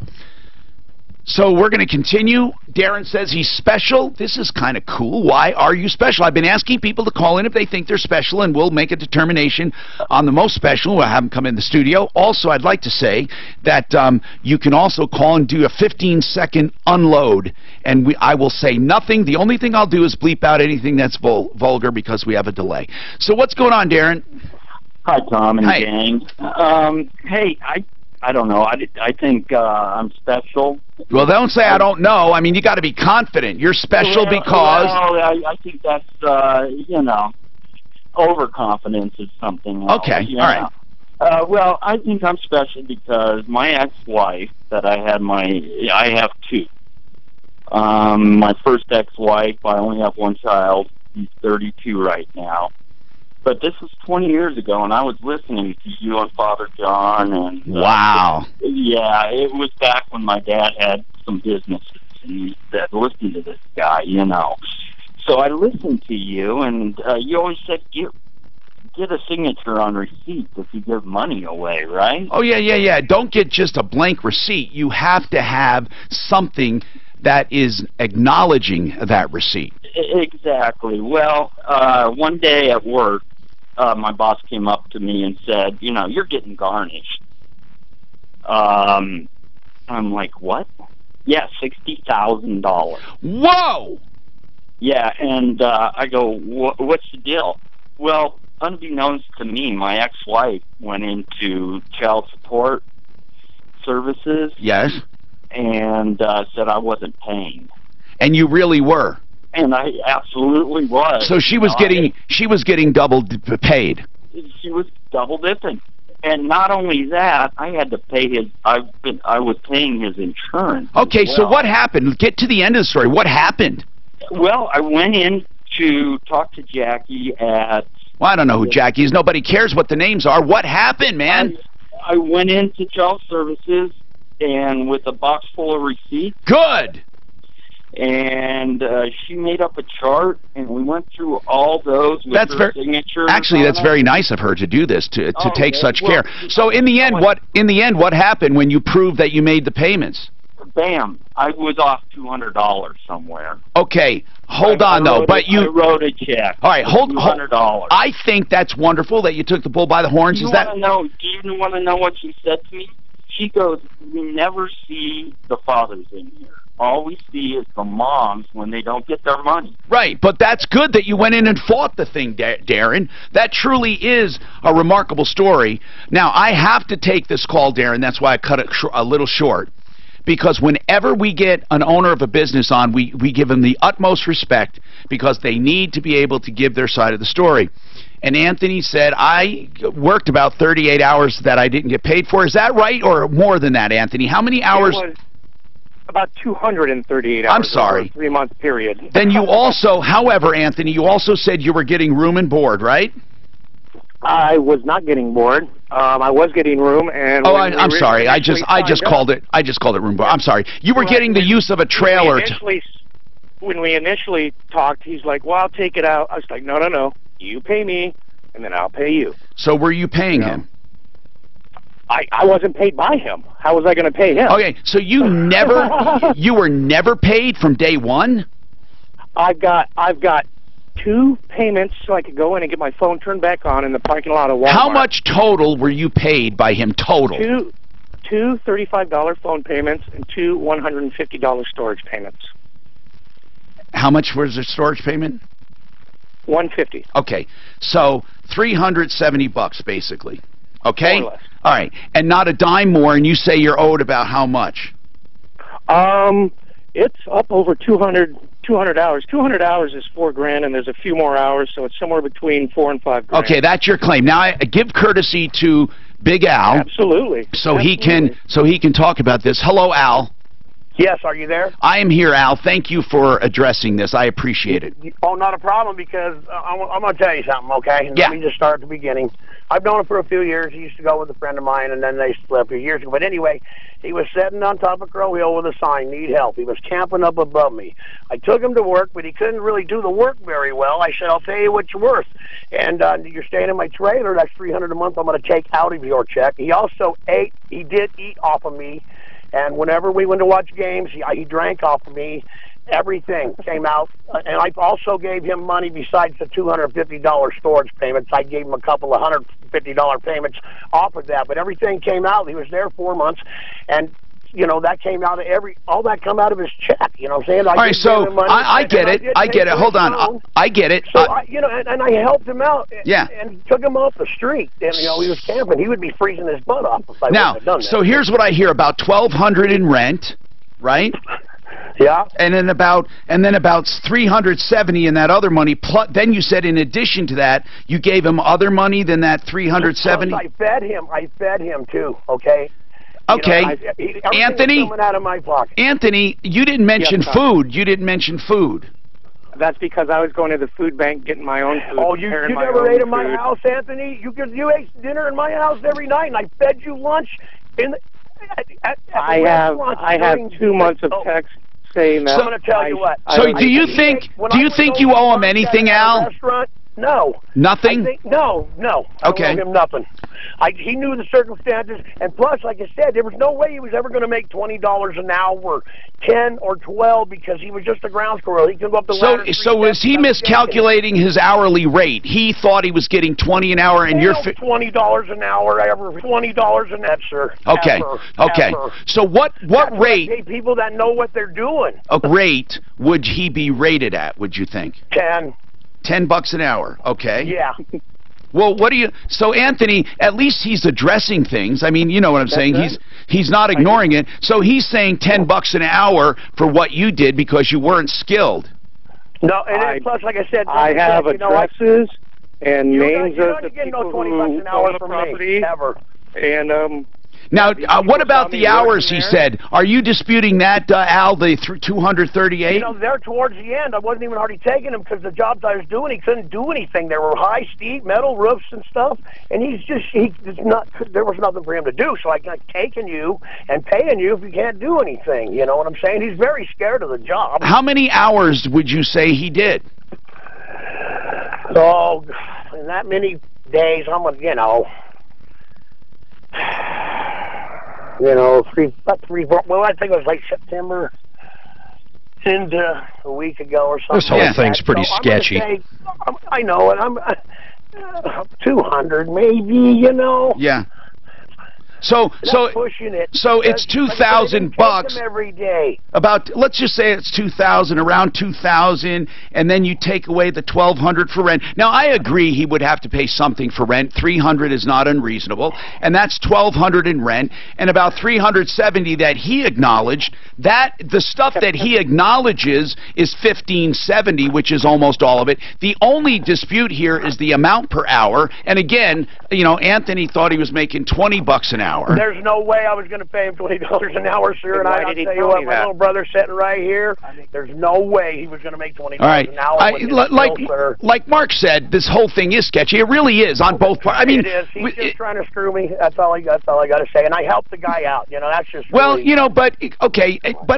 So we're going to continue. Darren says he's special. This is kind of cool. Why are you special? I've been asking people to call in if they think they're special, and we'll make a determination on the most special. We'll have them come in the studio. Also, I'd like to say that you can also call and do a 15-second unload, and I will say nothing. The only thing I'll do is bleep out anything that's vulgar because we have a delay. So what's going on, Darren? Hi, Tom and Hi. gang. Hey, I don't know. I think I'm special. Well, don't say I don't know. I mean, you got to be confident. You're special because... Well, I think that's, overconfidence is something. Okay, all right. Well, I think I'm special because my ex-wife that I have two. My first ex-wife, I only have one child. He's 32 right now. But this was 20 years ago, and I was listening to you and Father John. And wow. Yeah, it was back when my dad had some businesses, and he said, listen to this guy, you know. So I listened to you, and you always said, get a signature on receipts if you give money away, right? Oh, yeah. Don't get just a blank receipt. You have to have something that is acknowledging that receipt. Exactly. Well, one day at work, my boss came up to me and said, you know, you're getting garnished. I'm like, what? Yeah, $60,000. Whoa! Yeah, and I go, what's the deal? Well, unbeknownst to me, my ex-wife went into child support services. Yes. And said I wasn't paying. And you really were. And I absolutely was. So she was getting double paid. She was double dipping. And not only that, I had to pay his. I was paying his insurance. Okay, so what happened? Get to the end of the story. What happened? Well, I went in to talk to Jackie at. Well, I don't know who Jackie is. Nobody cares what the names are. What happened, man? I went into child services and with a box full of receipts. Good. And she made up a chart, and we went through all those with her signature. Actually, that's very nice of her to do this, to take such care. So in the end, what happened when you proved that you made the payments? Bam! I was off $200 somewhere. Okay, hold on though. But you wrote a check. All right, hold $200. I think that's wonderful that you took the bull by the horns. Do you want to know what she said to me? She goes, we never see the fathers in here. All we see is the moms when they don't get their money. Right, but that's good that you went in and fought the thing, Darren. That truly is a remarkable story. Now, I have to take this call, Darren. That's why I cut it a little short. Because whenever we get an owner of a business on, we give them the utmost respect because they need to be able to give their side of the story. And Anthony said, I worked about 38 hours that I didn't get paid for. Is that right, or more than that, Anthony? How many hours? It was about 238 hours. I'm sorry. Over a 3-month period. Then you also, however, Anthony, you also said you were getting room and board, right? I was not getting board. I was getting room, and I'm sorry. I just called it room board. I'm sorry. You were getting the use of a trailer. When we initially talked, he's like, "Well, I'll take it out." I was like, "No. You pay me, and then I'll pay you." So were you paying him? I wasn't paid by him. How was I going to pay him? Okay, so you were never paid from day one? I've got 2 payments so I could go in and get my phone turned back on in the parking lot of Walmart. How much total were you paid by him total? Two $35 phone payments and 2 $150 storage payments. How much was the storage payment? $150. Okay, so $370 basically. Okay? More or less. All right, and not a dime more, and you say you're owed about how much? It's up over 200 hours. 200 hours is $4,000, and there's a few more hours, so it's somewhere between $4,000 and $5,000. Okay, that's your claim. Now, I give courtesy to Big Al. Absolutely. So he can talk about this. Hello, Al. Yes, are you there? I am here, Al. Thank you for addressing this. I appreciate it. Oh, not a problem, because I'm going to tell you something, okay? Yeah. Let me just start at the beginning. I've known him for a few years. He used to go with a friend of mine, and then they split a few years ago. But anyway, he was sitting on top of Crow Hill with a sign, need help. He was camping up above me. I took him to work, but he couldn't really do the work very well. I said, I'll tell you what you're worth. And you're staying in my trailer. That's $300 a month I'm going to take out of your check. He also ate. He did eat off of me. And whenever we went to watch games, he drank off of me. Everything came out. And I also gave him money besides the $250 storage payments. I gave him a couple of $150 payments off of that. But everything came out. He was there 4 months. And, you know, that came out of all that come out of his check. You know what I'm saying? All right, so I get it. I get it. Hold on. I get it. So, and I helped him out. Yeah. And took him off the street. And, you know, he was camping. He would be freezing his butt off if I wouldn't have done that. So here's what I hear about $1,200 in rent, right? Yeah. And then about 370 in that other money. Plus, then you said in addition to that, you gave him other money than that 370. I fed him too. Okay. Okay, Anthony. Coming out of my pocket. Anthony, you didn't mention food. You didn't mention food. That's because I was going to the food bank getting my own food. Oh, you never ate in my house, Anthony? You ate dinner in my house every night, and I fed you lunch in the, at I have 2 months of text saying that. So, I'm going to tell you what. So do you think you owe him anything, Al? No. Nothing? No. Okay. I don't owe him nothing. He knew the circumstances, and plus, like I said, there was no way he was ever going to make $20 an hour, 10 or 12, because he was just a ground squirrel. He could go up the ladder. So was he miscalculating his hourly rate? He thought he was getting $20 an hour, and you're $20 an hour, ever $20 an hour, sir. Okay. Ever. So what rate? I pay people that know what they're doing. A rate would he be rated at? Would you think? 10. $10 an hour. Okay. Yeah. Well, what do you? So Anthony, at least he's addressing things. I mean, you know what I'm saying. Right. He's not ignoring it. So he's saying $10 an hour for what you did because you weren't skilled. No, and plus, like I said, I have addresses and names of the people $20 who an hour own the from property. Me, ever. And now, what about the hours he said? Are you disputing that, Al, the 238? You know, there towards the end, I wasn't even hardly taking him because the jobs I was doing, he couldn't do anything. There were high, steep, metal roofs and stuff, and there was nothing for him to do, so I'm not taking you and paying you if you can't do anything. You know what I'm saying? He's very scared of the job. How many hours would you say he did? Oh, in that many days, well, I think it was like September into a week ago or something. This whole thing's pretty sketchy. I know it. I'm 200 maybe, you know. Yeah. So pushing it. So it's $2,000 every day. Let's just say it's $2,000, around $2,000, and then you take away the $1,200 for rent. Now I agree he would have to pay something for rent. $300 is not unreasonable, and that's $1,200 in rent, and about $370 that he acknowledged. The stuff that he acknowledges is $1,570, which is almost all of it. The only dispute here is the amount per hour, and again, you know, Anthony thought he was making $20 an hour. There's no way I was going to pay him $20 an hour, sir. And I'll tell you what, my little brother's sitting right here. There's no way he was going to make $20 an hour. Like Mark said, this whole thing is sketchy. It really is on both parts. I mean, it is. He's just trying to screw me. That's all I got to say. And I helped the guy out. You know, that's just. Well, you know, but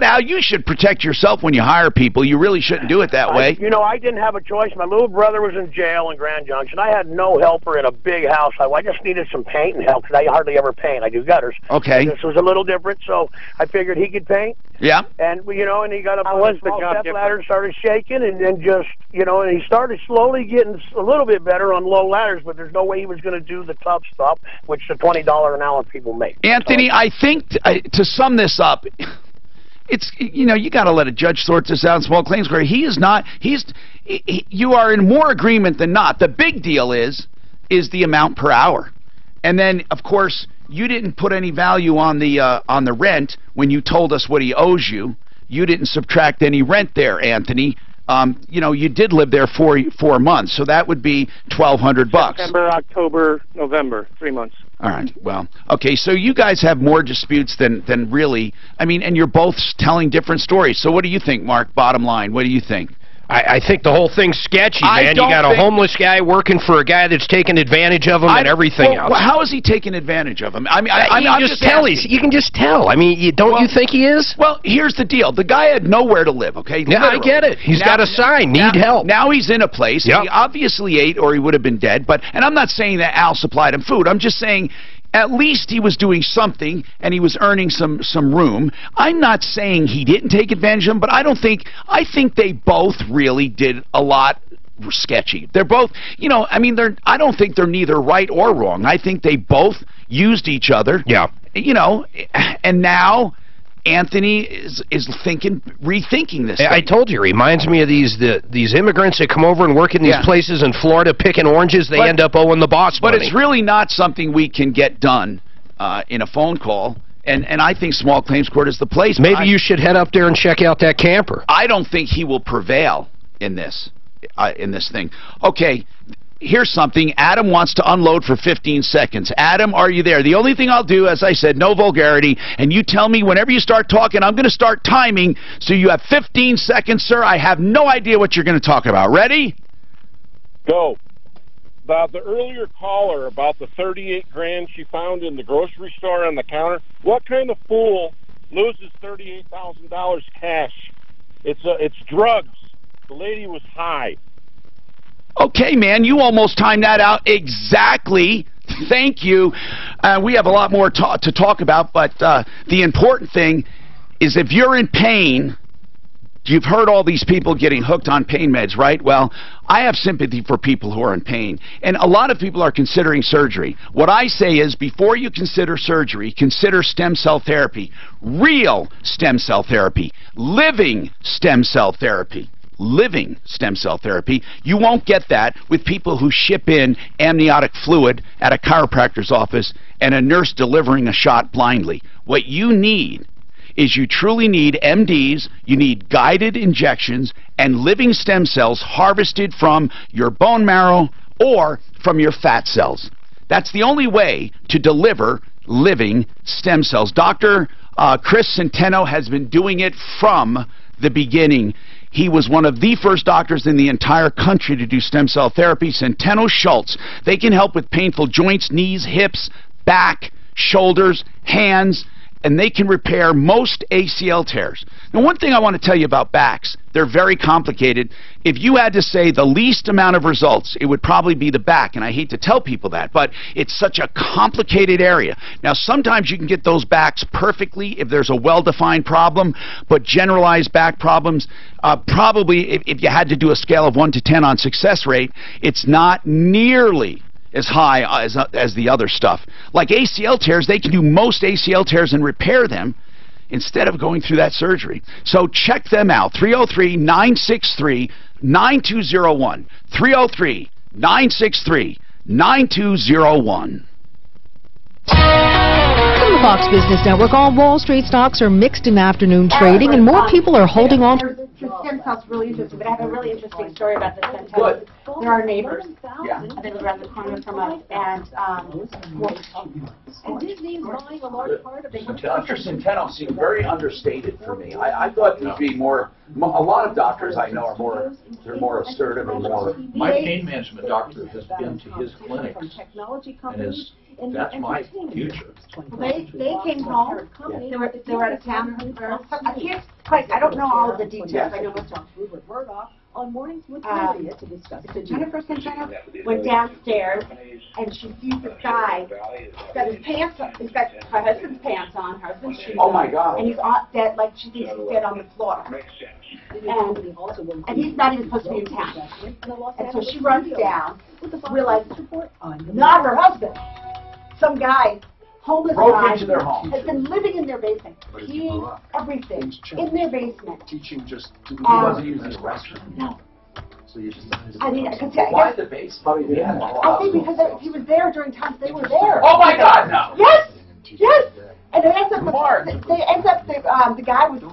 Al, you should protect yourself when you hire people. You really shouldn't do it that way. You know, I didn't have a choice. My little brother was in jail in Grand Junction. I had no helper in a big house. I just needed some paint and help because I hardly ever paint. I do gutters. Okay. This was a little different, so I figured he could paint. Yeah. And and he got up on the small step ladder and started shaking, and then just and he started slowly getting a little bit better on low ladders, but there's no way he was going to do the tough stuff, which the $20 an hour people make. Anthony, I think to sum this up, it's you got to let a judge sort this out in small claims court. He is not. You are in more agreement than not. The big deal is the amount per hour. And then, of course, you didn't put any value on the rent when you told us what he owes you. You didn't subtract any rent there, Anthony. You did live there 4 months, so that would be $1,200. September, October, November, 3 months. All right. Well, okay. So you guys have more disputes than really. I mean, and you're both telling different stories. So what do you think, Mark? Bottom line, what do you think? I think the whole thing's sketchy, man. You got a homeless guy working for a guy that's taking advantage of him and everything else. Well, how is he taking advantage of him? I mean, you can just tell. I mean, don't you think he is? Well, here's the deal. The guy had nowhere to live, okay? Yeah, I get it. He's got a sign, need help. Now he's in a place. Yep. He obviously ate or he would have been dead. And I'm not saying that Al supplied him food. I'm just saying at least he was doing something and he was earning some room. I'm not saying he didn't take advantage of him, but I think they both really did a lot sketchy. They're both, I don't think they're neither right or wrong. I think they both used each other. Yeah. And now Anthony is rethinking this thing. I told you, it reminds me of these immigrants that come over and work in these places in Florida picking oranges. They end up owing the boss money. But it's really not something we can get done in a phone call. And I think small claims court is the place. Maybe you should head up there and check out that camper. I don't think he will prevail in this thing. Okay, here's something. Adam wants to unload for 15 seconds. Adam, are you there? The only thing I'll do, as I said, no vulgarity, and you tell me whenever you start talking, I'm going to start timing, so you have 15 seconds, sir. I have no idea what you're going to talk about. Ready? Go. About the earlier caller about the 38 grand she found in the grocery store on the counter. What kind of fool loses $38,000 cash? It's drugs. The lady was high. Okay, man, you almost timed that out exactly. Thank you. We have a lot more to talk about, but the important thing is if you're in pain, you've heard all these people getting hooked on pain meds, right? Well, I have sympathy for people who are in pain. And a lot of people are considering surgery. What I say is, before you consider surgery, consider stem cell therapy. Real stem cell therapy. Living stem cell therapy. Living stem cell therapy. You won't get that with people who ship in amniotic fluid at a chiropractor's office and a nurse delivering a shot blindly. What you need is you truly need MDs, you need guided injections, and living stem cells harvested from your bone marrow or from your fat cells. That's the only way to deliver living stem cells. Dr. Chris Centeno has been doing it from the beginning. He was one of the first doctors in the entire country to do stem cell therapy. Centeno Schultz. They can help with painful joints, knees, hips, back, shoulders, hands, and they can repair most ACL tears. Now, one thing I want to tell you about backs, they're very complicated. If you had to say the least amount of results, it would probably be the back, and I hate to tell people that, but it's such a complicated area. Now, sometimes you can get those backs perfectly if there's a well-defined problem, but generalized back problems, probably if you had to do a scale of 1 to 10 on success rate, it's not nearly as high as the other stuff. Like ACL tears, they can do most ACL tears and repair them instead of going through that surgery. So check them out. 303-963-9201. 303-963-9201. From the Fox Business Network, all Wall Street stocks are mixed in afternoon trading, and more people are holding on to... The stem cells really interesting, but I have a really interesting story about the stem cells. There are neighbors. Yeah. They live around the corner from us, and Disney's buying a large part of it. Dr. Centeno seemed very understated for me. I thought he'd be more. A lot of doctors I know are more. They're more assertive and more. My pain management doctor has been to his clinics, and that's my future. They came home. They were out of town. I can't quite. I don't know all of the details. I know what's wrong. On mornings with Lydia to discuss the Jennifer Centeno went downstairs and she sees this guy. He's got his pants on. He's got her husband's pants on, her husband's shoes Oh my God. and he's on dead, like she thinks he's dead on the floor. And he's not even supposed to be in town. And so she runs down, realizes not her husband. Some guy, homeless Broke guy, into their home. has been living in their basement, peeing everything in their basement. Teaching just to He wasn't using the restroom. No. So you just I mean, I Why the basement? Yeah. I think because he was there during times they were there. Oh my God, no. Yes, yes. And it ends up the guy was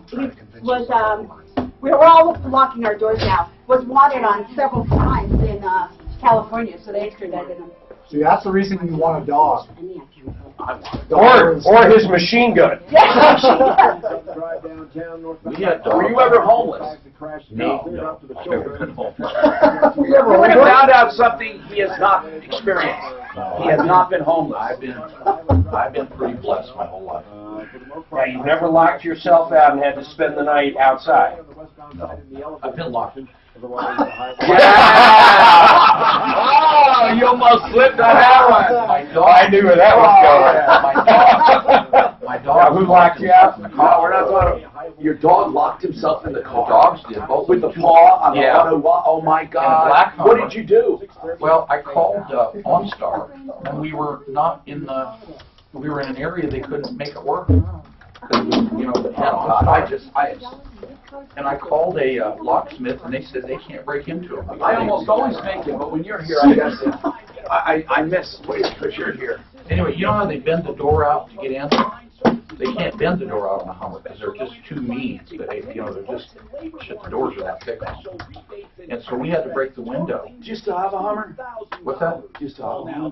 we were all locking our doors now. Was wanted on several crimes in California, so they extradited him. See, that's the reason you want a dog. Or his machine gun. Were you ever homeless? No, I've never been homeless. We would have found out something he has not experienced. He has not been homeless. I've been pretty blessed my whole life. Yeah, you never locked yourself out and had to spend the night outside. No, I've been locked. Oh, you almost slipped on that one. I knew where that was going. My dog. Who locked you out? No, we're not talking. Your dog locked himself in the car. Dogs did. Both With the paw on the Yeah. auto. Oh my God. Black What did you do? Well, I called OnStar, and we were not in the. We were in an area they couldn't make it work. You know, and I called a locksmith, and they said they can't break into them. I almost always make it, but when you're here, I guess I miss. Wait, because you're here. Anyway, you know how they bend the door out to get in? They can't bend the door out on a Hummer because they're just too mean. They're just, the doors are that thick on them. And so we had to break the window. Do you still have a Hummer? What's that? Do you still have a Hummer?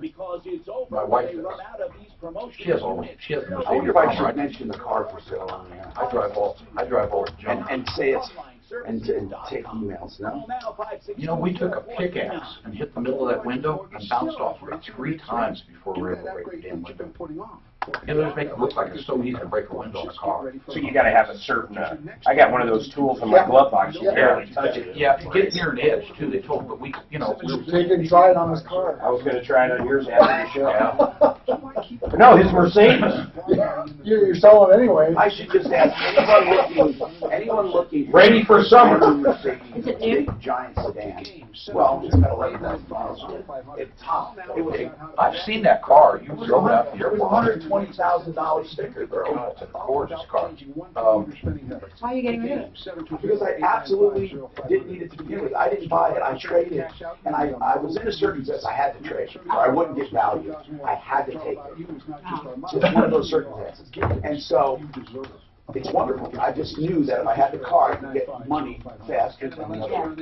My wife does. She has a Mercedes. I wonder if I should mention the car for sale on there. I drive all the junk. And say it's, and take emails, no? You know, we took a pickaxe and hit the middle of that window and bounced off of it 3 times before we were able to break the damn window. And it make it look like it's so easy to break a window in a car. So you got to have a certain. I got one of those tools in my glove box. You barely touch it. Yeah, to get near an edge too. They told, but we, you know, So you can try it on this car. I was going to try it on yours after the show. But no, his Mercedes. You're selling it anyway. I should just ask anyone looking Ready for summer. Is it new? Giant sedan. Well, it's got 11,000 miles. It's top. I've seen that car. You drove it out here. $120,000 sticker, bro. It's a gorgeous car. Why are you getting rid of it? Because I absolutely didn't need it to begin with. I didn't buy it. I traded it. And I was in a circumstance I had to trade, or I wouldn't get value. I had to take it. It's one of those circumstances. And so it's wonderful. I just knew that if I had the car, I could get money faster than the other one.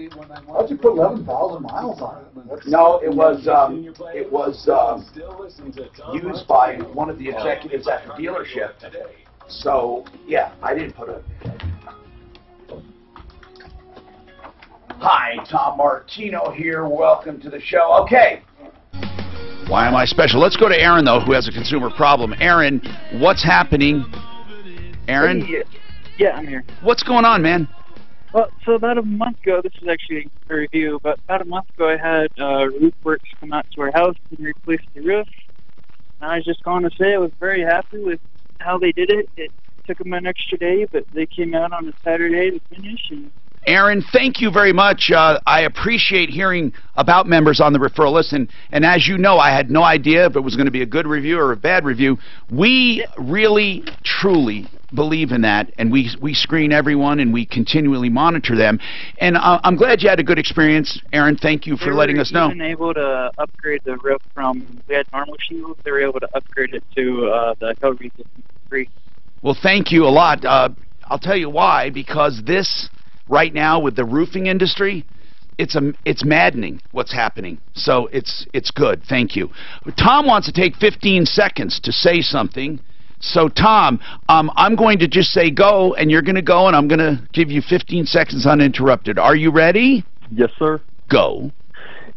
Why'd you put 11,000 miles on it? No, it was used by one of the executives at the dealership. So yeah, I didn't put it. Hi, Tom Martino here. Welcome to the show. Okay. Why am I special? Let's go to Aaron, though, who has a consumer problem. Aaron, what's happening? Aaron? Yeah, I'm here. What's going on, man? Well, so about a month ago, this is actually a review, but about a month ago I had Roof Works come out to our house and replace the roof. And I was just going to say I was very happy with how they did it. It took them an extra day, but they came out on a Saturday to finish. And Aaron, thank you very much. I appreciate hearing about members on the referral list. And as you know, I had no idea if it was going to be a good review or a bad review. We really, truly believe in that, and we screen everyone, and we continually monitor them. And I'm glad you had a good experience, Aaron. Thank you for letting us know. They were even able to upgrade the roof from, we had normal shingles, they were able to upgrade it to the hail resistant free. Well, thank you a lot. I'll tell you why, because this, right now, with the roofing industry, it's maddening what's happening. So it's good. Thank you. Tom wants to take 15 seconds to say something. So, Tom, I'm going to just say go, and you're going to go, and I'm going to give you 15 seconds uninterrupted. Are you ready? Yes, sir. Go.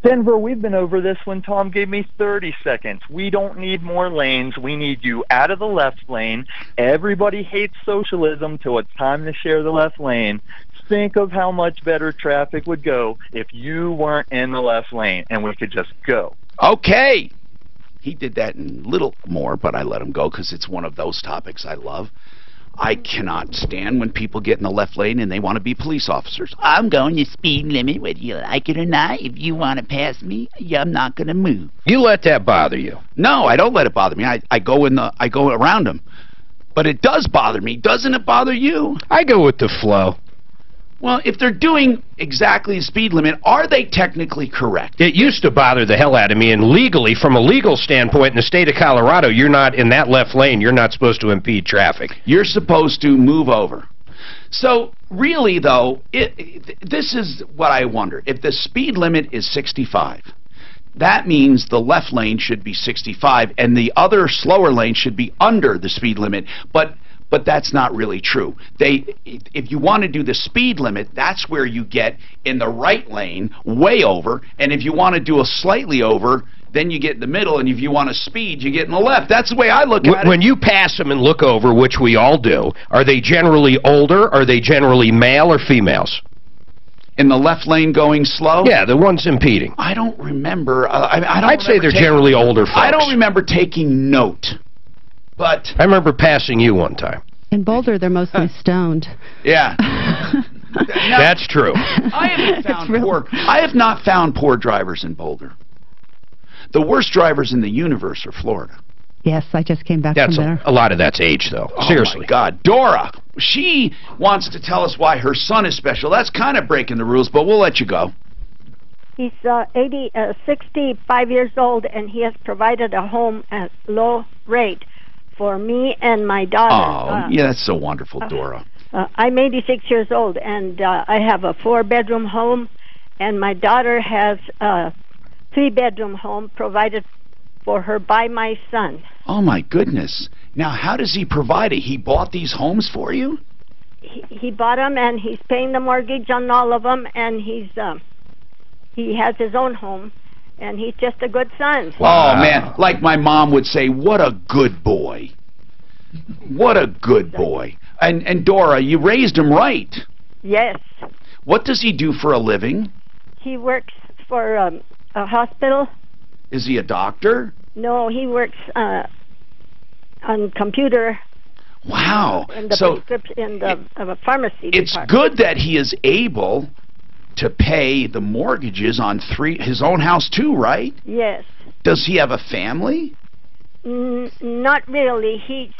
Denver, we've been over this when Tom gave me 30 seconds. We don't need more lanes. We need you out of the left lane. Everybody hates socialism till it's time to share the left lane. Think of how much better traffic would go if you weren't in the left lane and we could just go. Okay. He did that and a little more, but I let him go because it's one of those topics I love. I cannot stand when people get in the left lane and they want to be police officers. I'm going the speed limit whether you like it or not. If you want to pass me, I'm not going to move. You let that bother you? No, I don't let it bother me. I go around them. But it does bother me. Doesn't it bother you? I go with the flow. Well, if they're doing exactly the speed limit, are they technically correct? It used to bother the hell out of me, and legally, from a legal standpoint, in the state of Colorado, you're not in that left lane. You're not supposed to impede traffic. You're supposed to move over. So, really, though, this is what I wonder. If the speed limit is 65, that means the left lane should be 65, and the other slower lane should be under the speed limit. But that's not really true. If you want to do the speed limit, that's where you get in the right lane, way over, and if you want to do a slightly over, then you get in the middle, and if you want to speed, you get in the left. That's the way I look at it. When you pass them and look over, which we all do, are they generally older? Are they generally male or females? In the left lane going slow? Yeah, the ones impeding. I don't remember. I'd say they're generally older folks. I don't remember taking note. But I remember passing you one time. In Boulder, they're mostly stoned. Yeah. That's true. I have not found poor drivers in Boulder. The worst drivers in the universe are Florida. Yes, I just came back from there. A lot of that's age, though. Seriously. Oh, my God. Dora, she wants to tell us why her son is special. That's kind of breaking the rules, but we'll let you go. He's 65 years old, and he has provided a home at low rate for me and my daughter. Oh, yeah, that's so wonderful, Dora. I'm 86 years old, and I have a 4-bedroom home, and my daughter has a 3-bedroom home provided for her by my son. Oh, my goodness. Now, how does he provide it? He bought these homes for you? He bought them, and he's paying the mortgage on all of them, and he has his own home, and he's just a good son. Wow. Oh, man, like my mom would say, what a good boy. What a good boy. And Dora, you raised him right. Yes. What does he do for a living? He works for a hospital. Is he a doctor? No, he works on computer. Wow. In the pharmacy It's department. good that he is able to pay the mortgages on his own house too, right? Yes. Does he have a family? Not really. He's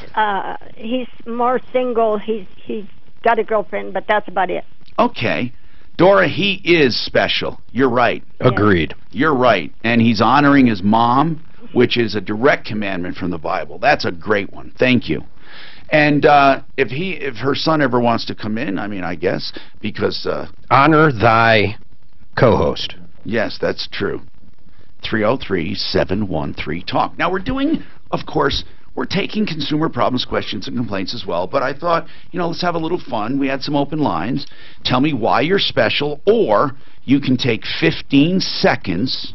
more single. He's got a girlfriend, but that's about it. Okay. Dora, he is special. You're right. Agreed. You're right. And he's honoring his mom, which is a direct commandment from the Bible. That's a great one. Thank you. And if her son ever wants to come in, I mean, I guess, because... honor thy co-host. Yes, that's true. 303-713-TALK. Now, we're doing, of course, we're taking consumer problems, questions, and complaints as well, but I thought, let's have a little fun. We had some open lines. Tell me why you're special, or you can take 15 seconds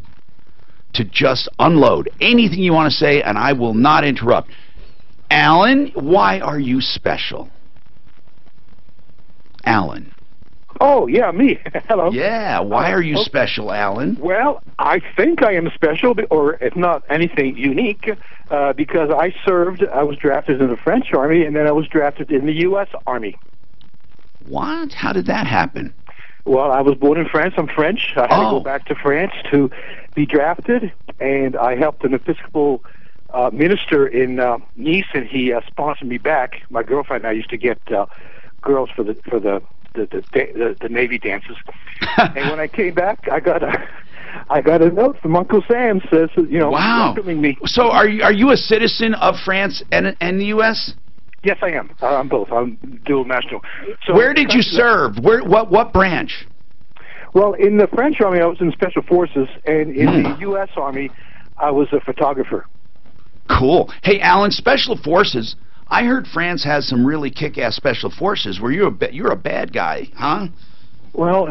to just unload anything you want to say, and I will not interrupt. Alan, why are you special? Alan. Oh, yeah, me. Hello. Yeah, why are you special, Alan? Well, I think I am special, or if not anything unique, because I was drafted in the French Army, and then I was drafted in the U.S. Army. What? How did that happen? Well, I was born in France. I'm French. I had to go back to France to be drafted, and I helped an Episcopal minister in Nice, and he sponsored me back. My girlfriend and I used to get girls for the Navy dances. And when I came back, I got a note from Uncle Sam says, wow. welcoming me. So are you a citizen of France and the U.S.? Yes, I am. I'm both. I'm dual national. So where did you serve? What branch? Well, in the French Army, I was in Special Forces, and in the U.S. Army, I was a photographer. Cool. Hey, Alan, Special Forces. I heard France has some really kick-ass Special Forces. You're a bad guy, huh? Well,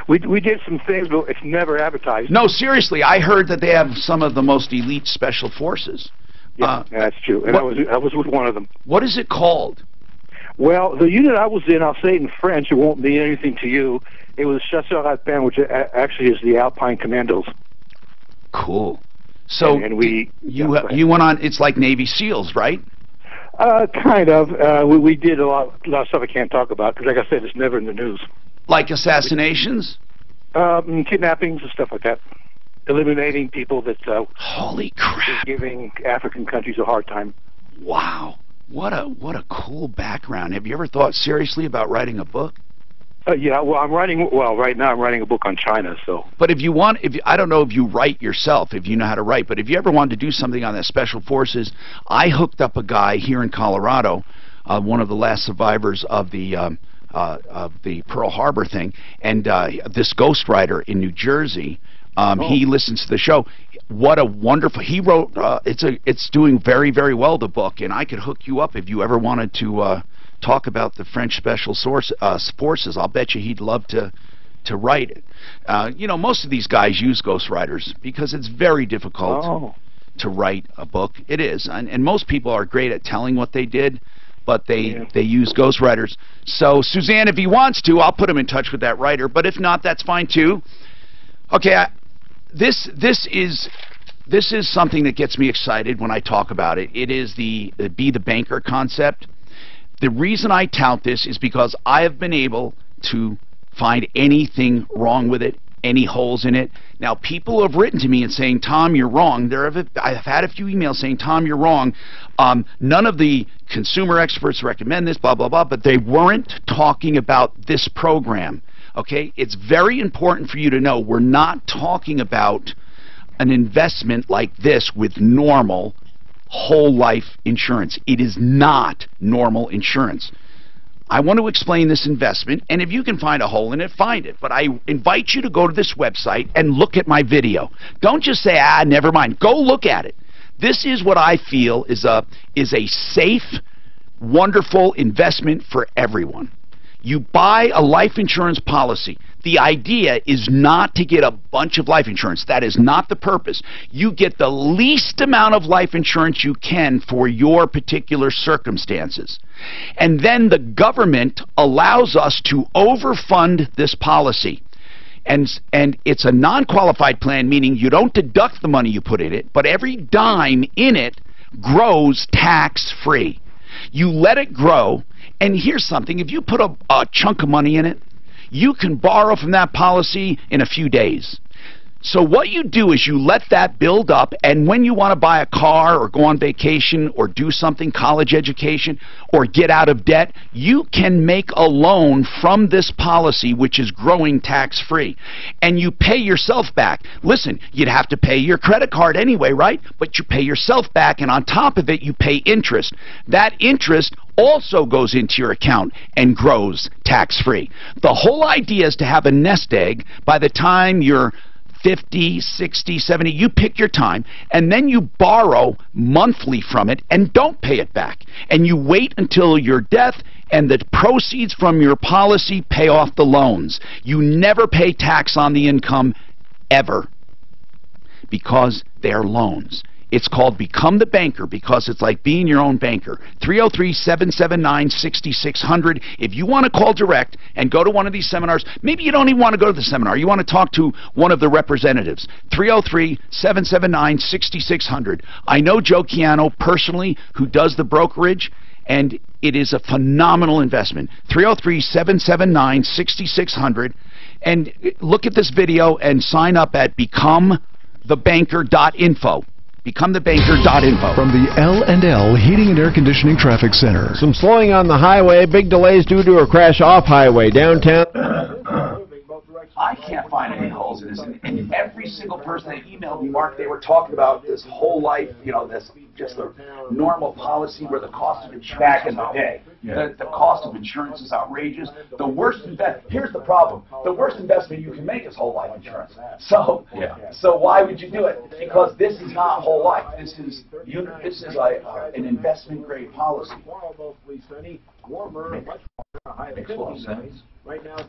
we did some things, but it's never advertised. No, seriously, I heard that they have some of the most elite Special Forces. Yeah, that's true. And I was with one of them. What is it called? Well, the unit I was in, I'll say it in French. It won't mean anything to you. It was Chasseurs Alpins, which actually is the Alpine Commandos. Cool. So you went on. It's like Navy SEALs, right? Kind of. We did a lot of stuff I can't talk about because, like I said, it's never in the news. Like assassinations? Kidnappings and stuff like that. Eliminating people that holy crap, is giving African countries a hard time. Wow, what a cool background. Have you ever thought seriously about writing a book? Yeah, well, right now I'm writing a book on China. So, but I don't know if you write yourself, if you know how to write, but if you ever wanted to do something on the Special Forces, I hooked up a guy here in Colorado, one of the last survivors of the Pearl Harbor thing, and this ghostwriter in New Jersey. He listens to the show. What a wonderful! He wrote. It's doing very, very well, the book, and I could hook you up if you ever wanted to talk about the French Special Forces. I'll bet you he'd love to write it. Most of these guys use ghostwriters because it's very difficult to write a book. It is, and most people are great at telling what they did, but they use ghostwriters. So Suzanne, if he wants to, I'll put him in touch with that writer. But if not, that's fine too. Okay, this is something that gets me excited when I talk about it. It is the be the banker concept. The reason I tout this is because I have been able to find anything wrong with it, any holes in it. Now, people have written to me and saying, Tom, you're wrong. I've had a few emails saying, Tom, you're wrong. None of the consumer experts recommend this, blah, blah, blah, but they weren't talking about this program. Okay, it's very important for you to know we're not talking about an investment like this with normal whole life insurance. It is not normal insurance. I want to explain this investment, and if you can find a hole in it, find it. But I invite you to go to this website and look at my video. Don't just say, never mind. Go look at it. This is what I feel is a safe, wonderful investment for everyone. You buy a life insurance policy. The idea is not to get a bunch of life insurance. That is not the purpose. You get the least amount of life insurance you can for your particular circumstances. And then the government allows us to overfund this policy. And it's a non-qualified plan, meaning you don't deduct the money you put in it, but every dime in it grows tax-free. You let it grow, and here's something. If you put a chunk of money in it, you can borrow from that policy in a few days. So what you do is you let that build up, and when you want to buy a car or go on vacation or do something, college education, or get out of debt, you can make a loan from this policy, which is growing tax-free. And you pay yourself back. Listen, you'd have to pay your credit card anyway, right? But you pay yourself back, and on top of it, you pay interest. That interest also goes into your account and grows tax-free. The whole idea is to have a nest egg by the time you're 50, 60, 70, you pick your time, and then you borrow monthly from it and don't pay it back. And you wait until your death, and the proceeds from your policy pay off the loans. You never pay tax on the income, ever, because they're loans. It's called Become the Banker because it's like being your own banker. 303-779-6600. If you want to call direct and go to one of these seminars, maybe you don't even want to go to the seminar. You want to talk to one of the representatives. 303-779-6600. I know Joe Chiano personally, who does the brokerage, and it is a phenomenal investment. 303-779-6600. And look at this video and sign up at becomethebanker.info. becomethebanker.info. From the L&L Heating and Air Conditioning Traffic Center. Some slowing on the highway, big delays due to a crash off highway downtown. I can't find any holes in this. And every single person that emailed me, Mark, they were talking about this whole life, this just the normal policy where the cost of insurance back in the day. The cost of insurance is outrageous. The worst here's the problem. The worst investment you can make is whole life insurance. So why would you do it? Because this is not whole life. This is an investment grade policy. Makes a lot of sense.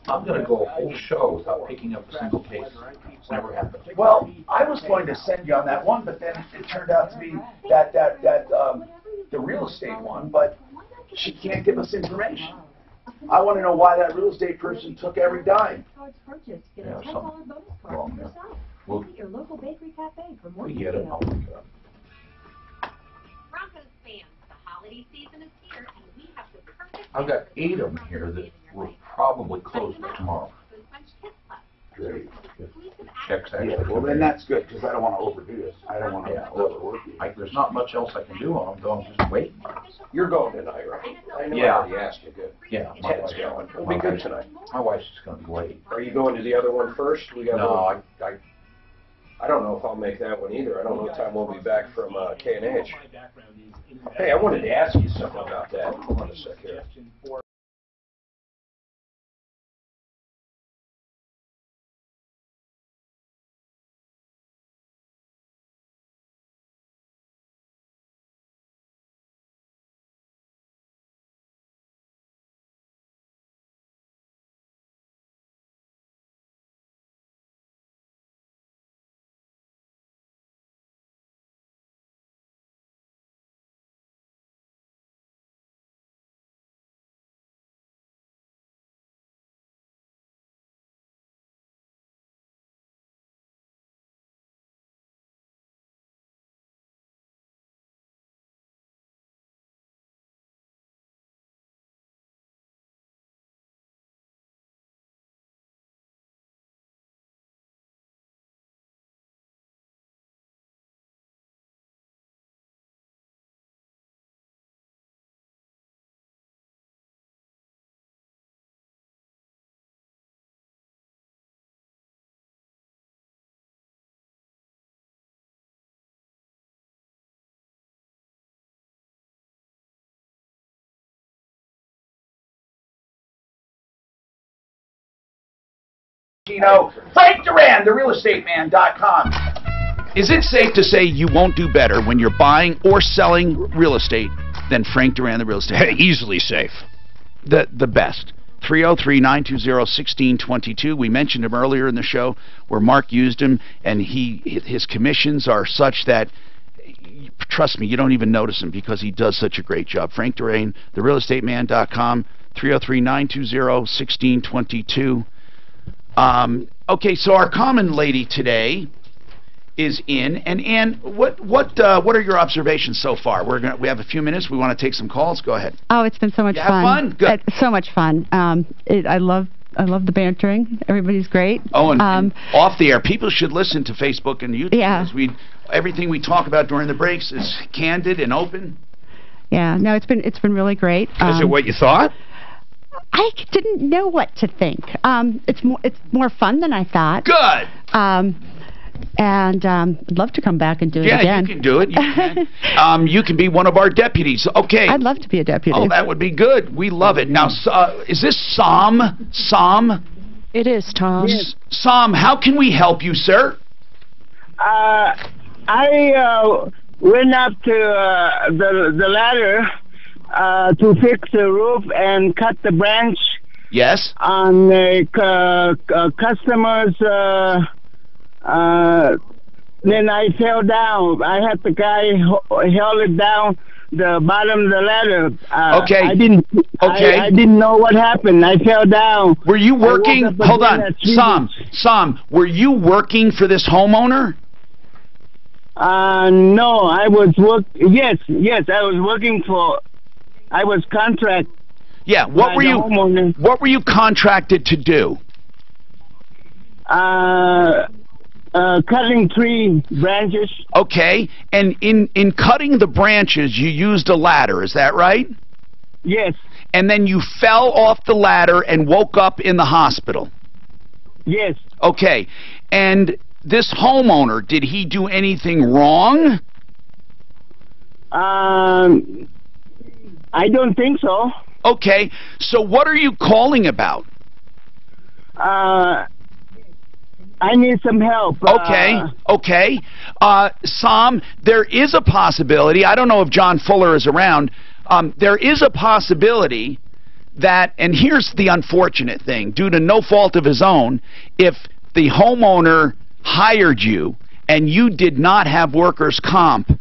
I'm going to go a whole show without picking up a single case. It's never happened. Well, I was going to send you on that one, but then it turned out to be that the real estate one, but she can't give us information. I want to know why that real estate person took every dime. Yeah, something wrong there. Well, we get it. I'll pick it up. Broncos fans, the holiday season is here, and we have the perfect. I've got 8 of them here that will probably close by tomorrow. Checks actually. Well, then that's good because I don't want to overdo this. I don't want to overwork you. There's not much else I can do on them, though. I'm just waiting. You're going tonight, right? I know I already asked you. Good. Yeah, Ted's going. It'll be good tonight. My wife's just going to be late. Are you going to the other one first? We got no, I don't know if I'll make that one either. I don't know what time we'll be back from K&H. Hey, I wanted to ask you something about that. Hold on a sec here. Frank Duran, therealestateman.com. Is it safe to say you won't do better when you're buying or selling real estate than Frank Duran, the real estate man? Easily safe. The best. 303-920-1622. We mentioned him earlier in the show where Mark used him, and his commissions are such that, trust me, you don't even notice him because he does such a great job. Frank Duran, therealestateman.com, 303-920-1622. Okay, so our common lady today is in, and Ann, what are your observations so far? We have a few minutes. We want to take some calls. Go ahead. Oh, it's been so much fun. Good. It's so much fun. I love the bantering. Everybody's great. Oh, and off the air, people should listen to Facebook and YouTube. Yeah. Because everything we talk about during the breaks is candid and open. Yeah. No, it's been really great. Is it what you thought? I didn't know what to think. It's more fun than I thought. Good. And I'd love to come back and do it again. Yeah, you can do it. You can. You can be one of our deputies. Okay. I'd love to be a deputy. Oh, that would be good. We love it. Now, is this Sam? It is, Tom. Yes. Sam, how can we help you, sir? I went up to the ladder to fix the roof and cut the branch. Yes. On the customers. Then I fell down. I had the guy held it down the bottom of the ladder. Okay. I didn't know what happened. I fell down. Were you working? Hold on, Sam. Were you working for this homeowner? No, I was Yes, I was working for. I was contract. Yeah. What were you contracted to do? Cutting tree branches. Okay, and in cutting the branches, you used a ladder, is that right? Yes. And then you fell off the ladder and woke up in the hospital? Yes. Okay, and this homeowner, did he do anything wrong? I don't think so. Okay, so what are you calling about? I need some help. Okay. Sam, there is a possibility, I don't know if John Fuller is around, there is a possibility that, and here's the unfortunate thing, due to no fault of his own, if the homeowner hired you and you did not have workers' comp,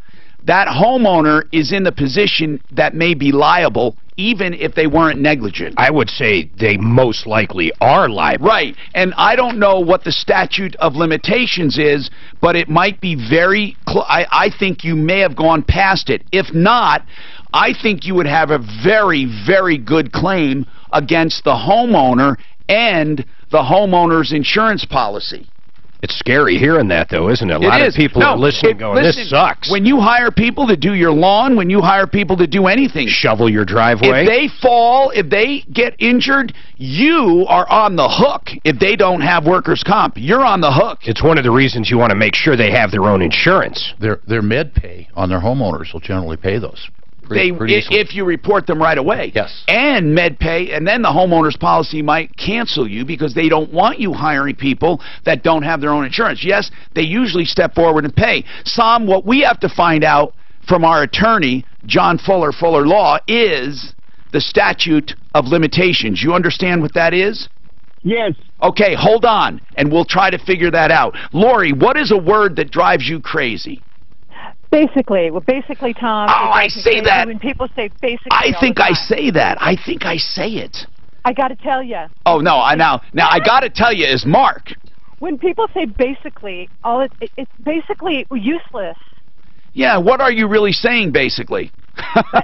that homeowner is in the position that may be liable even if they weren't negligent. I would say they most likely are liable. Right, and I don't know what the statute of limitations is, but it might be very I think you may have gone past it. If not, I think you would have a very, very good claim against the homeowner and the homeowner's insurance policy. It's scary hearing that, though, isn't it? A lot of people are listening going, this sucks. When you hire people to do your lawn, when you hire people to do anything. Shovel your driveway. If they fall, if they get injured, you are on the hook. If they don't have workers' comp, you're on the hook. It's one of the reasons you want to make sure they have their own insurance. Their med pay on their homeowners will generally pay those. If you report them right away. Yes. And MedPay, and then the homeowner's policy might cancel you because they don't want you hiring people that don't have their own insurance. Yes, they usually step forward and pay. Sam, what we have to find out from our attorney, John Fuller, Fuller Law, is the statute of limitations. You understand what that is? Yes. Okay, hold on, and we'll try to figure that out. Lori, what is a word that drives you crazy? Basically, Tom. Oh, I say that. When people say basically, I think I say that. I think I say it. I got to tell you. Oh no! Now I got to tell you is Mark. When people say basically, it's basically useless. Yeah. What are you really saying, basically?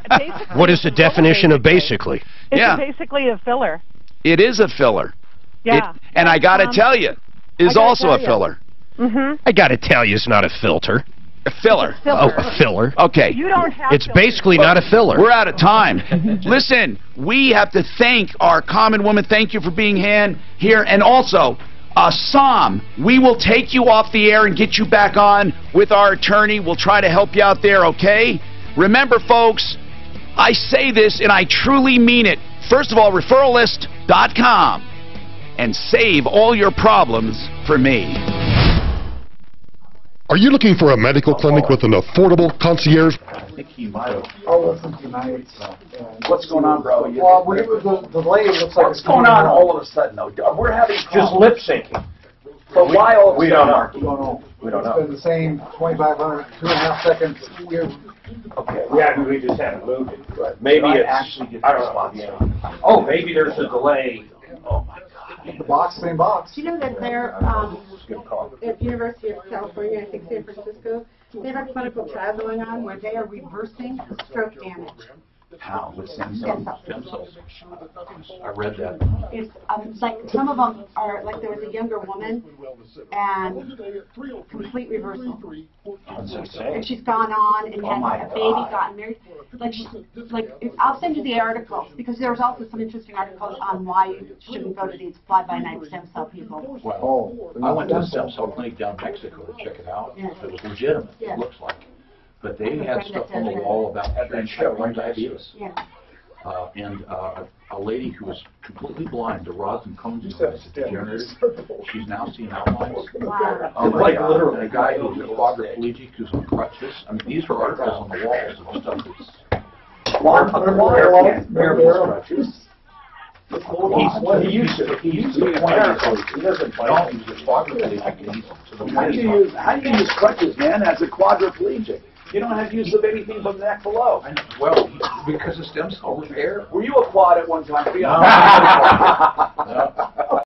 Basically what is the definition of basically? It's basically a filler. It is a filler. Yeah. And I got to tell you, is also a filler. Mm-hmm. I got to tell you, it's not a filter. A filler. Oh, a filler. Okay. You don't have It's basically not a filler. We're out of time. Listen, we have to thank our common woman. Thank you for being here. And also, Sam, we will take you off the air and get you back on with our attorney. We'll try to help you out there, okay? Remember, folks, I say this and I truly mean it. First of all, referrallist.com. and save all your problems for me. Are you looking for a medical clinic with an affordable concierge? I think he might have. Oh, listen tonight. What's going on, bro? Well, the delay looks like What's going on all of a sudden, though? We're having Just lip syncing. But why all of a We sudden? don't know. We don't know. We don't It's know. been the same 2,500, 2.5 seconds. Okay. Yeah, we just haven't moved it. But maybe it's, I don't know. Yeah. Oh, maybe there's a delay. Oh, my God. The box, same box. Do you know that they're at University of California, I think San Francisco, they have a clinical trial going on where they are reversing stroke damage. How? With stem cells? I read that. It's like some of them are like there was a younger woman and complete reversal. That's insane. And she's gone on and had a baby, gotten married. I'll send you the article because there was also some interesting articles on why you shouldn't go to these fly-by-night stem cell people. Well, I went to a stem cell clinic down in Mexico to check it out. Yeah. It was legitimate, Yeah. it looks like. But they had stuff on the wall about type 1 diabetes. Yeah. And a lady who was completely blind to rods and cones degenerated. She's now seeing outlines. Wow. Like literally a guy who's a quadriplegic who's on crutches. I mean, these are articles on the walls of stuff that's crutches. He used to be he doesn't No, he's a quadriplegic. And he's to the How do you use crutches, man, as a quadriplegic? You don't have use of anything but the neck below. Well, because of stem cell repair. Were you a quad at one time? No.